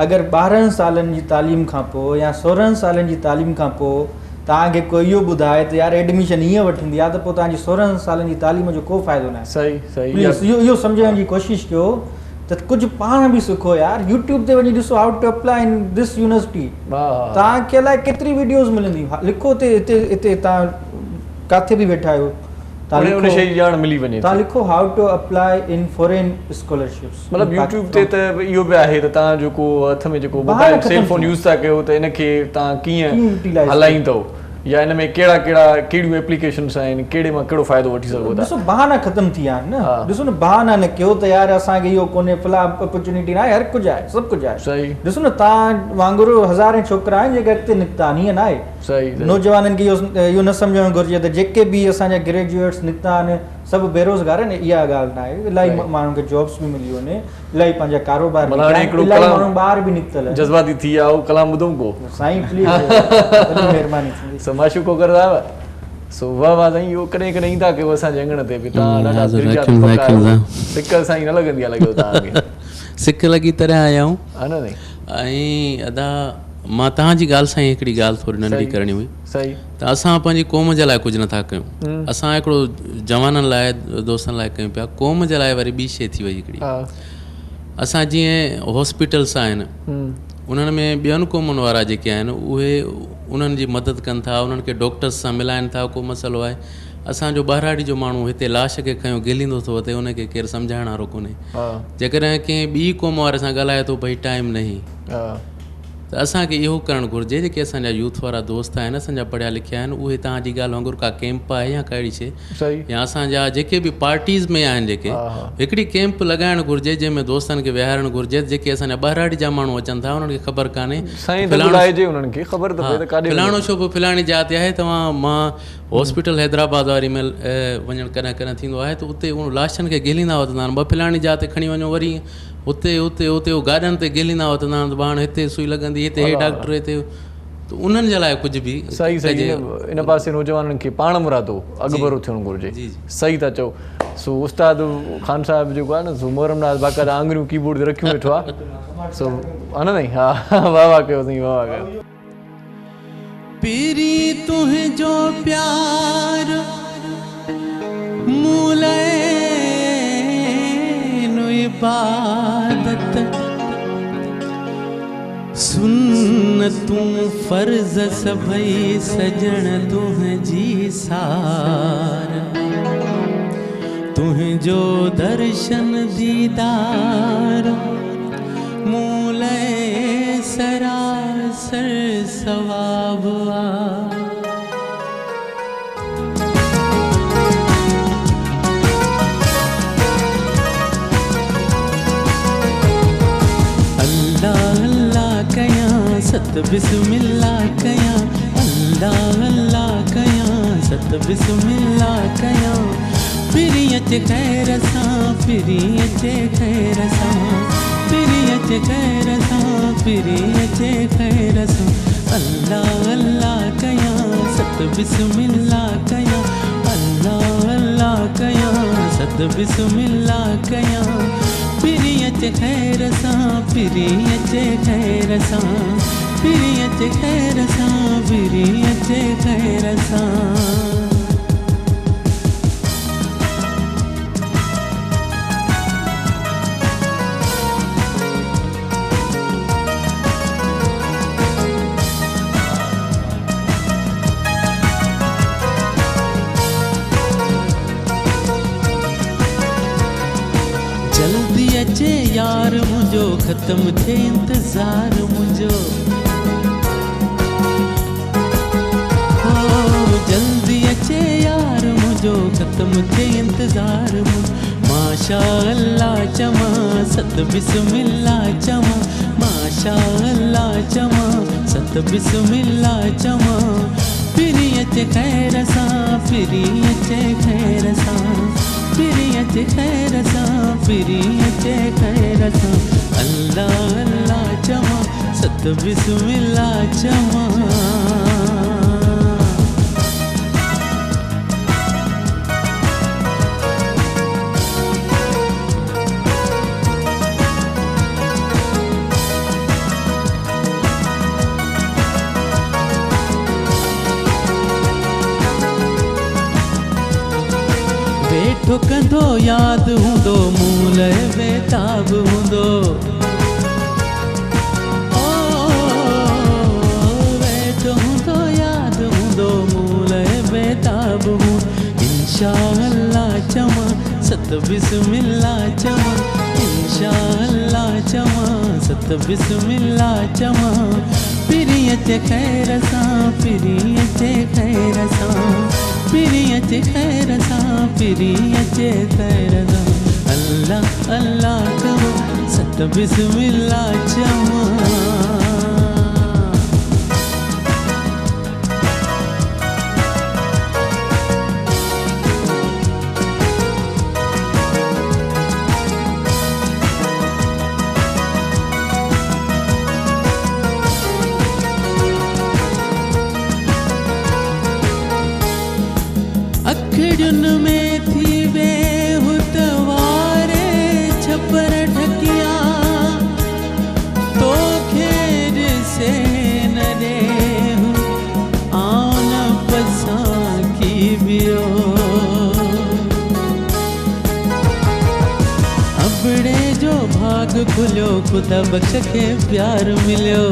अगरि 12 सालनि जी तालीम खां पोइ या 16 सालनि जी तालीम खां पोइ तव्हांखे कोई इहो ॿुधाए त यार एडमिशन हीअं वठंदी आहे त पोइ तव्हांजी 16 सालनि जी तालीम जो को फ़ाइदो न आहे। इहो सम्झण जी कोशिशि कयो त कुझु पाण बि सिखो यार। यूट्यूब ते वञी ॾिसो how to apply in this university, तव्हांखे अलाए केतिरी वीडियोज़ मिलंदियूं। लिखो हिते तव्हां किथे बि वेठा आहियो, तव्हां लिखो how to apply in foreign scholarships. मतिलबु यूट्यूब ते त इहो बि आहे त तव्हां जेको हथ में जेको मोबाइल सेल फोन यूज़ था कयो त इनखे तव्हां कीअं हलाईंदव या इन में कहिड़ियूं एप्लीकेशन्स आहिनि, कहिड़े मां कहिड़ो फ़ाइदो वठी सघो था। ॾिसो बहाना ख़तमु थी विया आहिनि न। ॾिसो न बहाना न कयो त यार असांखे इहो कोन्हे, फला अपॉर्चुनिटी न आहे, हर कुझु आहे, सभु कुझु आहे। सही ॾिसो न तव्हां वांगुरु हज़ारे छोकिरा आहिनि जेके अॻिते निकिता आहिनि, ईअं न आहे। सही नौजवाननि खे इहो न सम्झणु घुरिजे त जेके बि असांजा ग्रेजुएट्स निकिता आहिनि सभु बेरोज़गार आहिनि, इहा ॻाल्हि न आहे। इलाही माण्हुनि खे जॉब्स बि मिली वञे, इलाही पंहिंजा कारोबार, इलाही माण्हू ॿार बि निकितल जज़्बाती थी विया। उहो कलाम ॿुधूं को साईं प्लीज़ महिरबानी थींदी। सो माशूको करदा सो वाह वाह साईं। इहो कॾहिं कॾहिं ईंदा कयो असांजे अंगण ते बि, तव्हां ॾाढा सिक साईं न लॻंदी आहे लॻो तव्हांखे? सिक लॻी तरह आया आहियूं हा न। ऐं अदा मां तव्हांजी ॻाल्हि सां हिकिड़ी ॻाल्हि थोरी नंढी करणी हुई। सही त असां पंहिंजी क़ौम जे लाइ कुझु नथा कयूं, असां हिकिड़ो जवाननि लाइ दोस्तनि लाइ कयूं पिया, क़ौम जे लाइ वरी ॿी शइ थी वई हिकिड़ी। असां जीअं हॉस्पिटल्स आहिनि उन्हनि में ॿियनि क़ौमुनि वारा जेके आहिनि उहे उन्हनि जी मदद कनि था, उन्हनि खे डॉक्टर्स सां मिलाइनि था। को मसइलो आहे असांजो ॿाहिराड़ी जो माण्हू हिते लाश खे खयों गिलींदो थो वठे, उनखे केरु सम्झाइण वारो कोन्हे। जेकॾहिं कंहिं ॿी क़ौम वारे सां ॻाल्हाए थो भई टाइम नहीं, त असांखे इहो करणु घुरिजे जेके असांजा यूथ वारा दोस्त आहिनि, असांजा पढ़िया लिखिया आहिनि, उहे तव्हांजी ॻाल्हि वांगुरु का कैंप आहे या कहिड़ी शइ, या असांजा जेके बि पार्टीज़ में आहिनि जेके हिकिड़ी कैंप लॻाइणु घुरिजे जंहिंमें दोस्तनि खे विहारणु घुरिजे। जेके असांजा ॿाहिराड़ी जा माण्हू अचनि था उन्हनि खे ख़बर कान्हे, फलाणो शोबो फलाणी जात आहे, तव्हां मां हॉस्पिटल हैदराबाद वारी में वञणु कॾहिं कॾहिं थींदो आहे त उते उन लाशनि खे गिलींदा वठंदा आहिनि, ॿ फलाणी जात खणी वञो, वरी उते उते उते उहो गाॾियुनि ते गिलींदा वठंदा आहिनि, पाण हिते सुई लॻंदी, हिते हे डॉक्टर हिते, त उन्हनि जे लाइ कुझु बि सही सही इन पासे नौजवाननि खे पाण मुरादो अॻभरो थियणु घुरिजे। सही था चओ। सो उस्ताद ख़ान साहिब जेको आहे न सो मोहरमनाथ बाक़ाइदा आङुरियूं कीबोर्ड ते रखियूं वेठो आहे। सो हा न साईं, हा वाह वाह कयो साईं, वाह वाह कयो। पीरी तुंहिंजो प्यार मूले इबादत सुन्नतूं फर्ज़ सभई सजण तुंहिंजी सार, तुंहिंजो दर्शन दीदार मूले सरासर सवाब आ। सत बिस्मिल्लाह कयां, अल्लाह अल्लाह कयां, सत बिस्मिल्लाह कयां, फिरी अचे खैर सां, फिरी अचे खैर सां, फिरी अचे खैर सां, फिरी अचे खैर सां। अल्लाह अल्लाह कयां, सत बिस्मिल्लाह कयां, अल्लाह अल्लाह कयां, सत बिस्मिल्लाह कयां। फिरी अचे खैर सां, फिरी अचे खैर सां, फिरी अचे खैर सां, फिरी अचे खैर सां। जल्दी अचे यार मुझो, ख़त्म थे इंतज़ार मुझो। हो जल्दी अचे यार मुझो, ख़त्म थे इंतज़ार मुझो। माशा अल्लाह चवा, सत बिस्मिल्लाह चवा, माशा अल्लाह चवा, सत बिस्मिल्लाह चवा। फिरी अचे खैर सां, फिरी अचे खैर सां, फिरी अचे खैर सां, फिरी अचे खैर सां। अल्लाह अल्लाह चवा, सत बिस्मिल्लाह चवा। वेठो कंदो याद हूंदो, मूल बेताब हूंदो। ओ वेठो हूंदो याद हूंदो, मूल बेताब हूंदो। इंशा अल्लाह चवा, सत बिस्मिल्लाह चवा, इंशा अल्लाह चवा, सत बिस्मिल्लाह चवा। फिरी अचे खैर सां, फिरी अचे खैर सां, फिरी अचे खैर सां, फिरी अचे खैर सां। अल्लाह अल्लाह चवा, सत बिस्मिल्लाह चवा। अखड़ियुनि में थी बेहुतवारे छपर ढकिया, तोखे ॾिसे न ॾेहु आउं न पसां की वियो। अबड़े जो भाग खुलियो, ख़ुदा बख़्श खे प्यार मिलियो।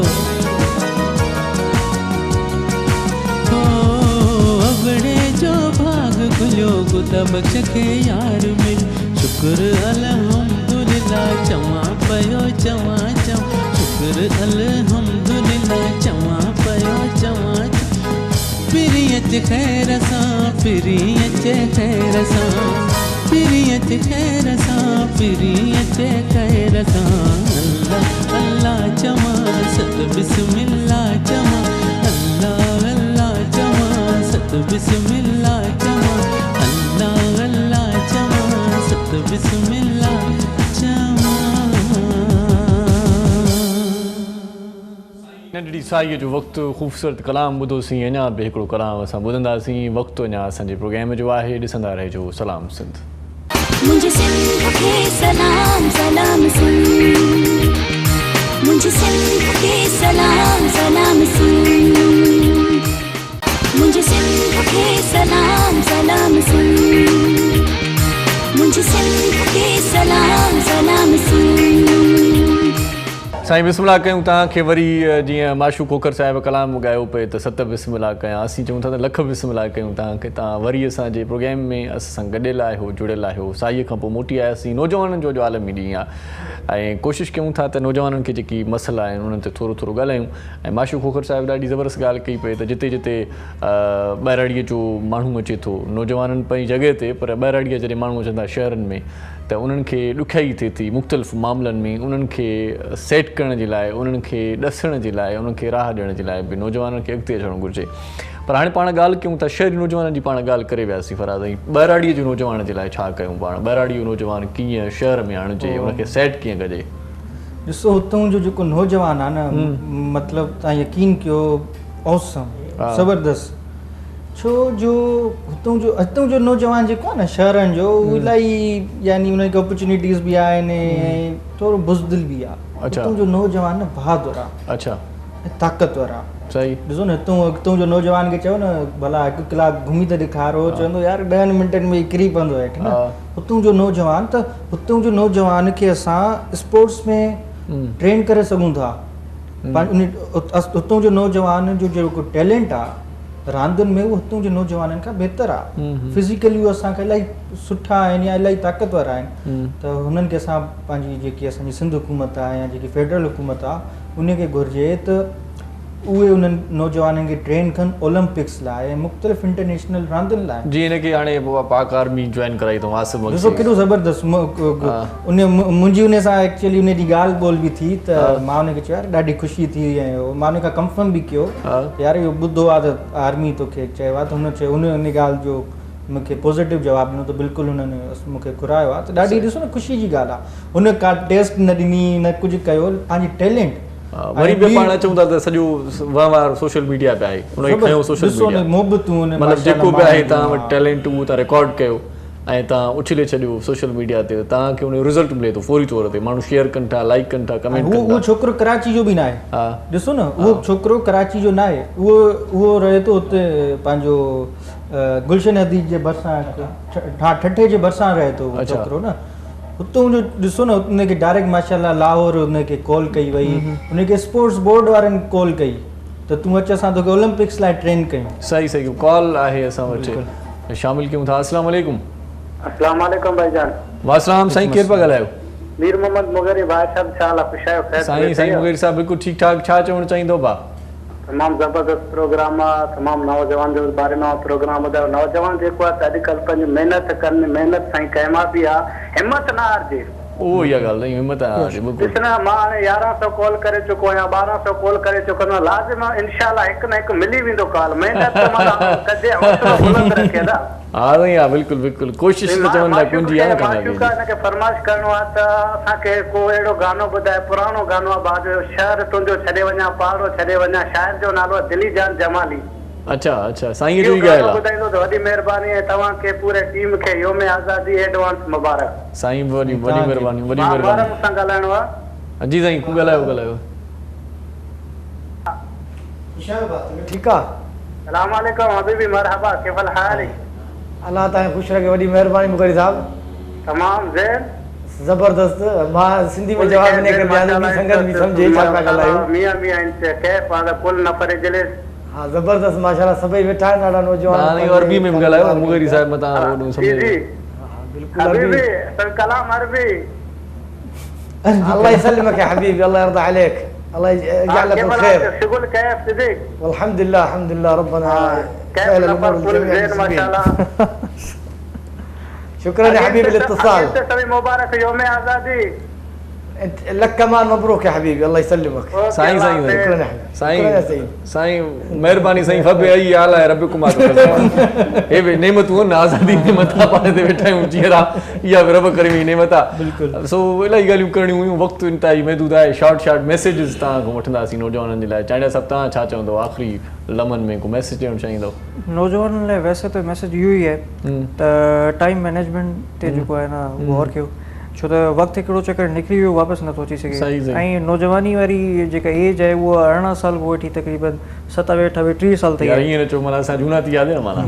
अबड़े जो भाग खुलियो, ख़ुदा बख़्श खे यार मिल। शुक्र अल्हम्दुलिल्लाह चवां पियो, चवां चवां शुक्र अल्हम्दुलिल्लाह चवां पियो, चवां। फिरी अचे खैर सां, फिरी अचे खैर सां, फिरी अचे खैर सां, फिरी अचे खैर सां। अल्लाह अल्लाह चवां, सत बिस्मिल्लाह चवां, अल्लाह अल्लाह चवां, सत बिस्मिल्लाह चवां, अल्लाह अल्लाह चवां, सत बिस्मिल्लाह चवां। नंढड़ी साईअ जो वक़्तु ख़ूबसूरत कलाम ॿुधोसीं। अञा बि हिकिड़ो कलाम असां ॿुधंदासीं। वक़्तु अञा असांजे प्रोग्राम जो आहे, ॾिसंदा रहिजो सलाम सिंध। मुझे सिंध के सलाम सलाम सिंध, मुझे सिंध के सलाम सलाम सिंध, मुझे सिंध के सलाम सलाम सिंध, मुझे सिंध के सलाम सलाम सिंध। साईं बिस्मिल्लाह कयूं तव्हांखे वरी। जीअं माशू खोखर साहिब कलाम ॻायो पिए त सत बिस्मिल्लाह कयां, असीं चऊं था त लख बिस्मिल्लाह कयूं तव्हांखे। तव्हां वरी असांजे प्रोग्राम में असां सां गॾियल आहियो, जुड़ियल आहियो। साईअ खां पोइ मोटी आयासीं। नौजवाननि जो आलमी ॾींहुं आहे ऐं कोशिशि कयूं था त नौजवाननि खे जेकी मसइला आहिनि उन्हनि ते थोरो थोरो ॻाल्हायूं। ऐं माशू खोखर साहिब ॾाढी ज़बरदस्त ॻाल्हि कई पई त जिते जिते ॿाहिराड़ीअ जो माण्हू अचे थो, नौजवाननि पंहिंजी जॻह ते, पर ॿाहिराड़ीअ जॾहिं माण्हू अचनि था शहरनि में त उन्हनि खे ॾुखियाई थिए थी मुख़्तलिफ़ मामलनि में। उन्हनि खे सेट करण जे लाइ, उन्हनि खे ॾसण जे लाइ, उन्हनि खे राह ॾियण जे लाइ बि नौजवाननि खे अॻिते अचणु घुरिजे। पर हाणे पाण ॻाल्हि कयूं था शहरी नौजवाननि जी पाण ॻाल्हि करे वियासीं फराज़ ऐं ॿाहिराड़ीअ जो नौजवान जे लाइ छा कयूं पाण ॿाहिराड़ीअ जो नौजवान कीअं शहर में आणिजे उनखे सेट कीअं कजे ॾिसो हुतां जो जेको नौजवान आहे न मतिलबु तव्हां यकीन कयो औसम ज़बरदस्त छो जो हुतां जो नौजवान जेको आहे न शहरनि जो इलाही यानी उनखे अपॉर्चुनिटीज़ बि आहिनि ऐं थोरो बुज़दिल बि आहे हुतां जो नौजवान न बहादुर आहे अच्छा ताक़तवर आहे सही ॾिसो न हितां जो नौजवान खे चओ न भला 1 कलाक घुमी त ॾेखारो चवंदो यार 10 मिंटनि में किरी पवंदो हेठि न हुतां जो नौजवान त हुतां जो नौजवान खे असां स्पोर्ट्स में ट्रेन करे सघूं था हुतां जो नौजवान जो जेको टैलेंट आहे रांदियुनि में उहो हुतां जे नौजवाननि खां बहितर आहे फिज़िकली उहे असांखे इलाही सुठा आहिनि या इलाही ताक़तवर आहिनि त हुननि खे असां पंहिंजी जेकी असांजी सिंध हुकूमत आहे या जेकी फेडरल हुकूमत आहे उनखे घुरिजे त उहे उन्हनि नौजवाननि खे ट्रेन कनि ओलंपिक्स लाइ ऐं मुख़्तलिफ़ इंटरनेशनल रांदियुनि लाइ जी हिनखे हाणे पाक आर्मी जॉइन कराई अथऊं आसिम ॾिसो केॾो ज़बरदस्त मुंहिंजी उन सां एक्चुअली उन जी ॻाल्हि ॿोल बि थी त मां हुनखे चयो यार ॾाढी ख़ुशी थी ऐं मां हुन खां कंफर्म बि कयो यार इहो ॿुधो आहे त आर्मी तोखे चयो आहे त हुन चयो उन ॻाल्हि जो मूंखे पॉज़िटिव जवाबु ॾिनो त बिल्कुलु हुननि मूंखे घुरायो आहे त ॾाढी ॾिसो न ख़ुशी जी ॻाल्हि आहे हुन का टेस्ट न ॾिनी न कुझु कयो पंहिंजी टैलेंट वरी बि पाण चऊं था त सॼो वहिंवार सोशल मीडिया पे आहे उनखे खयो सोशल मीडिया मतिलबु जेको बि आहे तव्हां वटि टैलेंट उहो तव्हां रिकॉर्ड कयो ऐं तव्हां उछले छॾियो सोशल मीडिया ते तव्हांखे उन जो रिज़ल्ट मिले थो फौरी तौर ते माण्हू शेयर कनि था लाइक कनि था कमेंट कनि था उहो छोकिरो कराची जो बि न आहे ॾिसो न उहो छोकिरो कराची जो न आहे उहो रहे थो हुते पंहिंजो गुलशन हदीद जे भरिसां ठठे जे भरिसां रहे थो उहो छोकिरो न हुतां जो ॾिसो न उनखे डायरेक्ट माशाल्लाह लाहौर उनखे कॉल कई वई उनखे स्पोर्ट्स बोर्ड वारनि कॉल कई त तूं अच असां तोखे ओलंपिक्स लाइ ट्रेन कयूं सही सही कॉल आहे असां वटि शामिल कयूं था अस्सलाम वालेकुम अस्सलाम वालेकुम भाईजान वासलाम साईं केरु पिया ॻाल्हायो मीर मोहम्मद मुगरी भाई साहब छा हाल आहे ख़ुशि आहियो साईं मुगरी साहब बिल्कुलु ठीकु ठाक छा चवणु चाहींदो भा तमामु ज़बरदस्त प्रोग्राम आहे तमामु नौजवान जो बारे में प्रोग्राम ॿुधायो नौजवान जेको आहे त अॼुकल्ह पंहिंजी महिनत कनि महिनत सां कामयाबी आहे हिमत न हारिजे उहो इहा ॻाल्हि नहीं हिम्मत ॾिस न मां हाणे 1100 कॉल करे चुको आहियां 1200 कॉल करे चुको आहियां लाज़िम इंशाल्लाह हिकु न हिकु मिली वेंदो कॉल महिनत कजे हौसलो बुलंद रखे ना हा नहीं हा बिल्कुलु बिल्कुलु कोशिशि त चवंदा कुंजी आहे कामयाबी हिनखे फरमाइश करणो आहे त असांखे को अहिड़ो गानो ॿुधाए पुराणो गानो आहे बाजो शहर तुंहिंजो छॾे वञा पहाड़ो छॾे वञा शाइर जो नालो दिली जान जमाली अच्छा अच्छा साईं जो ई ॻाल्हि आहे ॿुधाईंदो त वॾी महिरबानी आहे तव्हांखे पूरे टीम खे योम आज़ादी एडवांस मुबारक साईं वॾी महिरबानी वॾी महिरबानी मूंसां ॻाल्हाइणो आहे जी साईं ॻाल्हायो ठीकु आहे सलाम वालेकुम हबीबी मरहबा केवल हाल अल्लाह तव्हांखे ख़ुशि रखे वॾी महिरबानी मुगरी साहब तमामु ज़ैन ज़बरदस्त मां सिंधी में जवाब ॾिने करे ॿिया संगत बि सम्झे छा पिया ॻाल्हायो मियां मियां कैफ आहे कुल नफ़र इजलिस हाँ ज़बरदस्त माशाल्लाह सभई वेठा आहिनि ॾाढा नौजवान हाणे अरबी में बि ॻाल्हायो मुगरी साहिब मतां ओॾो जी जी बिल्कुलु हबीबी सर कलाम अरबी الله يسلمك يا حبيبي الله يرضى عليك الله يجعلك بالخير شغل كيف صديق والحمد لله الحمد لله ربنا سهل الامور جميعا ما شاء الله شكرا يا حبيبي الاتصال انت سوي مبارك يوم ازادي لك كمان مبروك يا حبيبي الله يسلمك साईं साईं شكرا يا حبيبي साईं साईं महिरबानी साईं फब आई आला है रब कुमार हे वे नेमतूं न आज़ादी में मथा पाणे ते वेठा आहियूं जीअं इहा रब करीमी नेमत आहे बिल्कुलु सो इलाही ॻाल्हियूं करणियूं हुयूं वक़्तु इंतिहाई महदूद आहे शॉर्ट मैसेजिस तव्हां खां वठंदासीं नौजवाननि जे लाइ चाहींदा सभु तव्हां छा चवंदो आख़िरी लम्हनि में को मैसेज ॾियणु चाहींदो नौजवाननि लाइ वैसे त मैसेज इहो ई आहे त टाइम मैनेजमेंट ते जेको आहे न गौर कयो छो त वक़्तु हिकिड़ो चकर निकिरी वियो वापसि नथो अची सघे ऐं नौजवानी वारी जेका एज आहे उहा 18 साल खां वठी तक़रीबन 27 28 30 साल ताईं ईअं न चओ माना असां झूना थी विया माना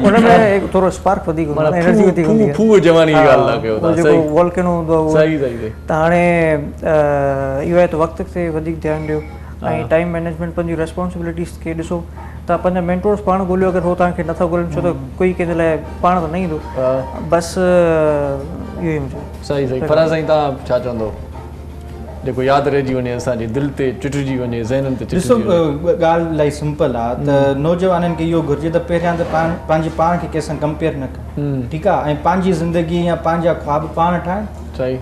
हुन में थोरो स्पार्क वधीक हूंदो आहे एनर्जी वधीक हूंदी आहे फूह जवानी जी ॻाल्हि आहे कयो था जेको वॉल्केनो हूंदो आहे सही सही त हाणे इहो आहे त वक़्त ते वधीक ध्यानु ॾियो ऐं टाइम मैनेजमेंट पंहिंजी रेस्पॉन्सिबिलिटीज़ खे ॾिसो तव्हां पंहिंजा मेंटोर्स पाण ॻोल्हियो अगरि हो तव्हांखे नथा ॻोल्हनि छो त कोई कंहिंजे लाइ पाण त न ईंदो बसि इहो ई हुजे सही सही फराज़ साईं तव्हां छा चवंदो जेको यादि रहिजी वञे असांजे दिलि ते चिटिजी वञे ज़हननि ते ॾिसो ॻाल्हि इलाही सिंपल आहे त नौजवाननि खे इहो घुरिजे त पहिरियां त पंहिंजे पाण खे कंहिंसां कंपेयर न कनि ठीकु आहे ऐं पंहिंजी ज़िंदगी या पंहिंजा ख़्वाब पाण ठाहिनि सही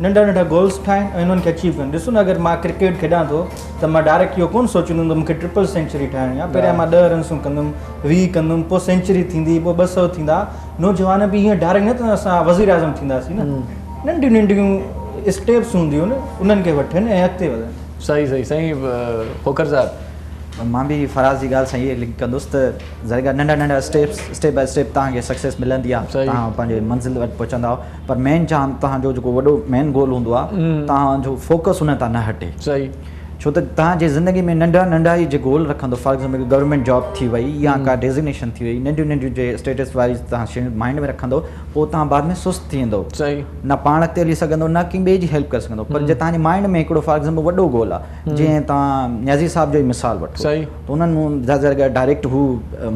नंढा नंढा गोल्स ठाहिनि ऐं उन्हनि खे अचीव कनि। ॾिसो न, अगरि मां क्रिकेट खेॾां थो त मां डायरेक्ट इहो कोन सोचींदो हूंदो मूंखे ट्रिपल सेंचुरी ठाहिणी आहे। पहिरियां मां 10 रन्सूं कंदुमि, 20 कंदुमि, पोइ सेंचुरी थींदी, पोइ 200 थींदा। नौजवान बि हीअं डायरेक्ट न त असां वज़ीर आज़म थींदासीं न, नंढियूं नंढियूं स्टेप्स हूंदियूं न, उन्हनि खे वठनि ऐं अॻिते वधनि। सही सही सही खोखर साहिबु, मां बि फराज़ जी ॻाल्हि सां इहे लिंक कंदुसि त ज़रिया नंढा नंढा स्टेप बाय स्टेप तव्हांखे सक्सेस मिलंदी आहे, तव्हां पंहिंजे मंज़िल वटि पहुचंदा पर मेन जाम तव्हांजो जेको वॾो मेन गोल हूंदो आहे तव्हांजो फोकस उन तां न हटे। सही, छो त तव्हांजे ज़िंदगी में नंढा नंढा ई जे गोल रखंदो, फॉर एग्ज़ाम्पल गवर्नमेंट जॉब थी वई या का डेज़िग्नेशन थी वई, नंढियूं नंढियूं जे स्टेटस वाइज़ तव्हां शयूं माइंड में रखंदो, पोइ तव्हां बाद में सुस्त थी वेंदो। सही, न पाण अॻिते हली सघंदो, न कंहिं ॿिए जी हेल्प करे सघंदो। पर जे तव्हांजे माइंड में हिकिड़ो फॉर एग्ज़ाम्पल वॾो गोल आहे, जीअं तव्हां न्याज़ी साहिब जो ई मिसाल वठो, सही, त उन्हनि ज़रिया डायरेक्ट हू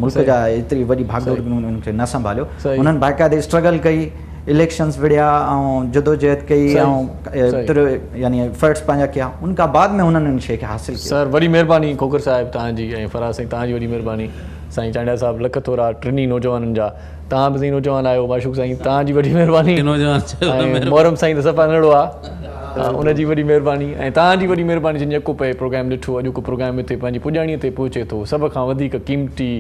मुल्क जा एतिरी वॾी भागदौड़ उनखे न संभालियो, उन्हनि बाक़ाइदे स्ट्रगल कई, इलेक्शंस विढ़िया ऐं जदोजहद कई ऐं यानी एफर्ट्स पंहिंजा कया, उनखां बाद में हुननि उन शइ खे हासिल कयो। सर वॾी महिरबानी खोखर साहिबु तव्हांजी ऐं फराज़ साईं तव्हांजी वॾी महिरबानी। साईं चांडिया साहिबु लख थोरा टिनी नौजवाननि जा, तव्हां बि साईं नौजवान आहियो, माशूक साईं तव्हांजी वॾी महिरबानी। मोहरम साईं त सफ़ा नंढो आहे, उनजी वॾी महिरबानी ऐं तव्हांजी वॾी महिरबानी जिन यको पए प्रोग्राम ॾिठो, अॼु को प्रोग्राम हिते पंहिंजी पुॼाणीअ ते पहुचे थो। सभ खां वधीक क़ीमती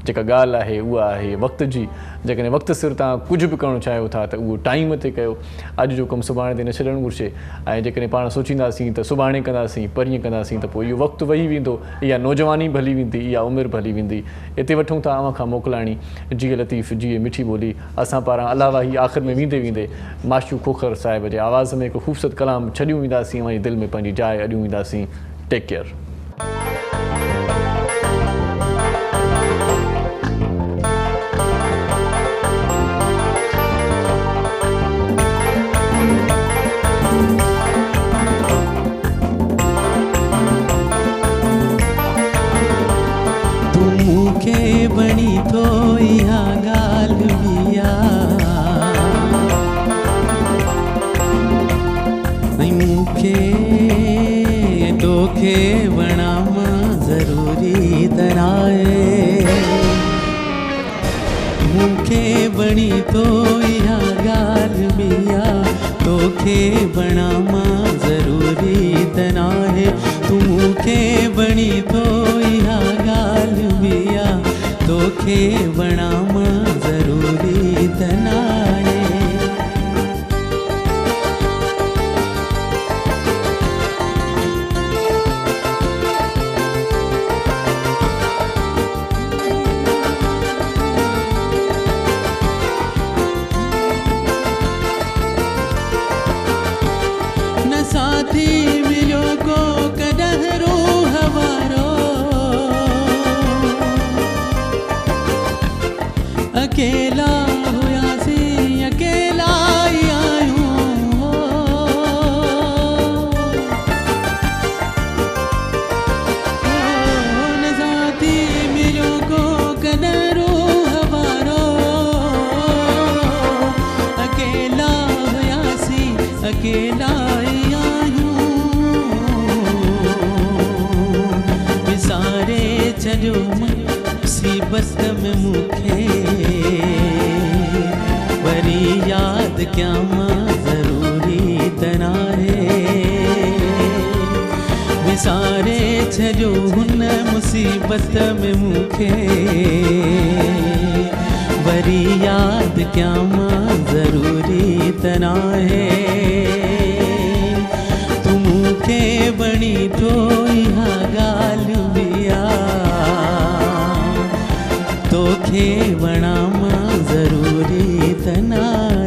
जेका ॻाल्हि आहे उहा आहे वक़्त जी। जेकॾहिं वक़्तु सिर तव्हां कुझु बि करणु चाहियो था त उहो टाइम ते कयो। अॼु जो कमु सुभाणे ते न छॾणु घुरिजे ऐं जेकॾहिं पाण सोचींदासीं त सुभाणे कंदासीं, परीहं कंदासीं, त पोइ इहो वक़्तु वही वेंदो, इहा नौजवानी भली वेंदी, इहा उमिरि भली वेंदी। हिते वठूं था अव्हां खां मोकिलाणी, जीअ लतीफ़ जीअ मिठी ॿोली। असां पारां अलावा ही आख़िर में वेंदे वेंदे माशूक खोखर साहिब जे आवाज़ में हिकु ख़ूबसूरत कलाम छॾियूं वेंदासीं, अव्हांजी दिलि में पंहिंजी जाइ अॾियूं वेंदासीं। Take care. बणी तो इहा ॻाल्हि बि आहे, मूंखे तोखे वणाम ज़रूरी तराए, मूंखे बणी तो इहा ॻाल्हि बि आहे, तोखे वणाम ज़रूरी तराए, तूं मूंखे बणी तो इहा ॻाल्हि बि आहे, तोखे वणाम ज़रूरी तनाए। न साथी मिलियो को कॾहिं रूह वारो, अकेला हुआसीं अकेला ई आहियूं, न साथी मिलियो को कॾहिं रूह वारो, अकेला हुआसीं अकेला ई आहियूं, विसारे छॾियो मुसीबत में मूंखे, वरी यादि कयां मां ज़रूरी तनाए, विसारे छॾियो हुन मुसीबत में मूंखे, वरी यादि कयां मां ज़रूरी तनाए, तूं मूंखे बणी तो इहा ॻाल्हि बि आहे, तोखे वणाम ज़रूरी तनाए।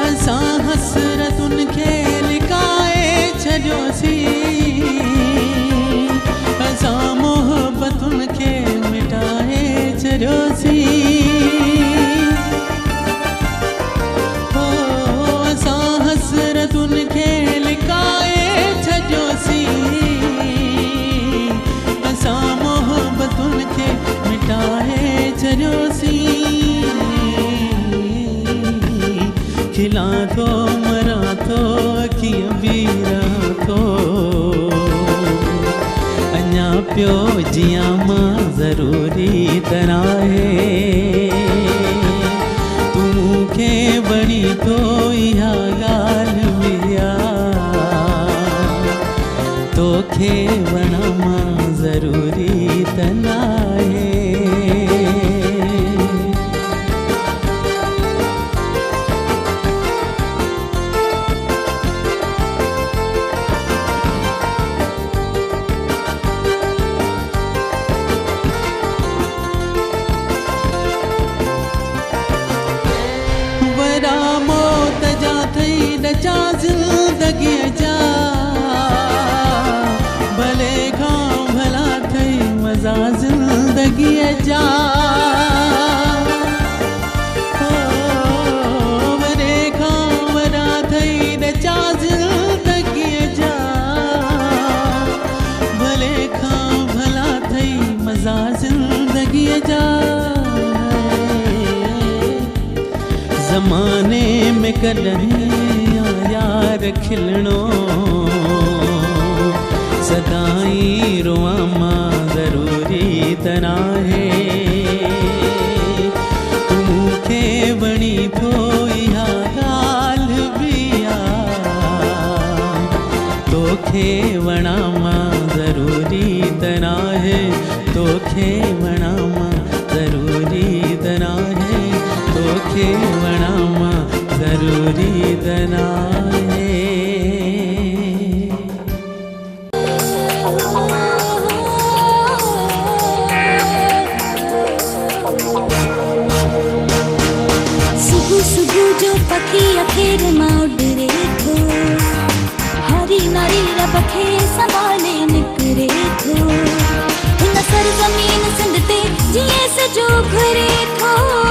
असां हसरतुनि खे लिकाए छॾियोसीं, असां मोहबतुनि खे मिटाए छॾियोसीं, असां हसरतुनि खे लिकाए छॾियोसीं, असां मोहबतुनि खे मिटाए छॾियोसीं, पियो जिया मां ज़रूरी तना है तू मूंखे बणी तो इहा ॻाल्हि मिया तोखे वण मां ज़रूरी तना है ज़िंदगी जा भले खां भला थई मज़ा ज़िंदगी जा भले खां भला थई नचा ज़िंदगी जा भले खां भला थई मज़ा ज़िंदगी जा ज़माने में कॾहिं यार खिलणो सदाई रोआ मां ज़रूरी तना है तू मूंखे वणी थो इहा ॻाल्हि बि आहे तोखे वणा मां ज़रूरी तना है तोखे वणा मां ज़रूरी तना है तोखे वणा मां ज़रूरी तना है सुबह सुबह जो पखी अखेर मां उडरे थो हरी नारी रब खे संभाले निकरे थो हिन सरज़मीन सिंध ते जीअं सजो घुरे थो